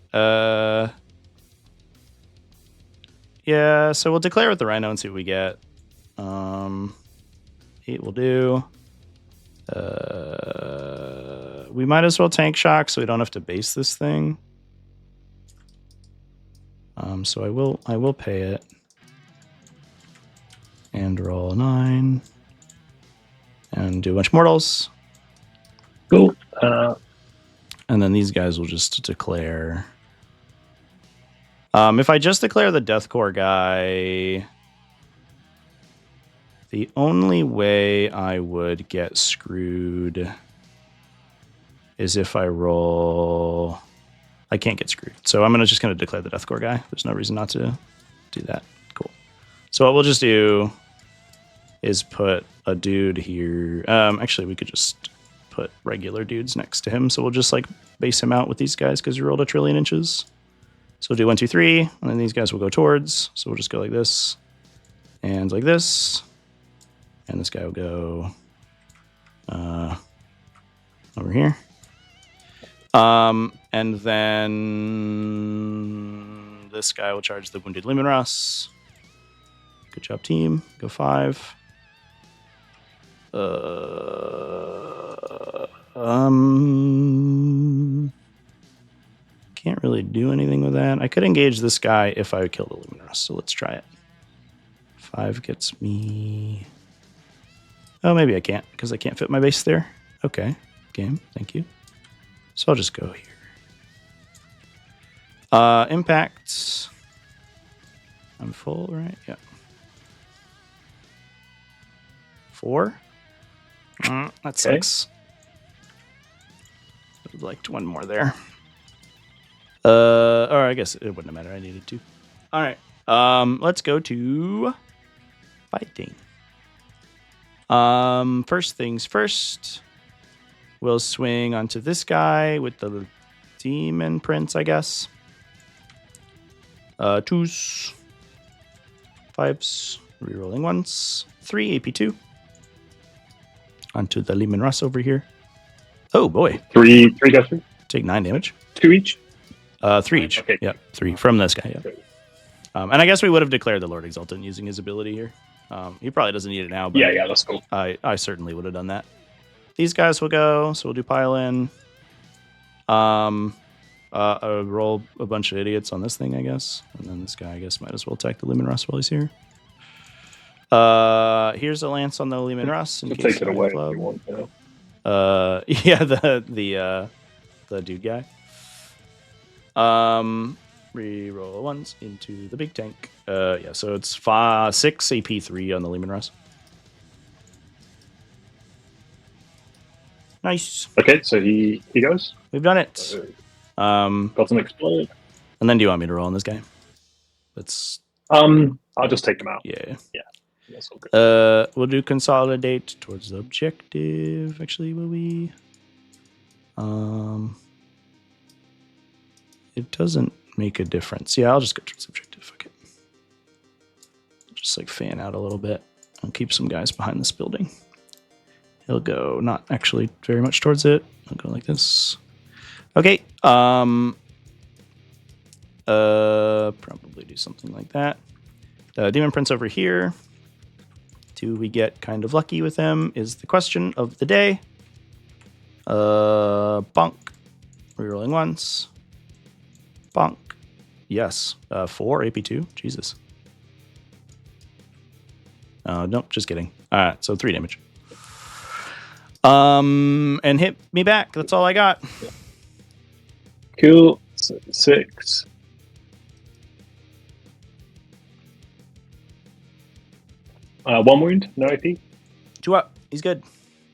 Yeah, so we'll declare with the Rhino and see what we get. 8 will do. We might as well tank shock so we don't have to base this thing. So I will pay it. And roll a 9. And do a bunch of mortals. Cool. And then these guys will just declare. If I just declare the Deathcore guy, the only way I would get screwed is if I roll. I can't get screwed. So I'm just going to declare the Deathcore guy. There's no reason not to do that. Cool. So what we'll just do is put a dude here. Actually, we could just put regular dudes next to him. So we'll just like base him out with these guys because we rolled 1 trillion inches. So we'll do 1, 2, 3, and then these guys will go towards. So we'll just go like this and like this. And this guy will go over here. And then this guy will charge the Wounded Luminous. Good job, team. Go 5. Can't really do anything with that. I could engage this guy if I kill the Luminous, so let's try it. 5 gets me. Oh, maybe I can't because I can't fit my base there. Okay, game. Thank you. So I'll just go here. Impacts. I'm full, right? Yeah. 4. That sucks. I'd liked 1 more there. Or I guess it wouldn't have mattered. I needed 2. All right. Let's go to fighting. First things first. We'll swing onto this guy with the Demon Prince, I guess. 2s. 5s. Rerolling 1s. 3 AP2. Onto the Lehman Russ over here. Oh boy. 3 guys. Take 9 damage. 2 each? 3 each. Okay. Yep, 3 from this guy. Yep. And I guess we would have declared the Lord Exultant using his ability here. He probably doesn't need it now, but Yeah, that's cool. I certainly would have done that. These guys will go, so we'll do pile in. Roll a bunch of idiots on this thing, I guess. And then this guy, I guess, might as well attack the Lumen Rust while he's here. Here's a lance on the Lumen Rust. Just take it away if you want. You know? Yeah, the dude guy. Reroll 1s into the big tank. Yeah, so it's 6 AP3 on the Lehman Russ. Nice. Okay, so he goes. We've done it. Got some explode. And then do you want me to roll on this guy? Let's. I'll just take them out. Yeah. That's all good. We'll do consolidate towards the objective. Actually, will we? It doesn't make a difference. Yeah, I'll just go towards the objective. Okay. Just like fan out a little bit. I'll keep some guys behind this building. He'll go not actually very much towards it. I'll go like this. Okay. Probably do something like that. Demon Prince over here. Do we get kind of lucky with him is the question of the day. Bonk. Rerolling once. Bonk. Yes. 4 AP2. Jesus. Nope, just kidding. All right, so 3 damage. And hit me back. That's all I got. Cool. So 6. One wound, no AP. 2 up. He's good.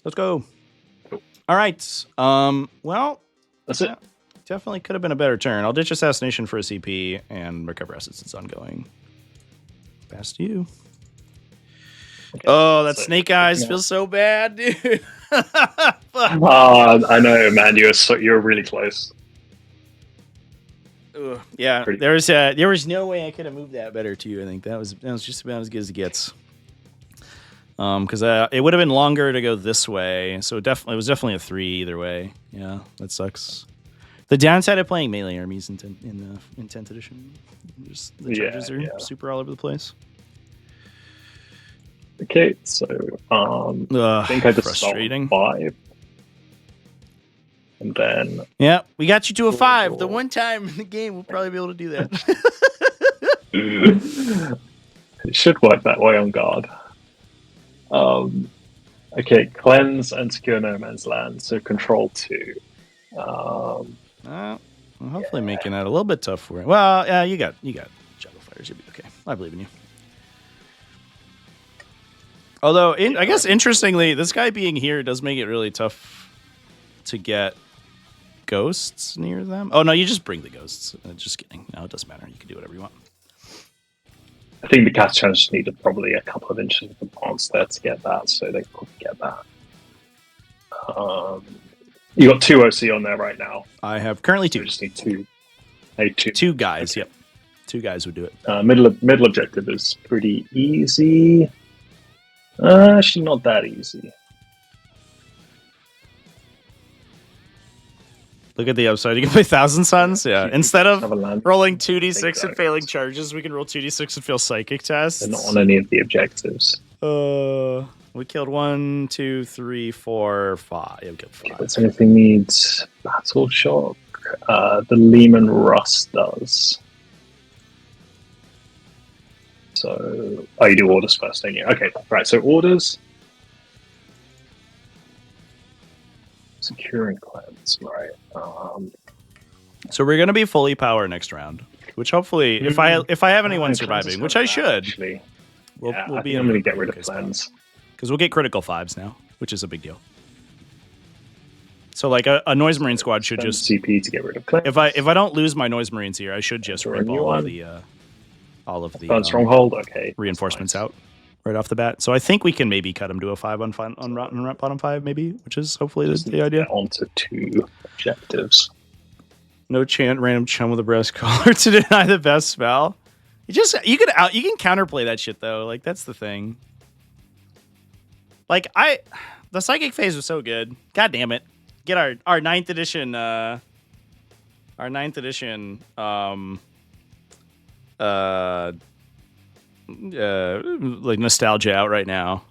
Let's go. Cool. All right. Well, That's it. definitely could have been a better turn. I'll ditch Assassination for a CP and recover assets. It's ongoing. Past you. Okay. Oh, that So, snake eyes feels so bad, dude. I know, man. You're really close. Ugh, yeah, Pretty- there was no way I could have moved that better too. I think that was just about as good as it gets. Because it would have been longer to go this way, so it was definitely a 3 either way. Yeah, that sucks. The downside of playing melee armies in 10th edition, just the charges are super all over the place. Okay, so I think I just frustrating. start 5. And then Yeah, we got you to a 5. The one time in the game we'll probably be able to do that. it should work that way on guard. Okay, cleanse and secure no man's land. So control 2. Well, hopefully making that a little bit tough for you. Well, yeah, you got Shadow Fires. You'll be okay. I believe in you. Although, I guess interestingly, this guy being here does make it really tough to get ghosts near them. Oh no, you just bring the ghosts. Just kidding. No, it doesn't matter. You can do whatever you want. I think the cast challenge needed probably a couple of inches of advance there to get that, so they could get that. You got 2 OC on there right now. I have currently 2. You just need 2. Hey, 2. 2 guys. Okay. Yep, 2 guys would do it. Middle objective is pretty easy. Actually, not that easy. Look at the upside. You can play Thousand Suns. Yeah. Instead of Have a land. rolling 2d6 and Exactly. failing charges, we can roll 2d6 and fail psychic tests. They're not on any of the objectives. We killed 1, 2, 3, 4, 5. Yeah, we killed 5. So anything needs battle shock. The Lehman Rust does. So, you do orders first, don't you? Okay, right. So orders, secure and cleanse, right? So we're gonna be fully power next round, which hopefully, if I have anyone surviving, which I should, Actually, we'll I be. think I'm going to get rid of cleanse. Because we'll get critical 5s now, which is a big deal. So like a Noise Marine squad should Spend just CP to get rid of cleanse. if I don't lose my Noise Marines here, I should just Or a rip new all of the Stronghold. Okay, reinforcements nice. out right off the bat. So I think we can maybe cut him to a 5 on bottom 5, maybe, which is hopefully the idea. Get onto 2 objectives. No chant random chum with a breast collar to deny the best spell. You can counterplay that shit though. Like that's the thing. Like the psychic phase was so good. God damn it. Get our 9th edition like nostalgia out right now.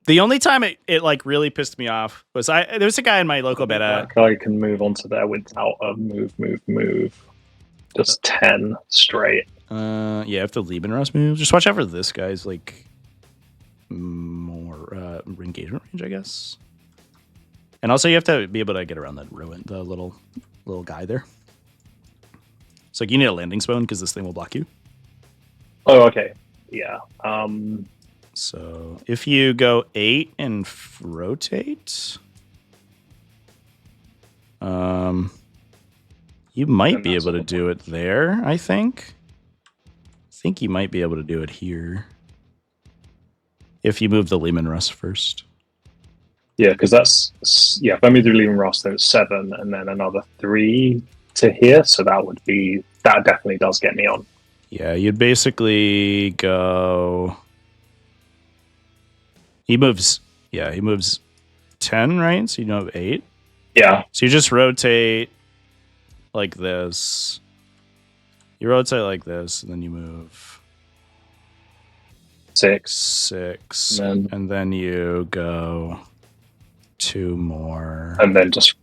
The only time it like really pissed me off was there was a guy in my local beta. That guy can move onto there without a move. Just 10 straight. Yeah, if the Lieben Rust moves, just watch out for this guy's like more engagement range, I guess. And also you have to be able to get around that ruin, the little guy there. So like, you need a landing zone because this thing will block you. Oh, okay. Yeah. So if you go 8 and rotate, you might be able to do it there, I think. I think you might be able to do it here. If you move the Lehman Rust first. Yeah, because if I move the Lehman Rust, then it's 7, and then another 3 to here, so that definitely does get me on. Yeah, you'd basically go... He moves 10, right? So you know 8. Yeah. So you just rotate like this. You rotate like this, and then you move 6, and then you go 2 more, and then just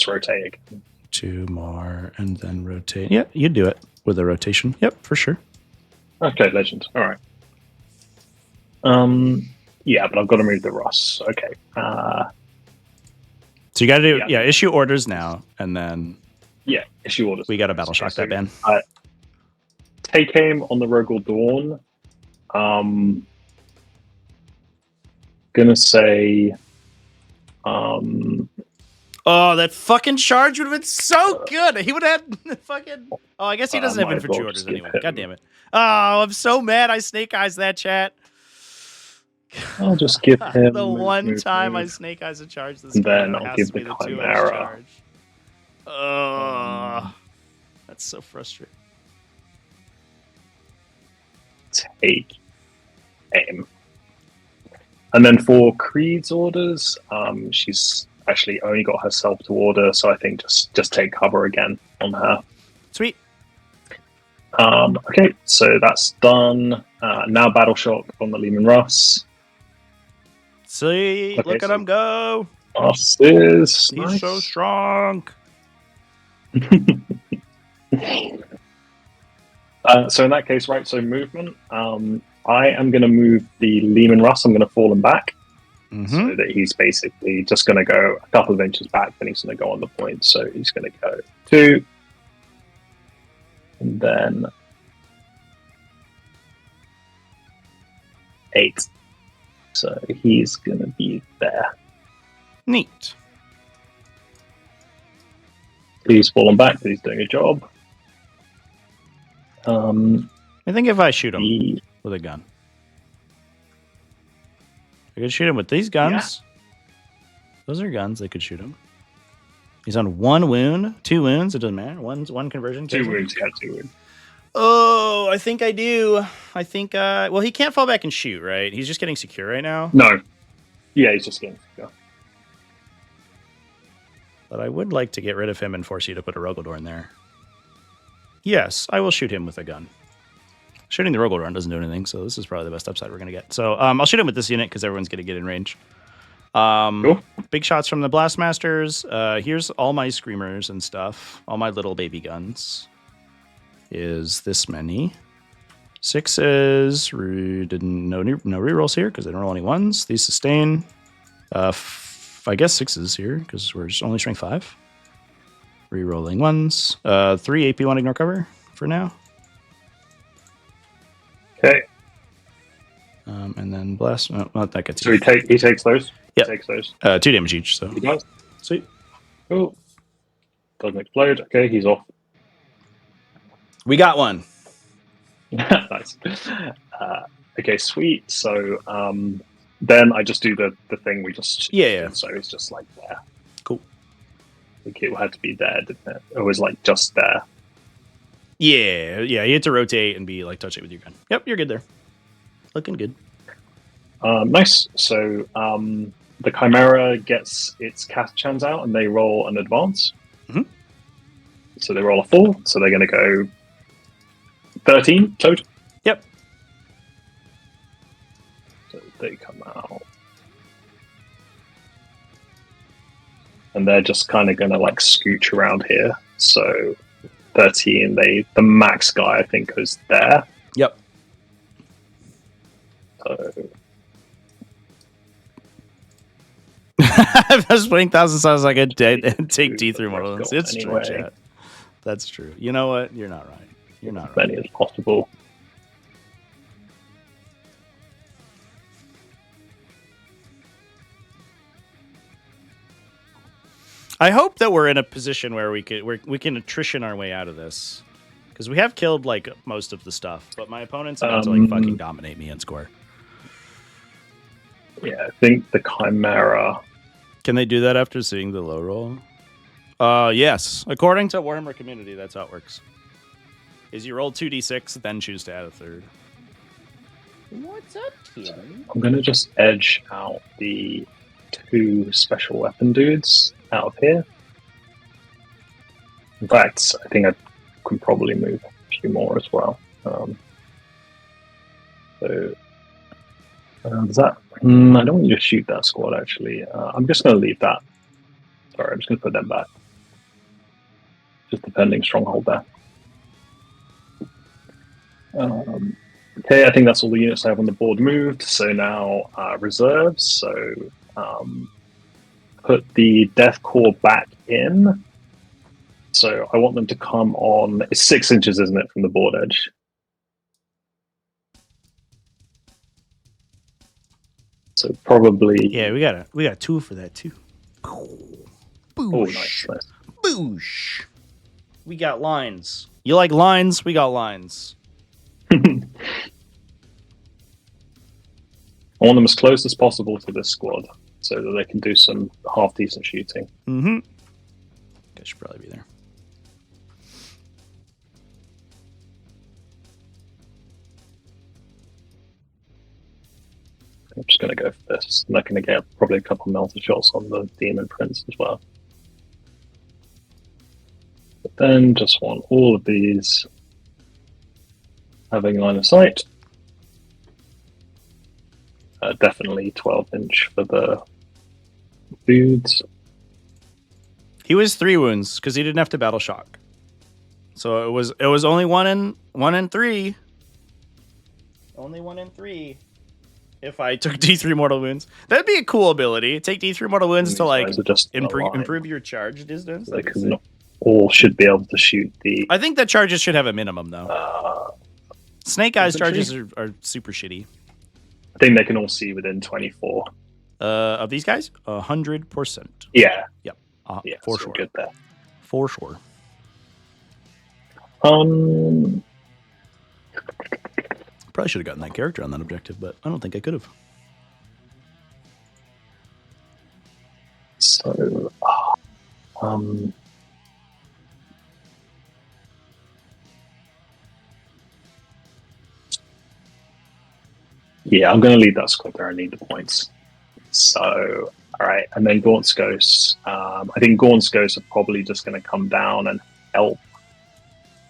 rotate again. 2 more, and then rotate. Yeah, you do it with a rotation. Yep, for sure. Okay, legend. All right. Yeah, but I've got to move the Ross. Okay. So you got to do issue orders now, and then issue orders. We got to battle shock that man. Take aim on the Rogel Dawn. Gonna say. Oh, that fucking charge would have been so good. He would have had fucking. Oh, I guess he doesn't have infantry orders anyway. God damn it. Oh, I'm so mad. I snake eyes that chat. I'll just give him the one time I snake eyes a charge. This and game, then I'll give the Chimera. Oh, that's so frustrating. Take aim. And then for Creed's orders, she's actually only got herself to order, so I think just take cover again on her. Sweet. Okay, so that's done. Now battle shock on the Lehman Russ. See, look at him go. Russ is He's nice. so strong. So in that case, right, so movement. I am going to move the Lehman Russ. I'm going to fall him back. So that he's basically just going to go a couple of inches back, then he's going to go on the point. So he's going to go 2. And then 8. So he's going to be there. Neat. Please fall him back because he's doing a job. I think if I shoot him with a gun. I could shoot him with these guns. Yeah. Those are guns. They could shoot him. He's on 1 wound, 2 wounds. It doesn't matter. One conversion. 2 wounds. Yeah, 2 wounds. Oh, I think I do. I think. Well, he can't fall back and shoot, right? He's just getting secure right now. No. Yeah, he's just getting secure. But I would like to get rid of him and force you to put a Rogaldor in there. Yes, I will shoot him with a gun. Shooting the Rogaldor doesn't do anything, so this is probably the best upside we're going to get. So I'll shoot him with this unit because everyone's going to get in range. Cool. Big shots from the Blastmasters. Here's all my Screamers and stuff. All my little baby guns. Is this many. 6s. No rerolls here because I don't roll any 1s. These sustain. I guess 6s here because we're only strength 5. Rerolling 1s. 3 AP 1 ignore cover for now. Okay. And then blast. Oh, that gets. So he takes those. Yeah. He takes those. 2 damage each. So he does. Sweet. Cool. Doesn't explode. Okay, he's off. We got one. Nice. Okay, sweet. So then I just do the thing we just yeah. So it's just like there. Cool. I think it had to be there, didn't it? It was like just there. Yeah. You had to rotate and be like touch it with your gun. Yep, you're good there. Looking good. Nice. So the Chimera gets its cast chance out and they roll an advance. Mm-hmm. So they roll a 4. So they're going to go 13 total. Yep. So they come out. And they're just kind of going to like scooch around here. So 13, the max guy I think is there. Yep. So I was playing 1,000 sounds like a take D3 model. It's anyway. true, chat. That's true. You know what? You're not right. You're not as many right. as possible. I hope that we're in a position where we can attrition our way out of this, because we have killed like most of the stuff, but my opponent's about to like fucking dominate me and score. Yeah, I think the Chimera. Can they do that after seeing the low roll? Yes. According to Warhammer Community, that's how it works. Is you roll 2d6, then choose to add a 3rd. What's up, Tim? I'm going to just edge out the 2 special weapon dudes out of here. In fact, I think I could probably move a few more as well. So does that? I don't want you to shoot that squad. Actually, I'm just going to leave that. Sorry, I'm just going to put them back. Just defending stronghold there. Okay, I think that's all the units I have on the board moved. So now reserves. So put the Death Core back in. So I want them to come on. It's 6 inches, isn't it, from the board edge? So probably. Yeah, we got 2 for that too. Boosh. Boosh. Oh, nice. Boosh. We got lines. You like lines? We got lines. I want them as close as possible to this squad so that they can do some half decent shooting. Mm-hmm. I should probably be there. I'm just going to go for this. I'm not going to get probably a couple melter shots on the Demon Prince as well. But then just want all of these having line of sight. Definitely 12-inch for the dudes. He was 3 wounds because he didn't have to battle shock. So it was only 1 in 3. Only 1 in 3. If I took D3 mortal wounds, that'd be a cool ability. Take D3 mortal wounds to like improve your charge distance. They can all should be able to shoot the. I think that charges should have a minimum though. Snake Eyes charges are super shitty. I think they can all see within 24. Of these guys, 100%. Yeah. Yep. Yeah, for so sure. Good there. For sure. Probably should have gotten that character on that objective, but I don't think I could have. So, yeah, I'm going to leave that squad there. I need the points. So, all right, and then Gaunt's Ghosts. I think Gaunt's Ghosts are probably just going to come down and help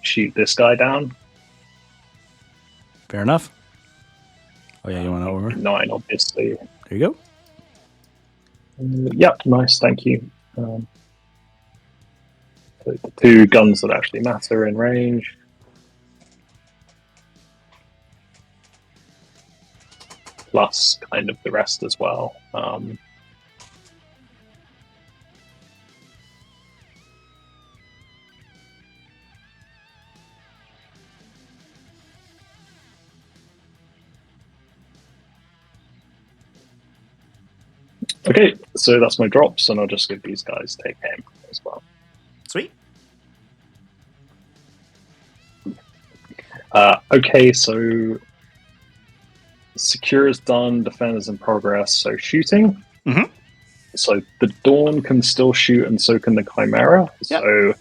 shoot this guy down. Fair enough. Oh yeah, you want to over 9, obviously. There you go. Yep, nice, thank you. So the 2 guns that actually matter in range. Plus kind of the rest as well. Okay, so that's my drops, and I'll just give these guys take aim as well. Sweet. Okay, so secure is done, defend is in progress, so shooting. Mm-hmm. So the Dawn can still shoot, and so can the Chimera. Yep. So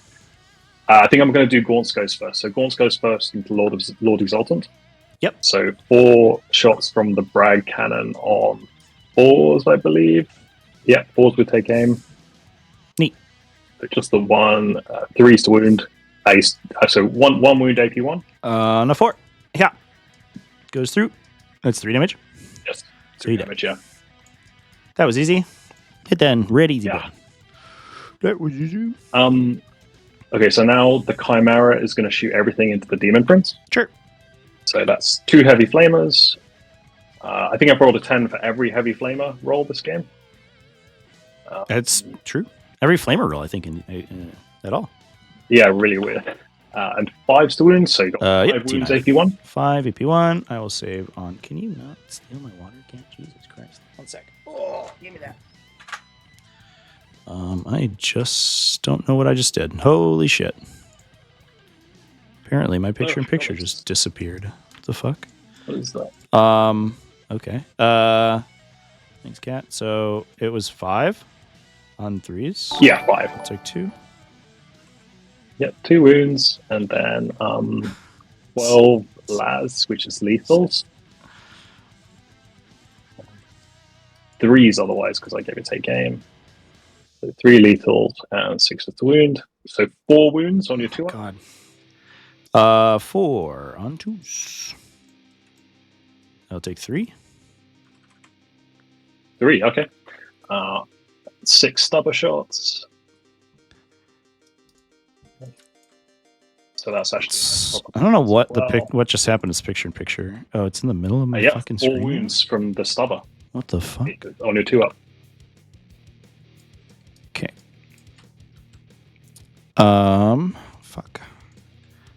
I think I'm going to do Gaunt's Ghost first. So Gaunt's Ghost first into Lord Exultant. Yep. So 4 shots from the Bragg Cannon on 4s, I believe. Yeah, 4s would take aim. Neat. So just the 1, 3s to wound. So one wound AP1. On a 4. Yeah. Goes through. That's 3 damage. Yes. 3 damage, yeah. That was easy. Hit then. Red easy. Yeah. Button. That was easy. Okay, so now the Chimera is going to shoot everything into the Demon Prince. Sure. So that's 2 heavy flamers. I think I've rolled a 10 for every heavy flamer roll this game. That's true. Every flamer roll, I think, in at all. Yeah, really weird. And 5s to wound, so you got 5 yep, wounds T9. AP1. 5 AP1. I will save on. Can you not steal my water can? Jesus Christ. 1 sec. Oh, give me that. I just don't know what I just did. Holy shit. Apparently my picture-in-picture just disappeared. What the fuck? What is that? Okay. Thanks, Cat. So it was 5 on 3s. Yeah, 5. It's like 2. Yep, 2 wounds, and then 12 las, which is lethals. 3s otherwise, because I gave it take aim. So 3 lethals and 6 to wound. So 4 wounds on your 2 up. God. 4 on 2s. I'll take 3. 3, okay. 6 stubber shots. So that's actually. I don't know what what just happened. Is picture in picture. Oh, it's in the middle of my fucking 4 screen. wounds from the stubber. What the fuck? On your 2 up. Okay. Fuck.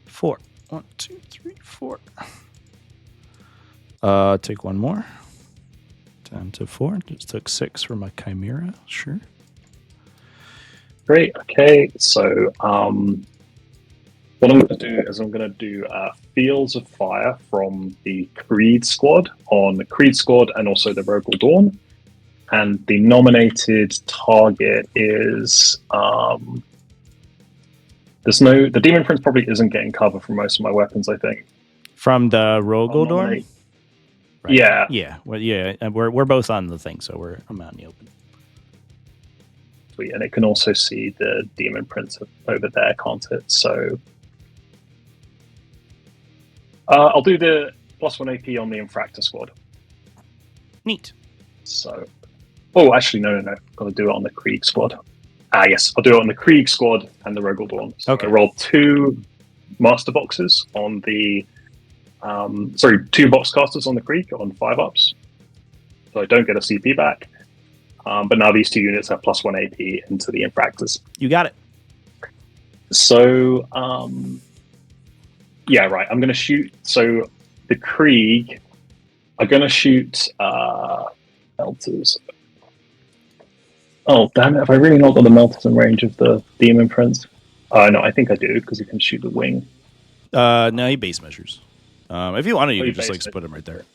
4. 1, 2, 3, 4. Take 1 more. Down to 4. Just took 6 for my chimera. Sure. Great. Okay. So, what I'm going to do is I'm going to do Fields of Fire from the Creed squad on the Creed squad and also the Rogal Dawn. And the nominated target is the Demon Prince probably isn't getting cover from most of my weapons, I think. From the Rogal Dawn? Right. Yeah. Yeah. Well, yeah. We're both on the thing, so I'm out in the open. Sweet. And it can also see the Demon Prince over there, can't it? So I'll do the +1 AP on the Infractor squad. Neat. So, actually, no. Got to do it on the Krieg squad. Yes, I'll do it on the Krieg squad and the Rogal Dawn. So okay. I rolled 2 master boxes on the, 2 box casters on the Krieg on 5 ups. So I don't get a CP back. But now these 2 units have +1 AP into the Infractors. You got it. So, yeah, right. I'm going to shoot. So the Krieg are going to shoot melters. Oh, damn it. Have I really not got the melters in range of the Demon Prince? No, I think I do, because you can shoot the wing. No, he base measures. If you wanted, you could just split him right there.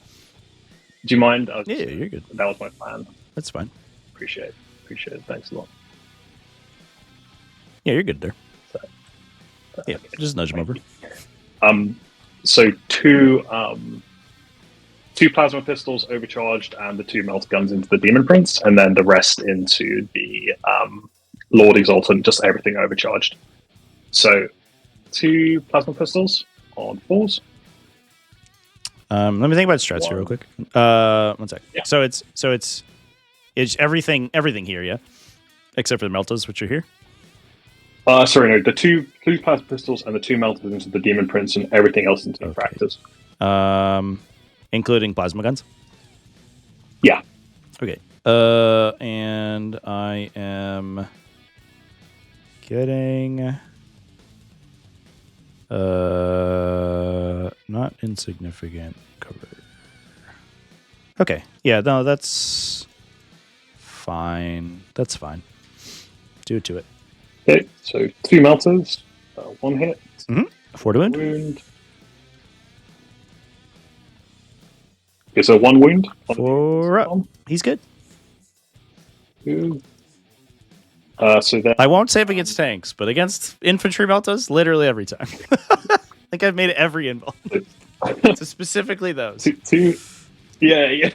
Do you mind? Yeah, you're good. That was my plan. That's fine. Appreciate it. Thanks a lot. Yeah, you're good there. Yeah, okay. Just nudge him over. So 2 plasma pistols overcharged and the 2 melter guns into the Demon Prince, and then the rest into the Lord Exultant, just everything overcharged. So 2 plasma pistols on 4s. Let me think about strats here real quick. 1 sec. Yeah. So it's everything here, yeah, except for the meltas, which are here. The 2 plasma pistols and the 2 melters into the Demon Prince, and everything else into the Infractors. Including plasma guns. Yeah. Okay. And I am getting not insignificant cover. Okay. Yeah, no, that's fine. That's fine. Do it to it. Okay, so 2 melters, 1 hit. 4 to wound. Okay, so 1 wound. 4 up. He's good. 2. So then I won't save against tanks, but against infantry meltas, literally every time. I think I've made every involved. So specifically those. 2 yeah.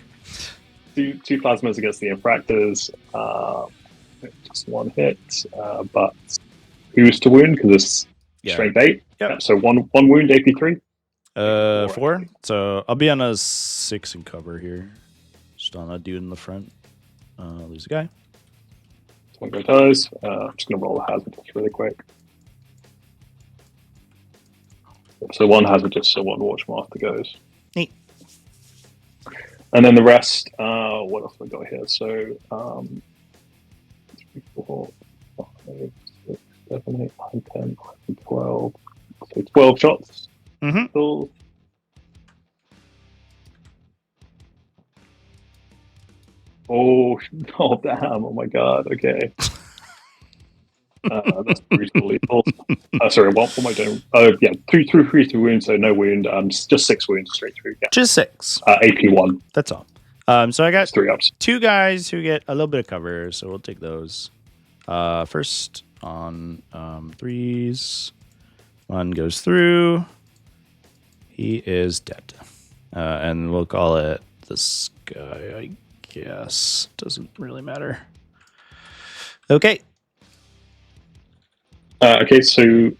2 plasmas against the Infractors. Just 1 hit, but who's to wound because it's strength 8. Yep. So 1 wound, AP 3. 4. So I'll be on a 6 in cover here. Just on a dude in the front. Lose a guy. 1 go ties. I'm just gonna roll a hazard just really quick. So 1 hazard just so 1 Watchmaster goes. Neat. And then the rest, what else have I got here? So 3, 4, 5, 6, 7, 8, 9, 10, 11, 12. So 12 shots. Cool. Oh, damn. Oh my god. Okay. That's brutal lethal. Sorry, what am I doing? Yeah, 3 through wounds, so no wound. Just 6 wounds straight through. Yeah. Just 6. AP 1. That's all. So I got 3 ups. 2 guys who get a little bit of cover, so we'll take those. First on 3s. 1 goes through. He is dead. And we'll call it this guy, I guess. Doesn't really matter. Okay. Okay, so the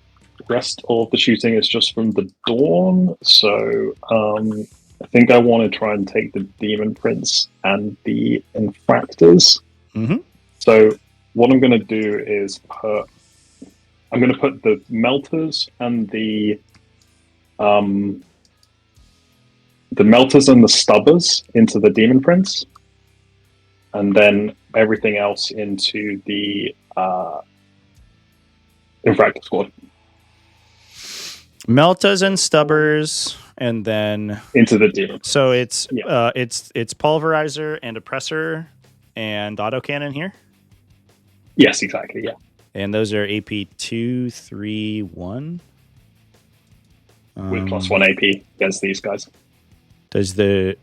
rest of the shooting is just from the Dawn. So I think I want to try and take the Demon Prince and the Infractors. Mm-hmm. So what I'm going to do is I'm going to put the Melters and the Melters and the Stubbers into the Demon Prince, and then everything else into the Infractor squad. Meltas and Stubbers, and then Into the Demon. so it's Yeah. it's Pulverizer and Oppressor and Autocannon here, Yes, exactly. Yeah. and those are AP 2, 3, 1. With +1 AP against these guys. Does the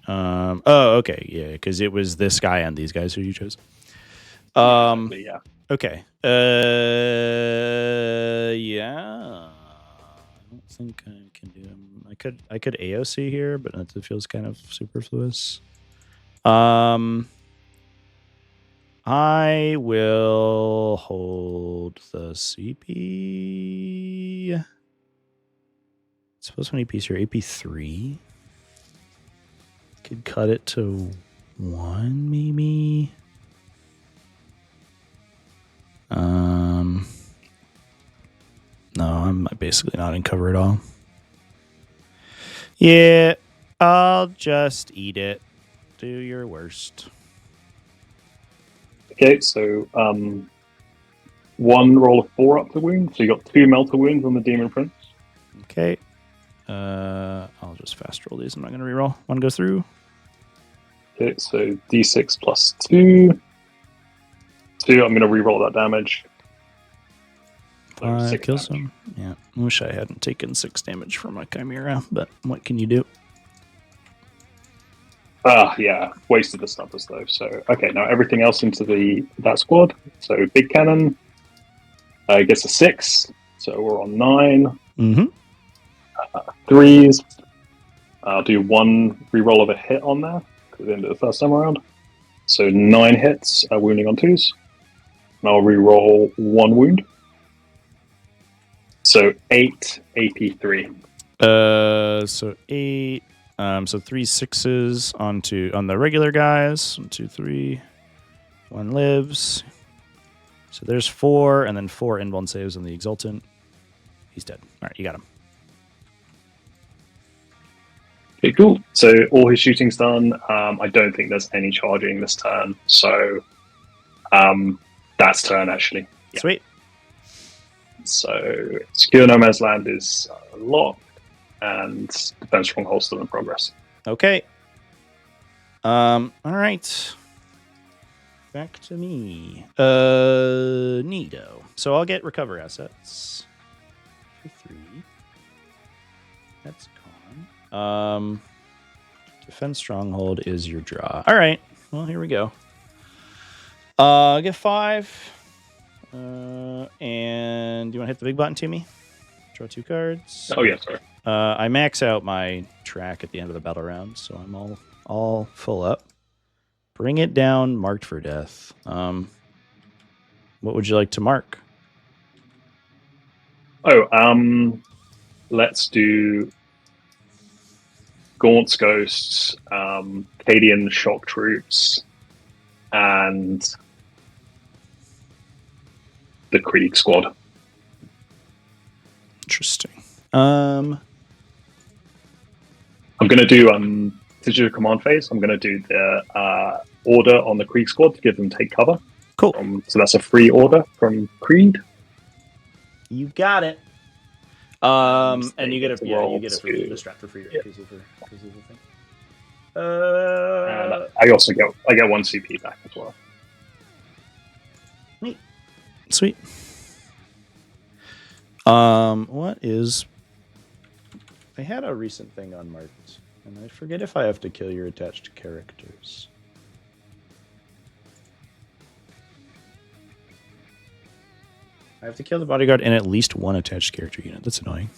oh, okay, yeah, because it was this guy and these guys who you chose. Exactly, yeah. Okay. Yeah. I don't think I can do them. I could AOC here, but it feels kind of superfluous. I will hold the CP. Suppose how many APs here? AP 3. Could cut it to 1, maybe. No, I'm basically not in cover at all. Yeah, I'll just eat it. Do your worst. Okay, so 1 roll of 4 up the wound. So you got 2 Melter wounds on the Demon Prince. Okay. I'll just fast roll these. I'm not going to reroll. 1 goes through. Okay, so D6 plus 2. 2, I'm going to reroll that damage. 5 6 kills damage. him. Yeah. I wish I hadn't taken 6 damage from my Chimera, but what can you do? Yeah, wasted the stuffers though. So okay, now everything else into that squad. So big cannon gets a 6, so we're on 9. Mm-hmm. 3s. I'll do 1 reroll of a hit on there at the end of the first time around. So 9 hits, wounding on 2s. And I'll reroll 1 wound. So 8 AP3. So 8. So 3 6s on the regular guys. 1, 2, 3. 1 lives. So there's 4, and then 4 invuln saves on the Exultant. He's dead. All right, you got him. Okay, cool. So all his shooting's done. I don't think there's any charging this turn. So that's turn actually. Yeah. Sweet. So secure no man's land is locked, and defense stronghold still in progress. Okay. All right. Back to me. Neato. So I'll get recover assets for 3. That's gone. Defense stronghold is your draw. All right. Well, here we go. I'll get 5. And do you want to hit the big button to me? Draw 2 cards. Oh yeah, sorry. I max out my track at the end of the battle round, so I'm all full up. Bring it down, marked for death. What would you like to mark? Oh, let's do Gaunt's Ghosts, Cadian Shock Troops, and the Krieg Squad. Interesting. I'm going to do digital command phase. I'm going to do the order on the Krieg Squad to give them take cover. Cool. So that's a free order from Creed. You got it. And you get it. to Yeah, roll you get it for to- the strat for free, right? Yeah. Because of the thing. And I also get 1 CP back as well. Neat. Sweet. What is? They had a recent thing on marked, and I forget if I have to kill your attached characters. I have to kill the bodyguard and at least 1 attached character unit. That's annoying.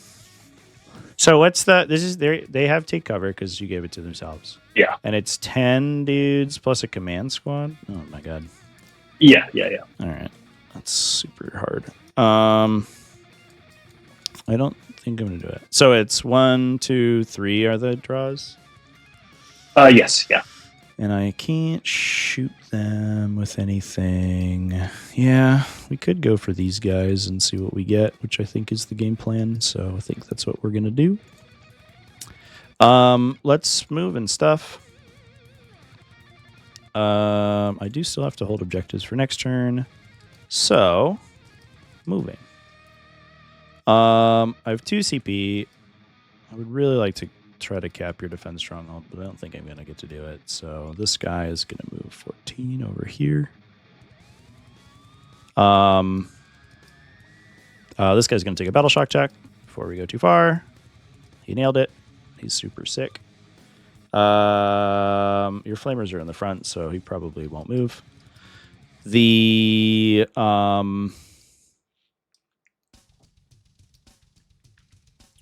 So what's the? This is they have take cover because you gave it to themselves. Yeah. And it's 10 dudes plus a command squad. Oh my god. Yeah. All right, that's super hard. I don't think I'm gonna do it. So it's 1, 2, 3 are the draws. Yes, yeah. And I can't shoot them with anything. Yeah, we could go for these guys and see what we get, which I think is the game plan. So I think that's what we're gonna do. Let's move and stuff. I do still have to hold objectives for next turn. So, moving. I have 2 CP. I would really like to try to cap your defense stronghold, but I don't think I'm going to get to do it. So this guy is going to move 14 over here. This guy's going to take a battle shock check before we go too far. He nailed it. He's super sick. Your flamers are in the front, so he probably won't move. The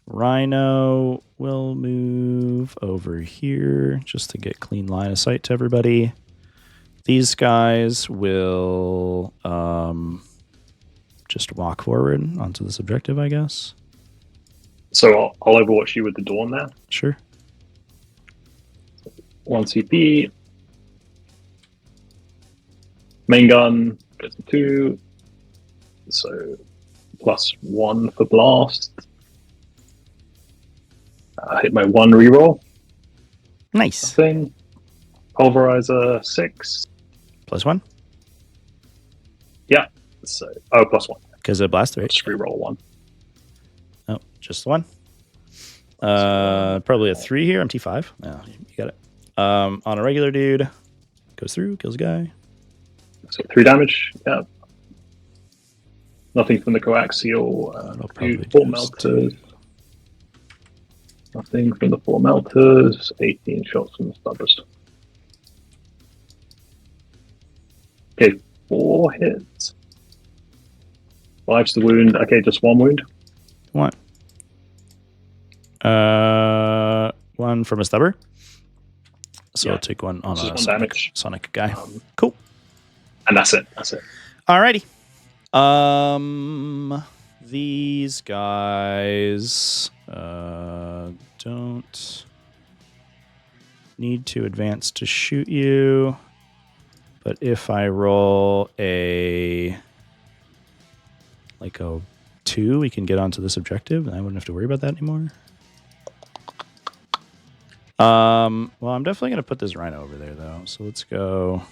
Rhino will move over here just to get clean line of sight to everybody. These guys will just walk forward onto this objective, I guess. So I'll overwatch you with the Dawn now. Sure. 1 CP. Main gun goes to 2. So +1 for blast. Hit my 1 reroll. Nice. Thing. Pulverizer 6. +1? Yeah. So +1. Because of blast, right? Just reroll 1. Oh, just 1. Probably a 3 here. I'm T5. Yeah, you got it. On a regular dude. Goes through, kills a guy. So 3 damage. Yeah. Nothing from the coaxial. That'll probably 4 do melters. Nothing from the 4 melters. 18 shots from the stubbers. Okay, 4 hits. 5's the wound. Okay, just 1 wound. 1. 1 from a stubber. So I'll take 1 on a sonic guy. Cool. And that's it. That's it. Alrighty. These guys don't need to advance to shoot you. But if I roll a 2, we can get onto this objective, and I wouldn't have to worry about that anymore. Well, I'm definitely going to put this Rhino over there, though. So let's go.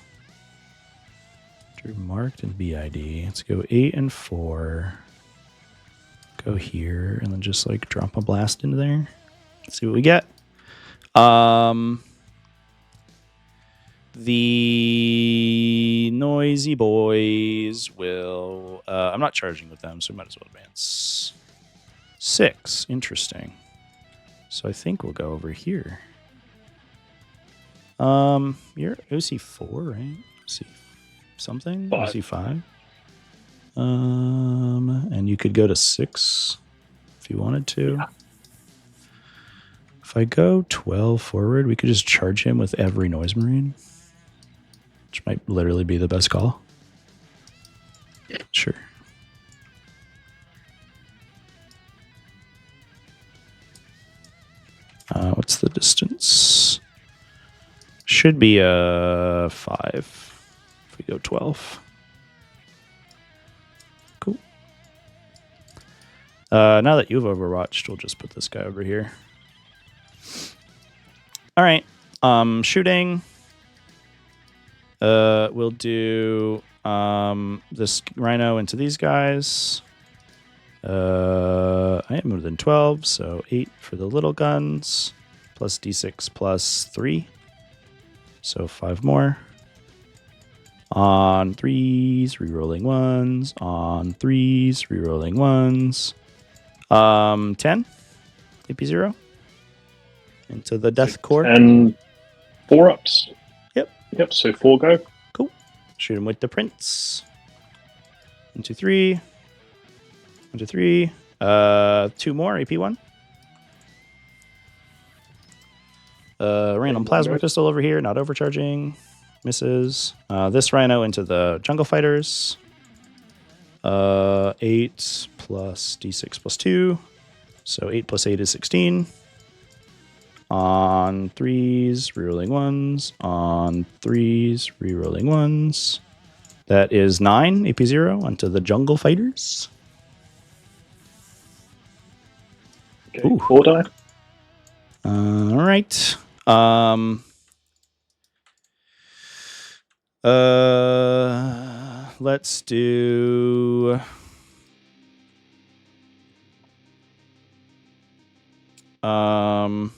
Drew marked and BID. Let's go 8 and 4. Go here, and then just drop a blast into there. Let's see what we get. The noisy boys will... I'm not charging with them, so we might as well advance. 6. Interesting. So I think we'll go over here. You're OC4, right? OC something? 5. OC5? And you could go to 6 if you wanted to. Yeah. If I go 12 forward, we could just charge him with every Noise Marine. Which might literally be the best call. Sure. What's the distance? Should be a 5 if we go 12. Cool. Now that you've overwatched, we'll just put this guy over here. All right. Shooting. We'll do this Rhino into these guys. I am within 12, so 8 for the little guns, plus D6 plus 3. So 5 more. On 3s, rerolling 1s. On 3s, rerolling 1s. 10. AP0. Into the death core. And 4 ups. Yep, so 4 go. Cool. Shoot him with the prince. 1, 2, 3. 1, 2, 3. 2 more, AP1. Random plasma pistol over here, not overcharging. Misses. This Rhino into the jungle fighters. 8 plus d6 plus 2. So 8 plus 8 is 16. On 3s, rerolling 1s. On 3s, rerolling 1s. That is 9 AP 0 onto the jungle fighters. Okay, Ooh. 4 die. All right. Let's do. I'll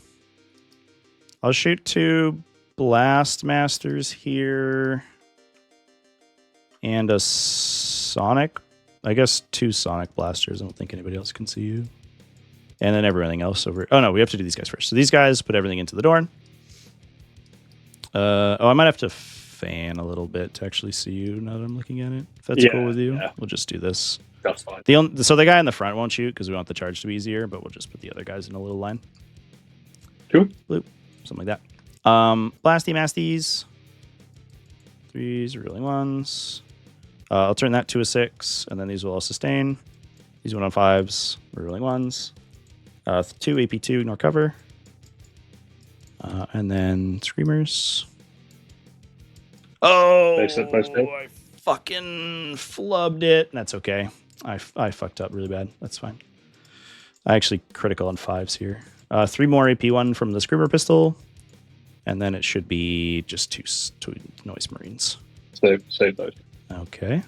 shoot 2 blast masters here, and a sonic. I guess 2 sonic blasters. I don't think anybody else can see you. And then everything else over. Oh no, we have to do these guys first. So these guys put everything into the door. I might have to fan a little bit to actually see you now that I'm looking at it. If that's cool with you, we'll just do this. That's fine. So the guy in the front won't shoot because we want the charge to be easier, but we'll just put the other guys in a little line. Cool. Bloop. Something like that. Blasty Masties. 3s, rolling 1s. I'll turn that to a 6, and then these will all sustain. These went on 5s, rolling 1s. 2 AP2, ignore cover. And then Screamers. Oh, I fucking flubbed it. That's okay. I fucked up really bad. That's fine. I actually critical on 5s here. 3 more AP1 from the Screamer pistol. And then it should be just 2 Noise Marines. Save those. Okay.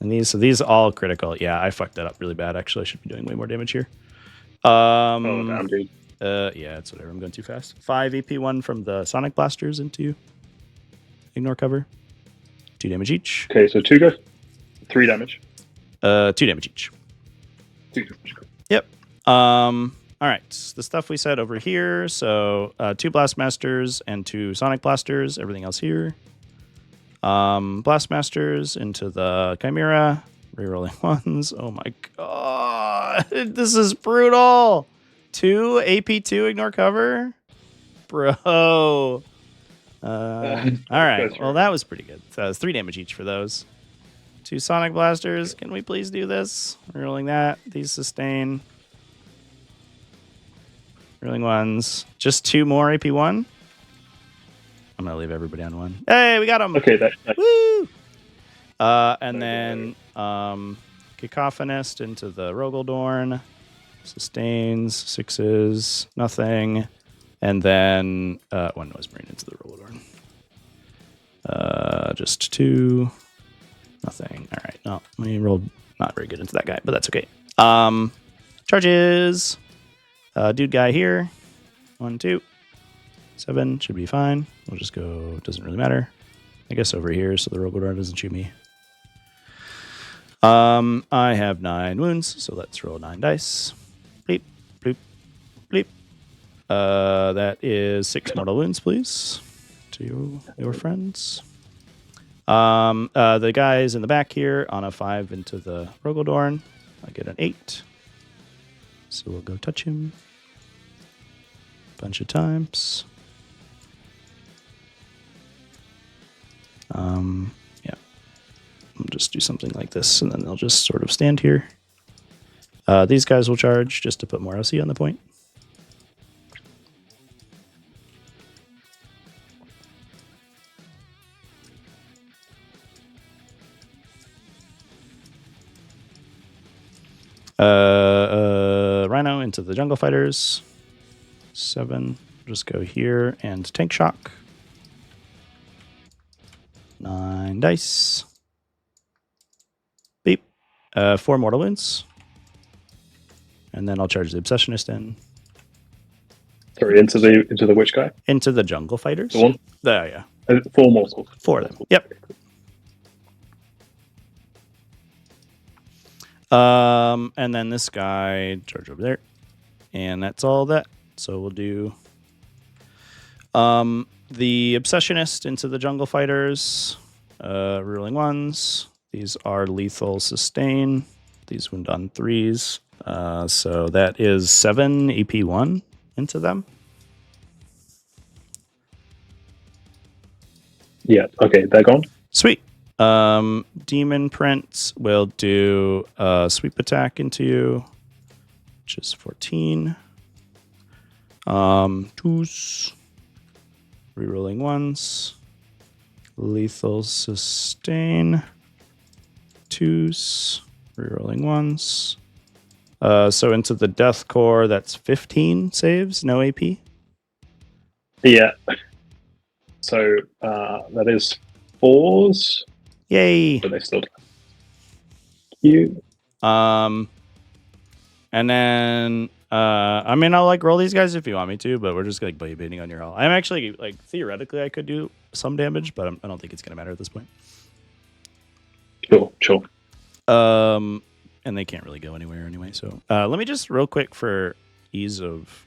And these all critical. Yeah, I fucked that up really bad. Actually, I should be doing way more damage here. Oh, damn, dude. Yeah, it's whatever. I'm going too fast. 5 AP1 from the Sonic Blasters into ignore cover. 2 damage each. Okay, so 2 go. 3 damage. 2 damage each. 2 damage. Yep. All right. The stuff we said over here. So 2 Blastmasters and 2 Sonic Blasters. Everything else here. Blastmasters into the Chimera. Rerolling 1s. Oh my god. This is brutal. 2 AP2 ignore cover. Bro. All right. Well, that was pretty good. So it's 3 damage each for those. 2 Sonic Blasters. Can we please do this? Rerolling that. These sustain. Rolling 1s. Just 2 more AP1. I'm going to leave everybody on 1. Hey, we got them. Okay, that. Woo! And then Cacophonist into the Rogaldorn. Sustains. 6s. Nothing. And then 1 Noise Marine into the Rogaldorn. Just 2. Nothing. All right. No, we rolled not very good into that guy, but that's okay. Charges. Dude guy here. 1, 2. 7 should be fine. We'll just go. Doesn't really matter. I guess over here so the Rogaldorn doesn't shoot me. I have 9 wounds, so let's roll 9 dice. Bleep, bleep, bleep. That is 6 mortal wounds, please, to your friends. The guys in the back here on a 5 into the Rogaldorn. I get an 8. So we'll go touch him a bunch of times. Yeah. I'll just do something like this, and then they'll just sort of stand here. These guys will charge just to put more OC on the point. Rhino into the jungle fighters. 7. Just go here and tank shock. 9 dice. Beep. 4 mortal wounds. And then I'll charge the Obsessionist in. Sorry, into the which guy? Into the jungle fighters. The one? Yeah. 4 mortals. 4 of them. Yep. And then this guy charge over there. And that's all that. So we'll do the Obsessionist into the jungle fighters. Ruling 1s. These are lethal sustain. These wound on 3s. So that is 7 AP1 into them. Yeah, okay, they're gone. Sweet. Demon Prince will do a sweep attack into you, which is 14. Twos. Rerolling ones. Lethal sustain. Twos. Rerolling ones. So into the death core, that's 15 saves, no AP. Yeah. So that is 4s. Yay! But they still cute. And then I mean, I'll like roll these guys if you want me to, but we're just like baiting on your hull. I'm actually like theoretically I could do some damage, but I don't think it's gonna matter at this point. Sure. And they can't really go anywhere anyway. So let me just real quick for ease of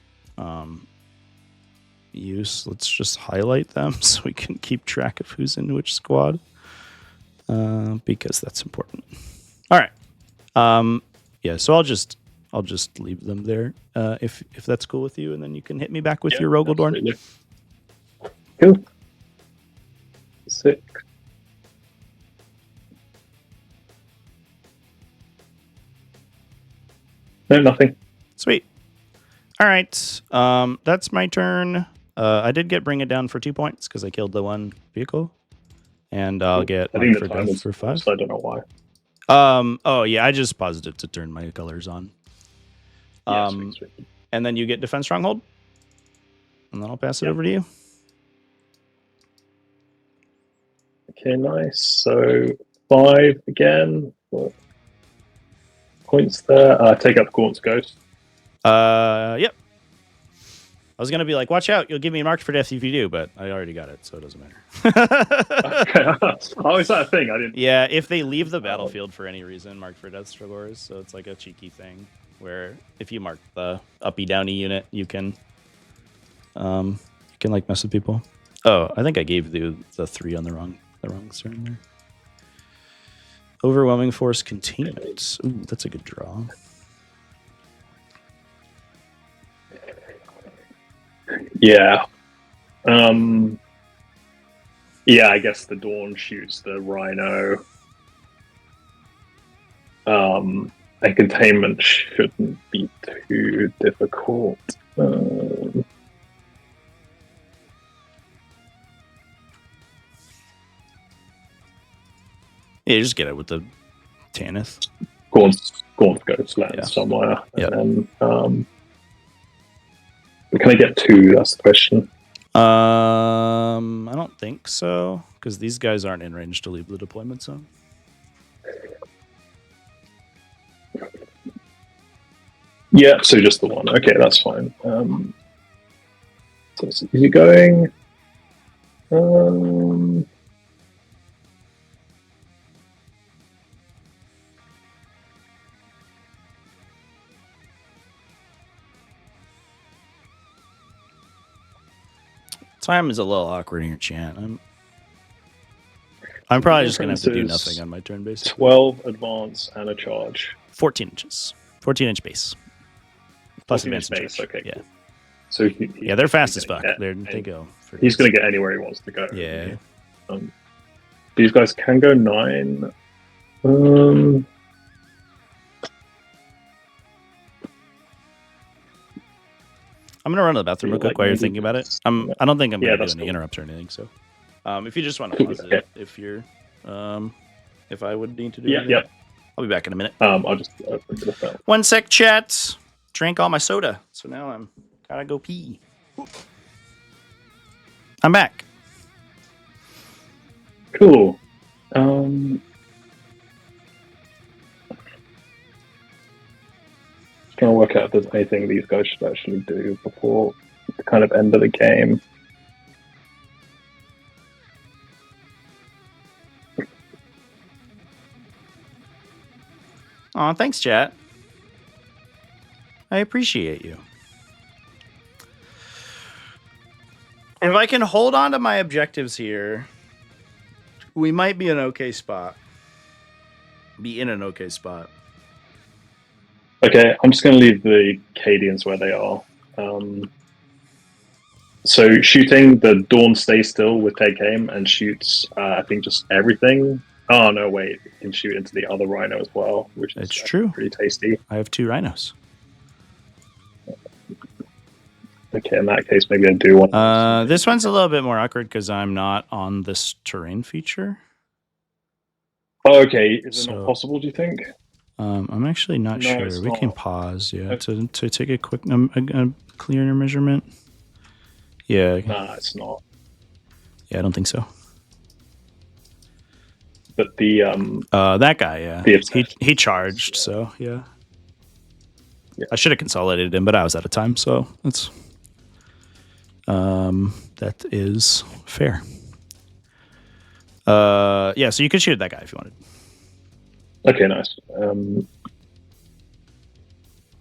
use. Let's just highlight them so we can keep track of who's in which squad, because that's important. All right. Yeah. So I'll just leave them there if that's cool with you, and then you can hit me back with your Rogaldorn. Absolutely. Cool. Sick. No, nothing. Sweet. All right. That's my turn. I did get bring it down for 2 points because I killed the one vehicle, and I'll get I think for the time death is for 5. so I don't know why. Oh yeah, I just paused it to turn my colors on. Yeah, sweet. And then you get defense stronghold, and then I'll pass it over to you. Okay, nice. So 5 again. What points there? Take up Gaunt's Ghost. Yep. I was gonna be like, watch out, you'll give me marked for death if you do, but I already got it, so it doesn't matter. Oh, is that a thing? I didn't. Yeah, if they leave the battlefield for any reason, marked for death strugglers, so it's like a cheeky thing where if you mark the uppy downy unit, you can like mess with people. Oh, I think I gave you the 3 on the wrong turn there. Overwhelming force containment. Ooh, that's a good draw. Yeah. Yeah, I guess the Dawn shoots the Rhino. And containment shouldn't be too difficult. Yeah, just get it with the Tanith. Gaunt goes land somewhere. Yeah. And then, can I get 2? That's the question. I don't think so, because these guys aren't in range to leave the deployment zone. Yeah, so just the one. Okay, that's fine. So it's easy going. Time is a little awkward in your chat. I'm probably just gonna have to do nothing on my turn base. 12 advance and a charge. 14 inches. 14-inch base. Plus advance and base. charge. Okay. Yeah. Cool. So Yeah, they're fast as fuck. They go. He's going to get anywhere he wants to go. Yeah. These guys can go 9. I'm gonna run to the bathroom real quick while you're thinking about it. I don't think I'm gonna do any cool. interrupts or anything. So, if you just want to pause it, if you're, if I would need to do anything, Yeah. I'll be back in a minute. I'll just open the phone. 1 sec, chat. Drank all my soda, so now I'm gotta go pee. I'm back. Cool. Trying to work out if there's anything these guys should actually do before the kind of end of the game. Aw, thanks, chat. I appreciate you. If I can hold on to my objectives here, we might be in an okay spot. Okay, I'm just going to leave the Cadians where they are. So shooting, the Dawn stays still with take aim and shoots, I think, just everything Oh no, wait! You can shoot into the other rhino as well, which is It's true. pretty tasty. I have 2 rhinos. Okay, in that case, maybe I do want. This one's a little bit more awkward because I'm not on this terrain feature. Oh, okay, is it So- not possible? Do you think? I'm actually not No, sure. it's We can not. pause, yeah, Okay. to take a quick a clearer measurement. Yeah, Nah, it's not. yeah, I don't think so. But the That guy, yeah, The he obsession. charged, so yeah. Yeah. I should have consolidated him, but I was out of time, so that's that is fair. Yeah, so you could shoot at that guy if you wanted. Okay, nice.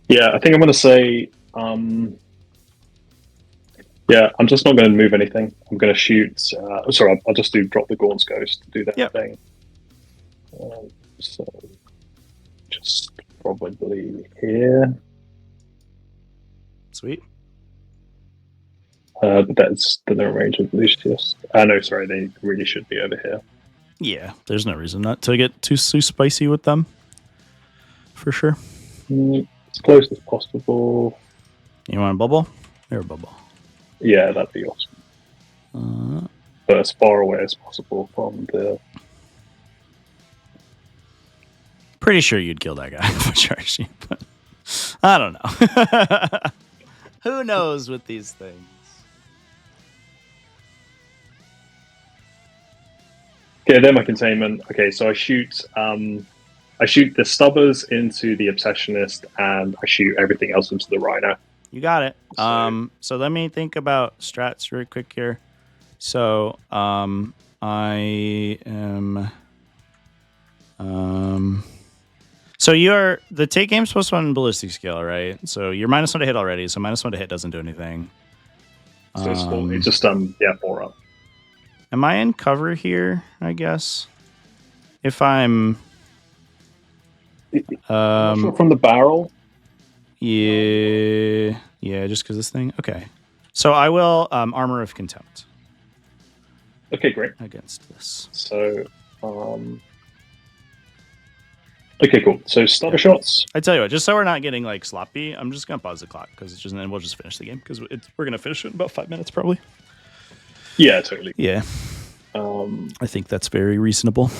Yeah, I think I'm going to say. Yeah, I'm just not going to move anything. I'm going to shoot. Sorry, I'll just drop the Gaunt's Ghost to do that Yep. thing. So, just probably here. Sweet. But that's the no range of Lucius. No, sorry, they really should be over here. Yeah, there's no reason not to get too spicy with them. For sure. As close as possible. You want a bubble? Or a bubble. Yeah, that'd be awesome. But as far away as possible from the. Pretty sure you'd kill that guy if I charged you, but I don't know. Who knows with these things? Okay, then my containment. Okay, so I shoot the stubbers into the obsessionist, and I shoot everything else into the rhino. You got it. So- So let me think about strats real quick here. So I am so you're the take game's supposed to run ballistic scale, right? So you're -1 to hit already, so -1 to hit doesn't do anything. So it's just 4 up. Am I in cover here, I guess? If I'm I'm not sure from the barrel. yeah, just because this thing. Okay, so I will armor of contempt Okay, great. against this. So okay, cool. So stubber shots. I tell you what, just so we're not getting like sloppy, I'm just gonna pause the clock because it's just, and then we'll just finish the game because we're gonna finish it in about 5 minutes probably. Yeah, totally. Yeah, I think that's very reasonable.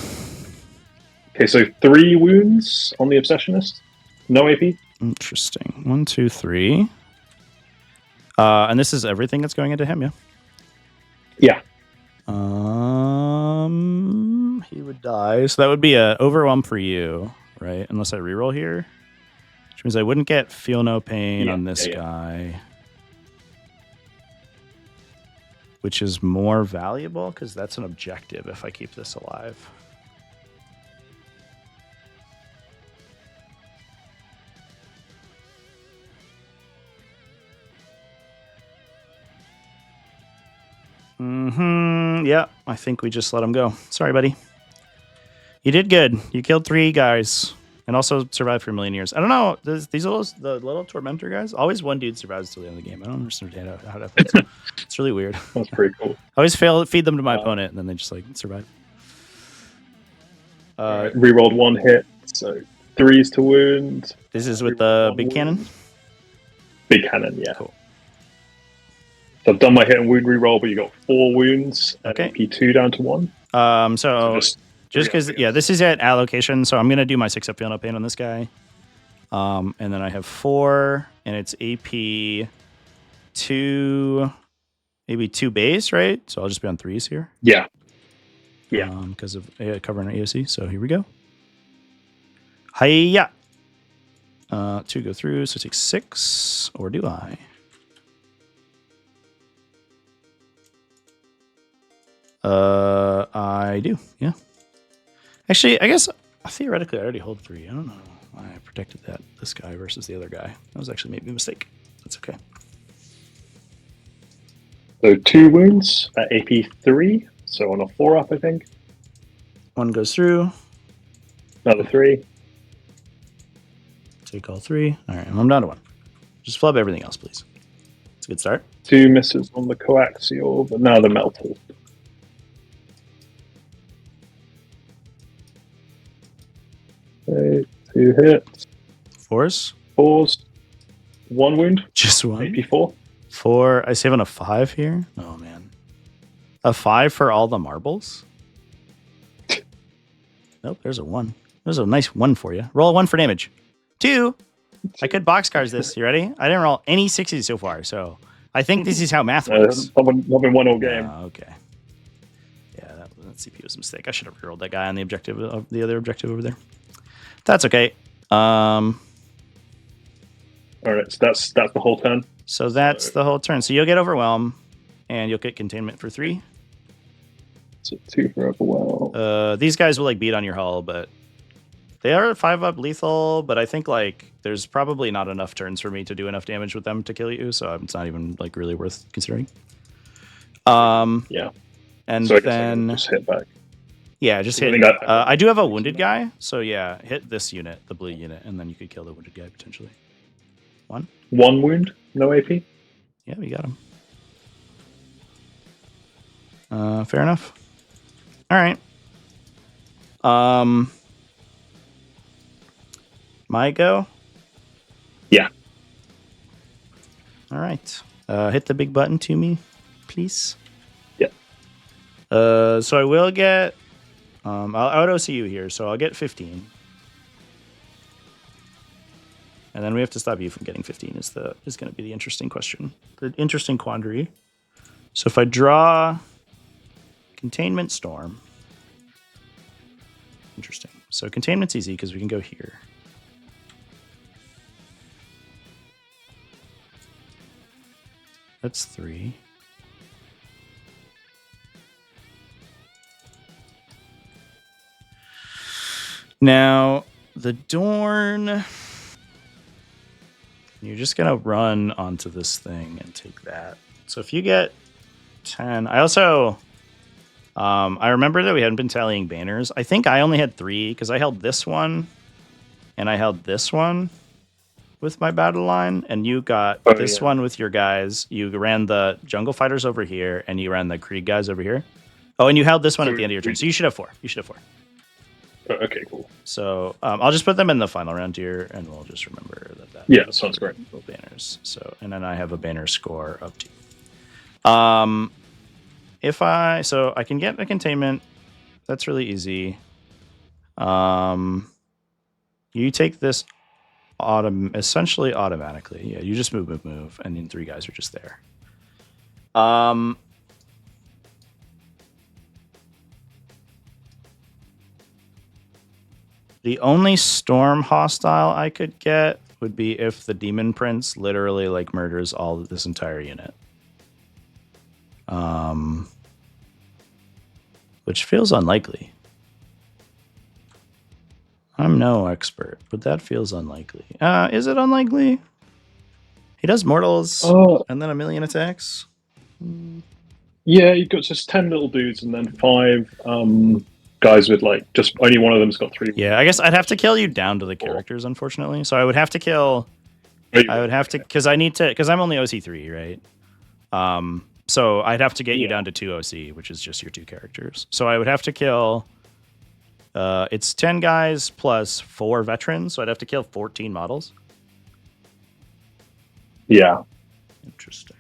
Okay, so 3 wounds on the obsessionist. No AP. Interesting. 1, 2, 3. And this is everything that's going into him, yeah. Yeah. He would die, so that would be a overwhelm for you, right? Unless I reroll here, which means I wouldn't get feel no pain Yeah, on this yeah. guy, which is more valuable because that's an objective if I keep this alive. Yeah, I think we just let him go. Sorry, buddy. You did good. You killed 3 guys and also survived for a million years. I don't know. The little tormentor guys. Always one dude survives till the end of the game. I don't understand how that happens. It's really weird. That's pretty cool. I always feed them to my opponent and then they just like survive. Rerolled 1 hit, so 3s to wound. This is with the Rerolled big 1 cannon. wound. Big cannon, yeah. Cool. So I've done my hit and wound reroll, but you got 4 wounds. And Okay. AP2 down to 1. So just just because, yeah, this is at allocation, so I'm gonna do my 6 up feel no pain on this guy. And then I have 4, and it's AP 2, maybe 2 base, right? So I'll just be on 3s here. Yeah. Yeah. Because of covering our AOC. So here we go. Hiya. 2 go through, so take 6, or do I? I do, yeah. Actually, I guess theoretically I already hold 3. I don't know why I protected this guy versus the other guy. That was actually maybe a mistake. That's okay. So 2 wounds at AP3. So on a 4 up, I think. 1 goes through. Another 3. Take all 3. All right, I'm down to 1. Just flub everything else, please. It's a good start. 2 misses on the coaxial, but now the melted. 2 hits. 4s? 4s. 1 wound. Just one? AP4. 4. I save on a 5 here? Oh, man. A 5 for all the marbles? Nope, there's a 1. There's a nice 1 for you. Roll a 1 for damage. 2. I could boxcars this. You ready? I didn't roll any 60s so far, so I think this is how math works. I've been 1 all game. Okay. Yeah, that CP was a mistake. I should have rolled that guy on the objective of the other objective over there. That's okay. All right, so that's the whole turn. So that's the whole turn. So you'll get overwhelm, and you'll get containment for 3. So 2 for overwhelm. These guys will like beat on your hull, but they are 5-up lethal. But I think like there's probably not enough turns for me to do enough damage with them to kill you, so it's not even like really worth considering. Yeah. And So I guess I then can just hit back. yeah, just hit. I do have a wounded guy, so yeah, hit this unit, the blue unit, and then you could kill the wounded guy potentially. 1. 1 wound, no AP. Yeah, we got him. Fair enough. All right. My go? Yeah. All right. Hit the big button to me, please. Yeah. So I will get... I'll OC you here, so I'll get 15. And then we have to stop you from getting 15 is going to be the interesting question. The interesting quandary. So if I draw Containment Storm... Interesting. So Containment's easy because we can go here. That's 3. Now, the Dorn... You're just going to run onto this thing and take that. So if you get 10... I also... I remember that we hadn't been tallying banners. I think I only had 3 because I held this one and I held this one with my battle line, and you got this one with your guys. You ran the jungle fighters over here, and you ran the Krieg guys over here. Oh, and you held this one at the end of your turn. So you should have 4. You should have 4. Okay, cool. So I'll just put them in the final round here, and we'll just remember that. Yeah, sounds great. Banners. So, and then I have a banner score up to. So I can get a containment. That's really easy. You take this essentially automatically. Yeah, you just move, and then 3 guys are just there. The only storm hostile I could get would be if the Demon Prince literally like murders all of this entire unit. Which feels unlikely. I'm no expert, but that feels unlikely. Is it unlikely? He does mortals and then 1,000,000 attacks. Yeah, you've got just 10 little dudes and then 5 guys with like just only one of them's got 3. Yeah, I guess I'd have to kill you down to the characters, unfortunately. So I would have to kill. I would have to because I'm only OC3, right? So I'd have to get you down to 2 OC, which is just your 2 characters. So I would have to kill. It's 10 guys plus 4 veterans, so I'd have to kill 14 models. Yeah. Interesting.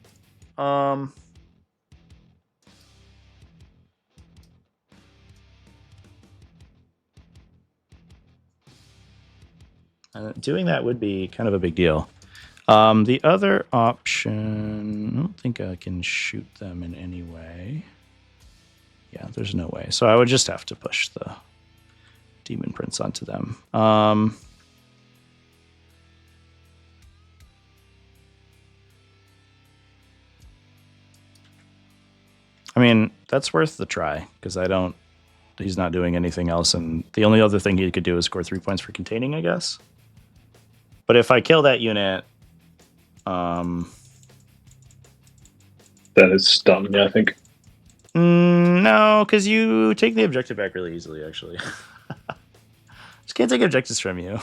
Doing that would be kind of a big deal. The other option, I don't think I can shoot them in any way. Yeah, there's no way. So I would just have to push the Demon Prince onto them. I mean, that's worth the try, because he's not doing anything else, and the only other thing he could do is score 3 points for containing, I guess. But if I kill that unit... Then it's done, yeah, I think. No, because you take the objective back really easily, actually. Just can't take objectives from you.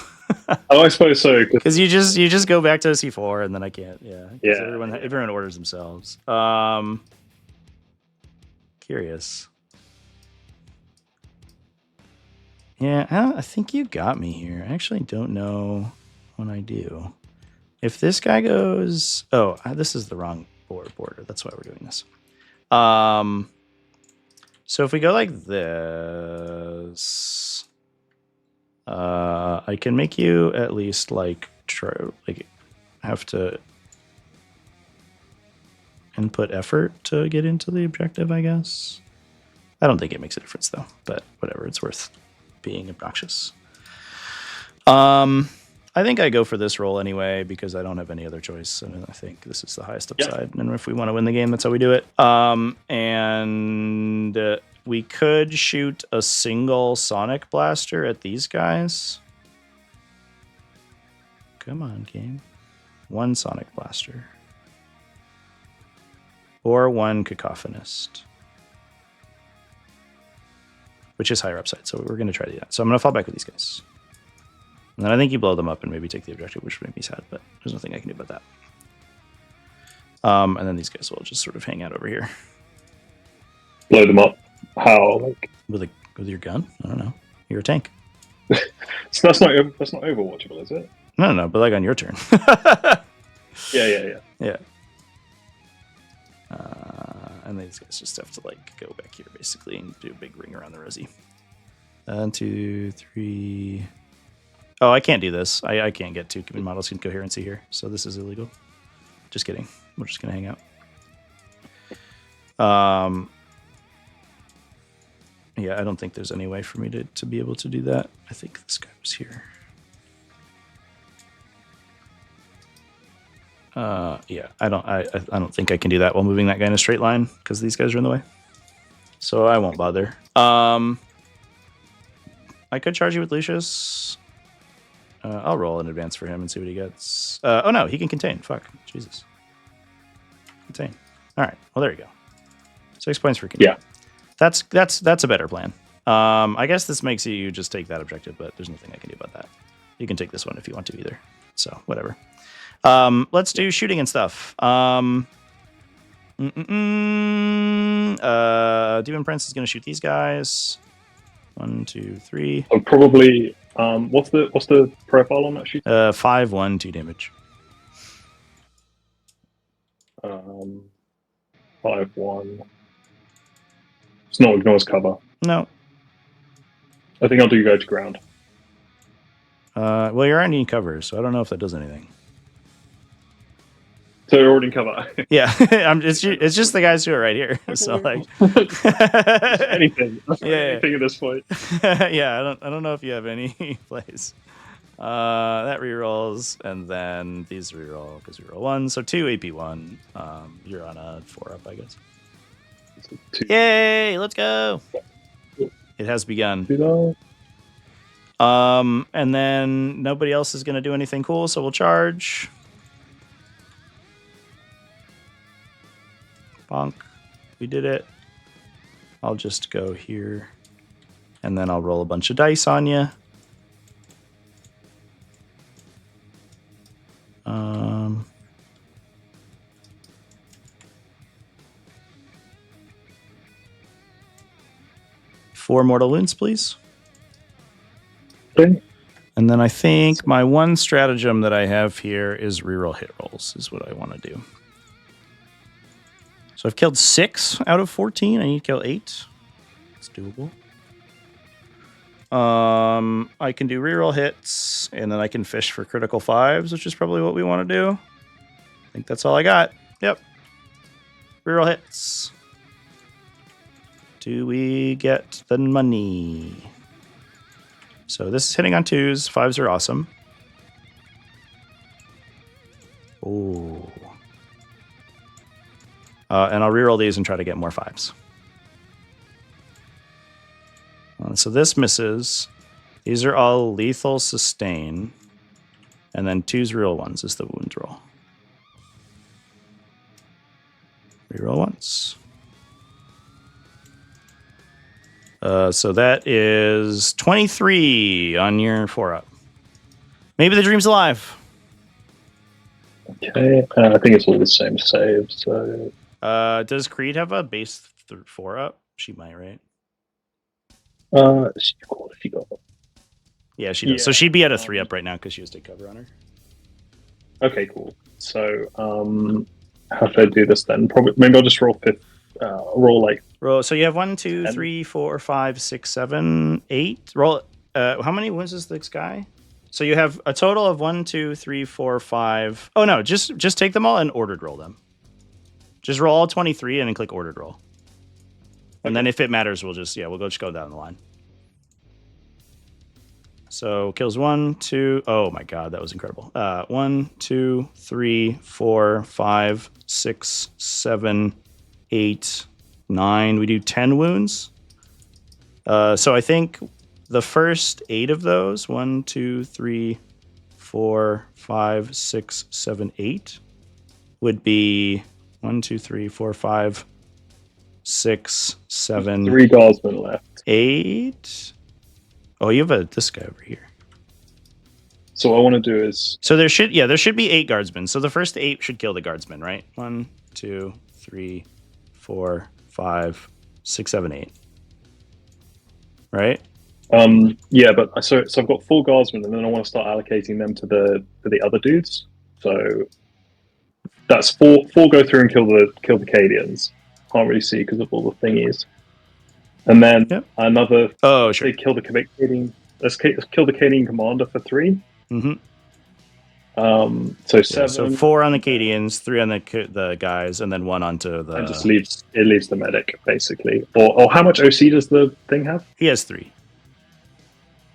Oh, I suppose so. Because you just go back to C4, and then I can't. Yeah. Yeah. Everyone orders themselves. Curious. Yeah, I think you got me here. I actually don't know when I do. If this guy goes... Oh, this is the wrong border. That's why we're doing this. So if we go like this... I can make you at least like have to input effort to get into the objective, I guess. I don't think it makes a difference though, but whatever, it's worth being obnoxious. I think I go for this roll anyway because I don't have any other choice. I mean, I think this is the highest upside, and if we want to win the game, that's how we do it. And we could shoot a single sonic blaster at these guys. Come on, game. One sonic blaster. Or one cacophonist. Which is higher upside, so we're going to try to do that. So I'm going to fall back with these guys. And then I think you blow them up and maybe take the objective, which would make me sad, but there's nothing I can do about that. And then these guys will just sort of hang out over here. Blow them up. How? Like with your gun? I don't know. You're a tank. So that's not overwatchable, is it? No, but like on your turn. Yeah. And these guys just have to like go back here basically and do a big ring around the resi. 1, 2, 3. Oh, I can't do this. I can't get two models in coherency here, so this is illegal. Just kidding. We're just gonna hang out. Yeah, I don't think there's any way for me to be able to do that. I think this guy was here. Yeah, I don't think I can do that while moving that guy in a straight line because these guys are in the way. So I won't bother. I could charge you with Lucius. I'll roll in advance for him and see what he gets. Oh no, he can contain. Fuck, Jesus. Contain. All right. Well, there you go. 6 points for contain. Yeah. That's a better plan. I guess this makes you just take that objective, but there's nothing I can do about that. You can take this one if you want to either. So whatever. Let's do shooting and stuff. Demon Prince is going to shoot these guys. 1, 2, 3. So probably. What's the profile on that sheet? 5, 1, 2 damage. 5, 1. It's not ignores cover. No. I think I'll do go to ground. Well, you're already in cover, so I don't know if that does anything. So you're already in cover. Yeah, it's just the guys who are right here. So like anything. Yeah. Anything at this point. Yeah, I don't know if you have any plays. That rerolls, and then these reroll because we roll 1, so 2 AP1. You're on a 4-up, I guess. 2. Yay! Let's go. It has begun. 2. And then nobody else is going to do anything cool, so we'll charge. Bonk. We did it. I'll just go here. And then I'll roll a bunch of dice on you. Four mortal wounds, please. Okay. And then I think my one stratagem that I have here is reroll hit rolls, is what I want to do. So I've killed 6 out of 14. I need to kill 8. It's doable. I can do reroll hits, and then I can fish for critical 5s, which is probably what we want to do. I think that's all I got. Yep. Reroll hits. Do we get the money? So this is hitting on 2s. 5s are awesome. Oh. And I'll reroll these and try to get more 5s. So this misses. These are all lethal sustain. And then 2's real 1s is the wound roll. Reroll once. So that is 23 on your 4-up. Maybe the dream's alive. Okay. I think it's all the same save. So. Does Creed have a base 4-up? She might, right? She got Yeah, she does. So Yeah, she'd be at a 3-up right now because she has take cover on her. Okay, cool. So, how should I do this then? Probably maybe I'll just roll like Roll. So you have 1, 2, 10. 3, 4, 5, 6, 7, 8. Roll. How many wounds is this guy? So you have a total of 1, 2, 3, 4, 5. Oh no, just take them all and ordered roll them. Just roll all 23 and then click ordered roll. And then if it matters, we'll just go down the line. So kills 1, 2. Oh my god, that was incredible. 1, 2, 3, 4, 5, 6, 7, 8, 9. We do 10 wounds. So I think the first 8 of those, 1, 2, 3, 4, 5, 6, 7, 8, would be 1, 2, 3, 4, 5, 6, 7, 3 guardsmen left. 8. Oh, you have this guy over here. So what I want to do is So there should be 8 guardsmen. So the first 8 should kill the guardsmen, right? 1, 2, 3, 4, 5, 6, 7, 8. Right? yeah, but so I've got 4 guardsmen, and then I want to start allocating them to the other dudes. So that's 4 go through and kill the Cadians. Can't really see because of all the thingies. And then another. Oh, sure. They kill the Cadian. Let's kill the Cadian commander for 3. Mm-hmm. So 7. So 4 on the Cadians, 3 on the guys, and then 1 onto the. And just leaves the medic basically. Or how much OC does the thing have? He has 3.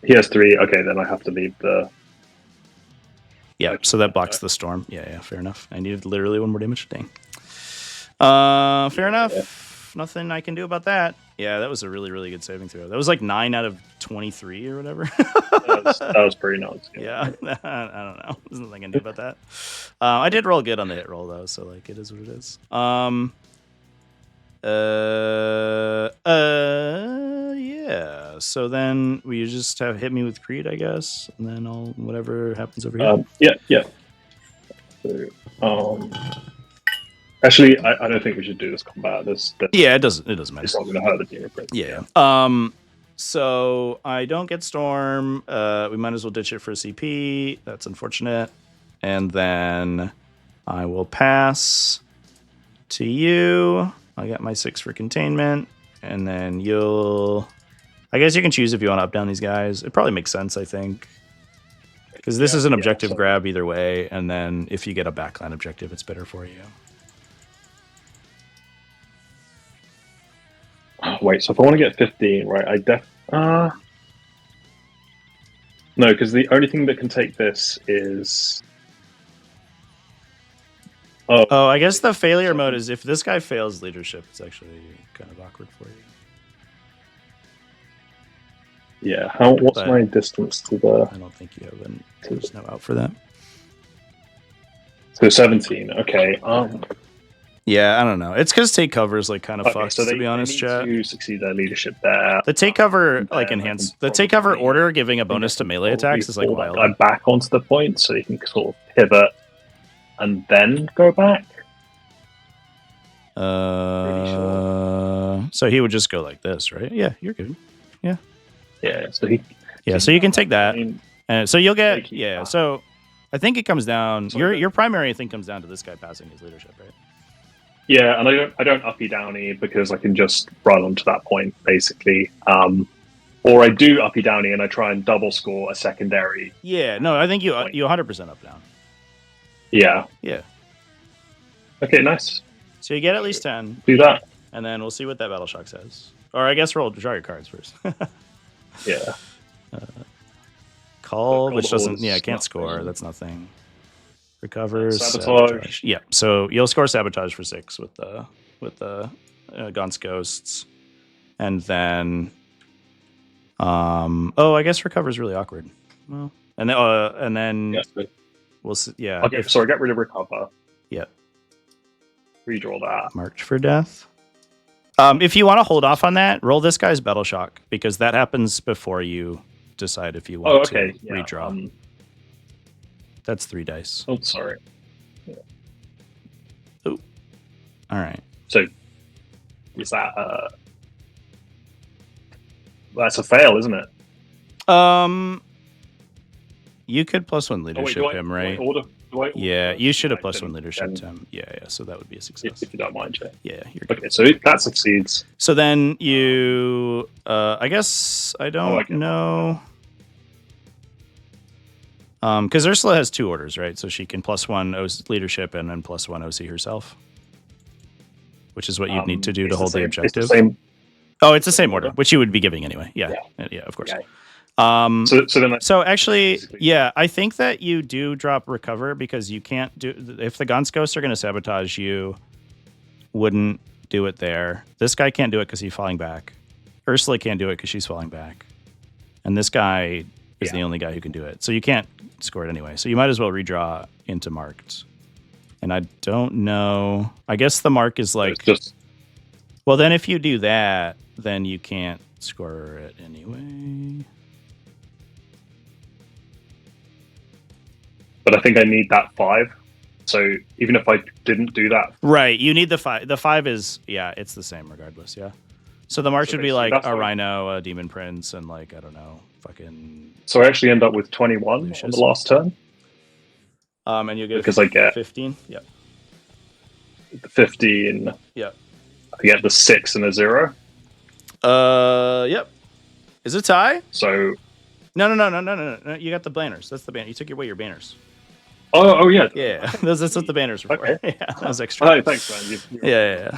He has 3. Okay, then I have to leave the. Yeah, so that blocks the storm. Yeah, fair enough. I needed literally 1 more damage. Dang. Fair enough. Yeah. Nothing I can do about that. Yeah, that was a really, really good saving throw. That was like 9 out of 23 or whatever. that was pretty nuts. Yeah, I don't know. There's nothing I can do about that. I did roll good on the hit roll though, so like it is what it is. Yeah. So then we just have hit me with Creed, I guess, and then I'll whatever happens over here. Yeah. So, actually, I don't think we should do this combat. Yeah, it doesn't matter. It's not going to hurt the team. Yeah. So I don't get Storm. We might as well ditch it for CP. That's unfortunate. And then I will pass to you. I got my 6 for containment. And then I guess you can choose if you want to up down these guys. It probably makes sense, I think. Because this is an objective grab either way. And then if you get a backline objective, it's better for you. Wait, so if I want to get 15, right, no, because the only thing that can take this is... Oh, I guess the failure mode is if this guy fails leadership, it's actually kind of awkward for you. Yeah, what's my distance to the... I don't think you have there's no out for that. So 17, okay. Yeah, I don't know. It's because take cover is like kind of fucked, so to be honest, chat. to succeed their leadership there. The take cover the take cover order giving a bonus to melee attacks is like wild. I'm back onto the point, so you can sort of pivot and then go back. So he would just go like this, right? Yeah, you're good. Yeah. Yeah. So so you can take that, and so you'll get back. So I think it comes down. Your primary I think comes down to this guy passing his leadership, right? Yeah, and I don't uppy downy because I can just run onto that point basically. Or I do uppy downy and I try and double score a secondary. Yeah, no, I think you 100% up down. Yeah. Yeah. Okay, nice. So you get at least 10. Do that. And then we'll see what that battle shock says. Or I guess draw your cards first. Yeah. Call, which doesn't can't score. That's nothing. Recovers. Sabotage. Yeah. So you'll score sabotage for 6 with the Gaunt's Ghosts. And then I guess recover is really awkward. Well, and then we'll see. Yeah. Okay, sorry, get rid of recover. Yeah. Redraw that. March for death. If you want to hold off on that, roll this guy's battle shock because that happens before you decide if you want to redraw. That's 3 dice. Oh, sorry. Yeah. Oh. All right. So is that that's a fail, isn't it? You could +1 Oh, wait, leadership him, right? Do I Yeah, order? you should have I +1 didn't, leadership then, to him. Yeah. So that would be a success. if you don't mind, Jay. Yeah, you're good. Okay, so that succeeds. So then you, I guess I don't okay. know. Because Ursula has 2 orders, right? So she can +1 leadership and then +1 OC herself, which is what you'd need to do to hold the objective. It's the same. Oh, it's the same order, which you would be giving anyway. Yeah, of course. Yeah. So actually, yeah, I think that you do drop recover because you can't do, if the Gaunt's Ghosts are going to sabotage you, wouldn't do it there. This guy can't do it because he's falling back. Ursula can't do it because she's falling back. And this guy is the only guy who can do it. So you can't score it anyway. So you might as well redraw into marked. And I don't know. I guess the mark is like, well, then if you do that, then you can't score it anyway. But I think I need that 5. So even if I didn't do that, right? You need the 5. The 5 is it's the same regardless. Yeah. So the march would be like a Rhino, a Demon Prince, and like I don't know, fucking. So I actually end up with 21 on the last turn. And you get because I get 15. Yep. The 15. Yep. I get the 6 and a 0. Yep. Is it a tie? So. No. You got the banners. That's the banner. You took away your banners. Oh yeah. Yeah. That's what the banners were for. Okay. Yeah, that was extra. Oh, thanks, man. Yeah.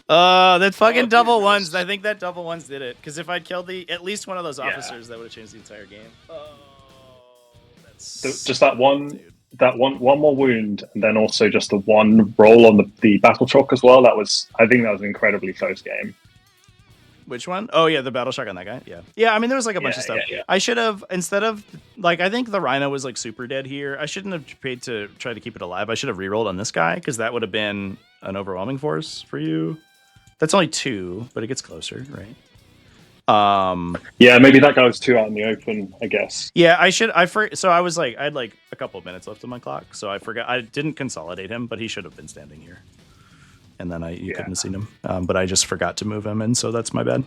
That fucking double ones. I think that double ones did it. Because if I'd killed at least one of those officers, that would have changed the entire game. Oh, that's just that one. Dude. That one more wound, and then also just the one roll on the battle shock as well. I think that was an incredibly close game. Which one? Oh yeah, the battle shock on that guy. Yeah. I mean, there was like a bunch of stuff. Yeah. I should have, instead of like, I think the Rhino was like super dead here. I shouldn't have paid to try to keep it alive. I should have rerolled on this guy because that would have been an overwhelming force for you. That's only 2, but it gets closer, right? Yeah, maybe that guy was too out in the open, I guess. Yeah, so I was like, I had like a couple of minutes left on my clock, so I forgot. I didn't consolidate him, but he should have been standing here. And then you couldn't have seen him, but I just forgot to move him, and so that's my bad.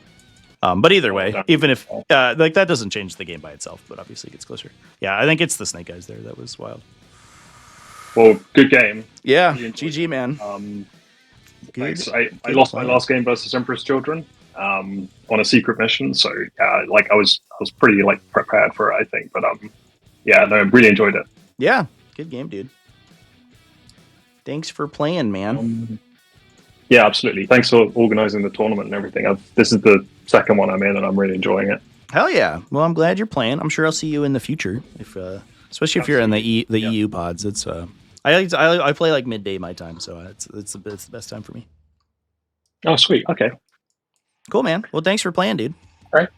But either way, even if like that doesn't change the game by itself, but obviously it gets closer. Yeah, I think it's the snake guys there that was wild. Well, good game. Yeah, GG, man. Thanks. I lost my last game versus Emperor's Children on a secret mission, so like I was pretty like prepared for it, I think. But I really enjoyed it. Yeah, good game, dude. Thanks for playing, man. Yeah, absolutely. Thanks for organizing the tournament and everything. This is the second one I'm in, and I'm really enjoying it. Hell yeah! Well, I'm glad you're playing. I'm sure I'll see you in the future, especially if you're in the EU pods. It's I play like midday my time, so it's the best time for me. Oh, sweet. Okay. Cool, man. Well, thanks for playing, dude. All right.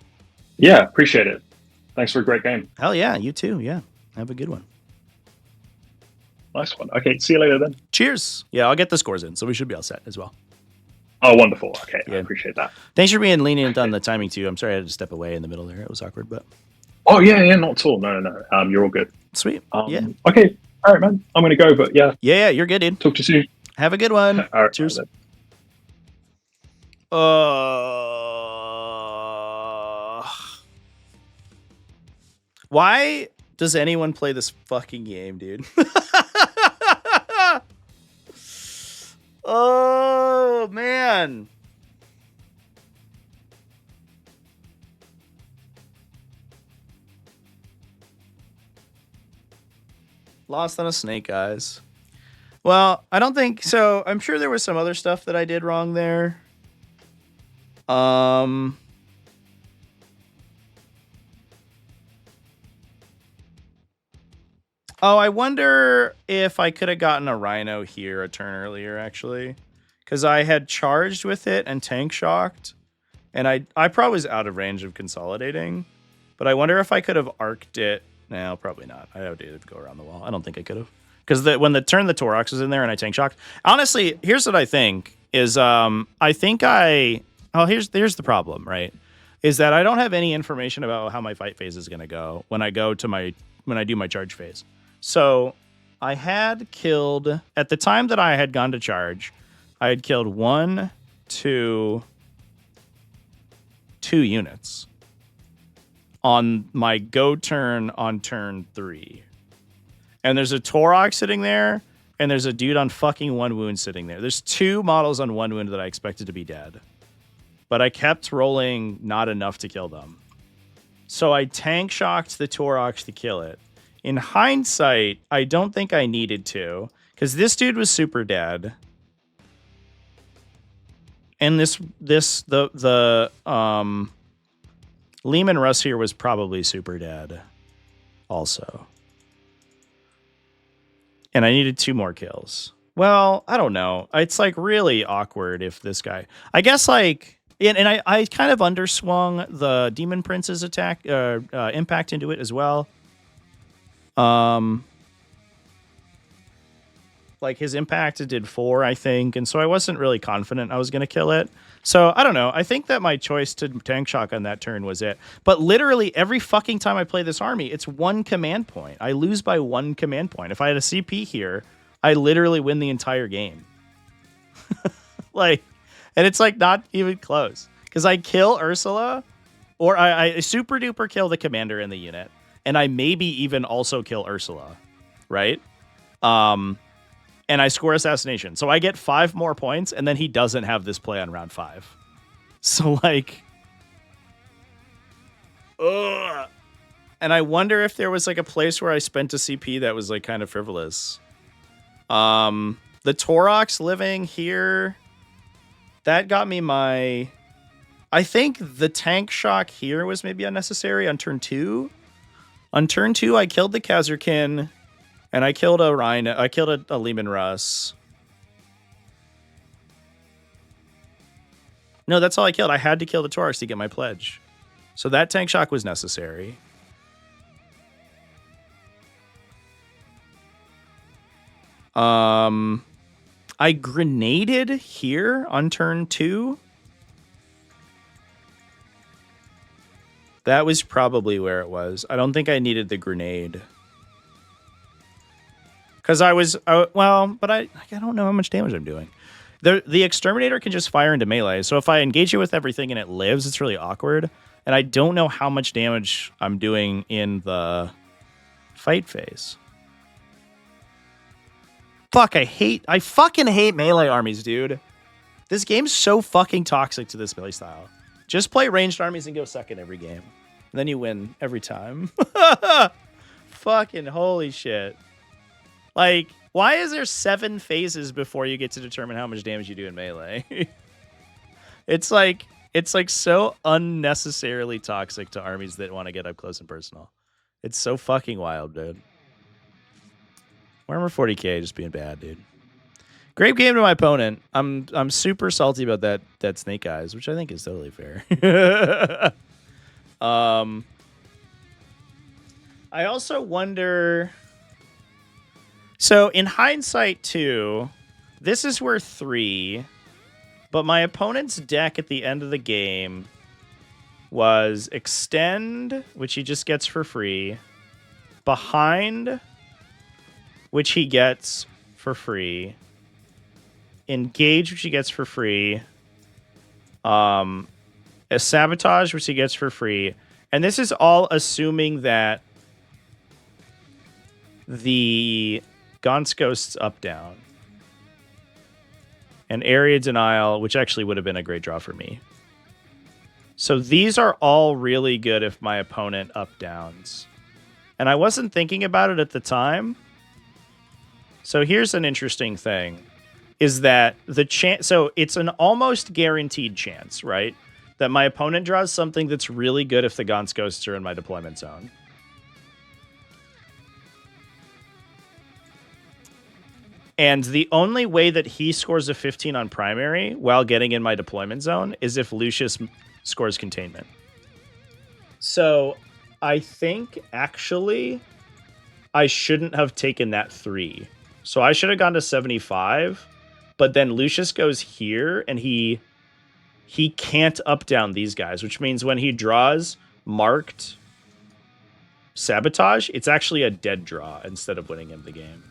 Yeah, appreciate it. Thanks for a great game. Hell yeah, you too. Yeah, have a good one. Nice one. Okay, see you later then. Cheers. Yeah, I'll get the scores in, so we should be all set as well. Oh, wonderful. Okay, yeah. I appreciate that. Thanks for being lenient on the timing too. I'm sorry I had to step away in the middle there. It was awkward, but. Oh yeah, not at all. No. You're all good. Sweet. Yeah. Okay. All right, man. I'm gonna go, but yeah. Yeah, you're good, dude. Talk to you soon. Have a good one. All right. Cheers. Why does anyone play this fucking game, dude? Oh, man. Lost on a snake, guys. Well, I don't think so. I'm sure there was some other stuff that I did wrong there. Oh, I wonder if I could have gotten a Rhino here a turn earlier, actually. Because I had charged with it and tank shocked. And I probably was out of range of consolidating. But I wonder if I could have arced it. No, probably not. I would go around the wall. I don't think I could have. Because when the turn the Torox was in there and I tank shocked. Honestly, here's what I think. Is I think here's the problem, right? Is that I don't have any information about how my fight phase is going to go when I do my charge phase. So I had killed, at the time that I had gone to charge, I had killed 2 units on my go turn on turn 3. And there's a Torok sitting there, and there's a dude on fucking 1 wound sitting there. There's 2 models on 1 wound that I expected to be dead. But I kept rolling not enough to kill them. So I tank shocked the Torok to kill it. In hindsight, I don't think I needed to, because this dude was super dead. And the Lehman Russ here was probably super dead also. And I needed 2 more kills. Well, I don't know. It's like really awkward if this guy, I guess like, and I kind of underswung the Demon Prince's attack, impact into it as well. Like his impact did 4, I think. And so I wasn't really confident I was going to kill it. So I don't know. I think that my choice to tank shock on that turn was it. But literally every fucking time I play this army, it's 1 command point. I lose by 1 command point. If I had a CP here, I literally win the entire game. Like, and it's like not even close. Because I kill Ursula, or I super duper kill the commander in the unit. And I maybe even also kill Ursula. Right? And I score assassination. So I get 5 more points, and then he doesn't have this play on round 5. So, like... Ugh. And I wonder if there was, like, a place where I spent a CP that was, like, kind of frivolous. The Torox living here... That got me my... I think the tank shock here was maybe unnecessary on turn 2. On turn 2, I killed the Khazarkin... And I killed a Rhino. I killed a Lehman Russ. No, that's all I killed. I had to kill the Taurus to get my pledge. So that tank shock was necessary. I grenaded here on turn 2. That was probably where it was. I don't think I needed the grenade. Because I was, well, but I don't know how much damage I'm doing. The Exterminator can just fire into melee. So if I engage it with everything and it lives, it's really awkward. And I don't know how much damage I'm doing in the fight phase. Fuck, I fucking hate melee armies, dude. This game's so fucking toxic to this melee style. Just play ranged armies and go second every game. And then you win every time. Fucking holy shit. Like, why is there 7 phases before you get to determine how much damage you do in melee? It's like so unnecessarily toxic to armies that want to get up close and personal. It's so fucking wild, dude. Warhammer 40k just being bad, dude. Great game to my opponent. I'm super salty about that Snake Eyes, which I think is totally fair. I also wonder. So in hindsight, too, this is worth 3, but my opponent's deck at the end of the game was Extend, which he just gets for free, Behind, which he gets for free, Engage, which he gets for free, a Sabotage, which he gets for free, and this is all assuming that the Gaunt's Ghost's up down. And Area Denial, which actually would have been a great draw for me. So these are all really good if my opponent up downs. And I wasn't thinking about it at the time. So here's an interesting thing. Is that the chance... So it's an almost guaranteed chance, right? That my opponent draws something that's really good if the Gaunt's Ghosts are in my deployment zone. And the only way that he scores a 15 on primary while getting in my deployment zone is if Lucius scores containment. So I think, actually, I shouldn't have taken that 3. So I should have gone to 75, but then Lucius goes here, and he can't up down these guys, which means when he draws marked Sabotage, it's actually a dead draw instead of winning him the game.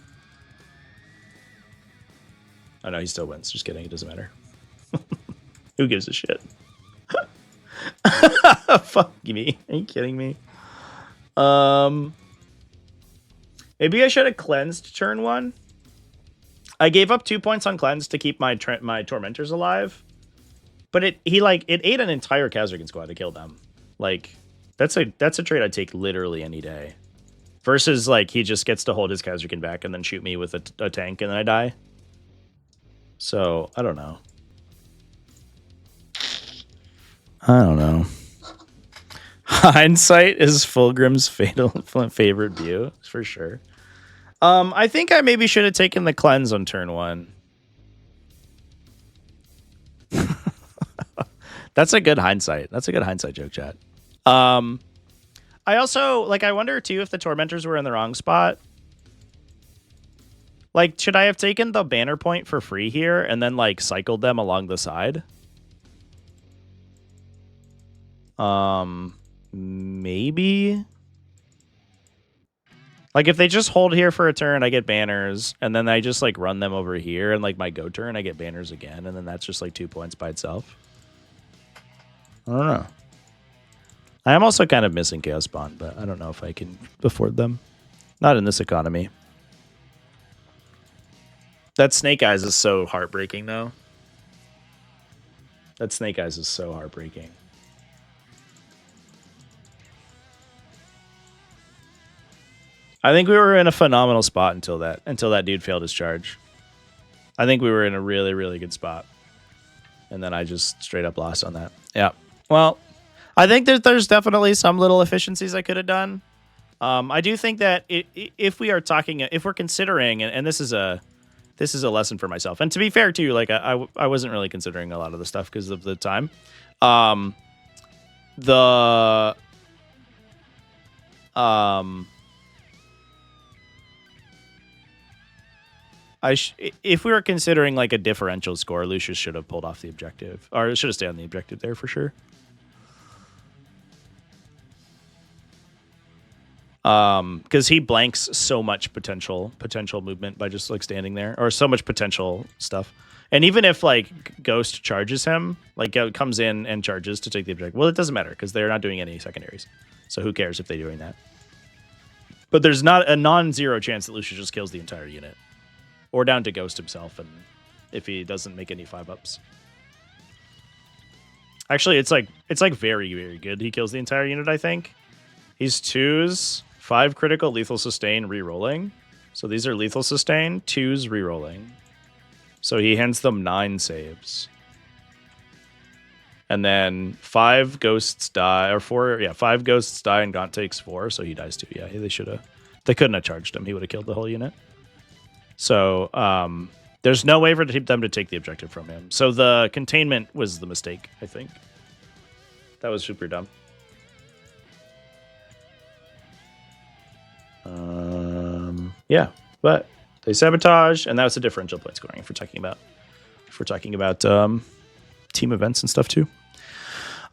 Oh no, he still wins. Just kidding. It doesn't matter. Who gives a shit? Fuck me. Are you kidding me? Maybe I should have cleansed turn 1. I gave up 2 points on cleanse to keep my my tormentors alive, but it ate an entire Kazrakan squad to kill them. Like that's a trade I'd take literally any day. Versus like he just gets to hold his Kazrakan back and then shoot me with a tank and then I die. So I don't know. Hindsight is Fulgrim's favorite view, for sure. I think I maybe should have taken the cleanse on turn 1. That's a good hindsight. That's a good hindsight joke, chat. I also, like, I wonder, too, if the Tormentors were in the wrong spot. Like, should I have taken the banner point for free here and then, like, cycled them along the side? Maybe? Like, if they just hold here for a turn, I get banners, and then I just, like, run them over here, and, like, my go turn, I get banners again, and then that's just, like, 2 points by itself. I don't know. I am also kind of missing Chaos Spawn, but I don't know if I can afford them. Not in this economy. That Snake Eyes is so heartbreaking, though. That Snake Eyes is so heartbreaking. I think we were in a phenomenal spot until that dude failed his charge. I think we were in a really, really good spot. And then I just straight up lost on that. Yeah. Well, I think there's definitely some little efficiencies I could have done. I do think that if we are talking, if we're considering, and this is a lesson for myself. And to be fair too, like I wasn't really considering a lot of the stuff because of the time. If we were considering like a differential score, Lucius should have pulled off the objective, or should have stayed on the objective there for sure. Because he blanks so much potential movement by just like standing there, or so much potential stuff. And even if like Ghost charges him, like comes in and charges to take the objective, well, it doesn't matter because they're not doing any secondaries. So who cares if they're doing that? But there's not a non-zero chance that Lucius just kills the entire unit. Or down to Ghost himself, and if he doesn't make any 5-ups. Actually, it's like very, very good. He kills the entire unit, I think. He's 2s, 5 critical, lethal sustain, re-rolling. So these are lethal sustain, 2s, re-rolling. So he hands them 9 saves. And then 5 ghosts die, or 4, yeah, 5 ghosts die, and Gaunt takes 4, so he dies too. Yeah, they couldn't have charged him. He would have killed the whole unit. So there's no way for them to take the objective from him. So the containment was the mistake, I think. That was super dumb. Yeah, but they sabotage, and that was a differential point scoring if we're talking about team events and stuff too.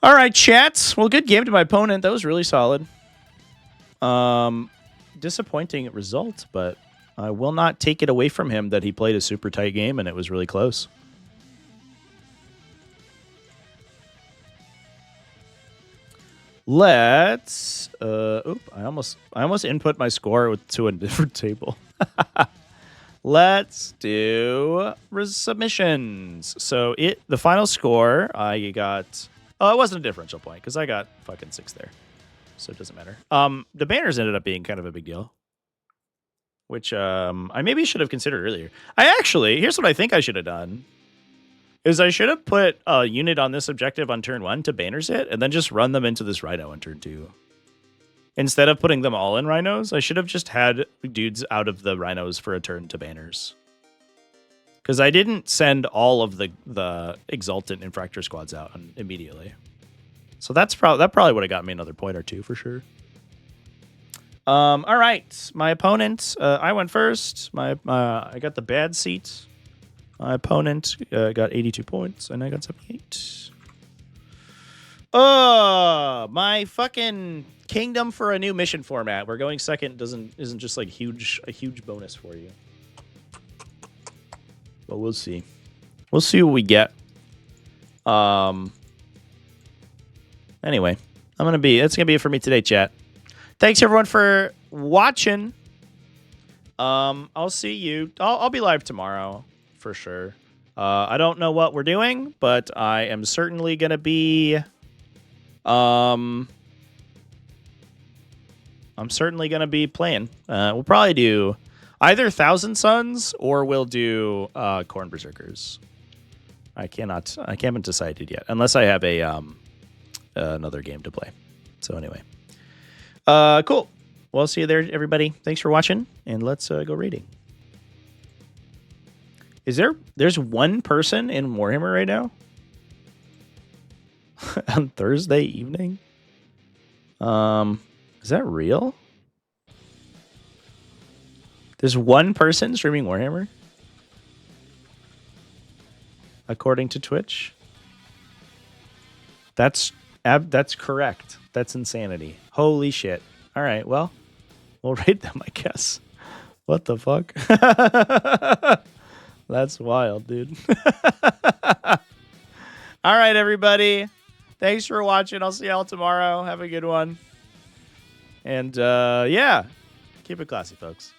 All right, chats. Well, good game to my opponent. That was really solid. Disappointing result, but I will not take it away from him that he played a super tight game and it was really close. Let's I almost input my score to a different table. Let's do submissions. So the final score I got, it wasn't a differential point because I got fucking 6 there. So it doesn't matter. The banners ended up being kind of a big deal, which I maybe should have considered earlier. Here's what I think I should have done. Is I should have put a unit on this objective on turn 1 to banners it, and then just run them into this rhino on turn 2. Instead of putting them all in rhinos, I should have just had dudes out of the rhinos for a turn to banners. Because I didn't send all of the Exultant Infractor squads out immediately. So that probably would have got me another point or 2 for sure. All right, my opponent. I went first. I got the bad seat. My opponent got 82 points, and I got 78. Oh, my fucking kingdom for a new mission format. We're going second isn't just like a huge bonus for you. But we'll see. We'll see what we get. Anyway, That's gonna be it for me today, chat. Thanks everyone for watching. I'll see you. I'll be live tomorrow for sure. I don't know what we're doing, but I am certainly gonna be. I'm certainly gonna be playing. We'll probably do either Thousand Suns or we'll do Corn Berserkers. I haven't decided yet, unless I have a another game to play. So anyway, cool. Well, I'll see you there, everybody. Thanks for watching, and let's go raiding. There's one person in Warhammer right now on Thursday evening? Is that real? There's one person streaming Warhammer? According to Twitch? That's correct. That's insanity. Holy shit. All right, well, we'll raid them, I guess. What the fuck? That's wild, dude. All right, everybody. Thanks for watching. I'll see y'all tomorrow. Have a good one. And, yeah, keep it classy, folks.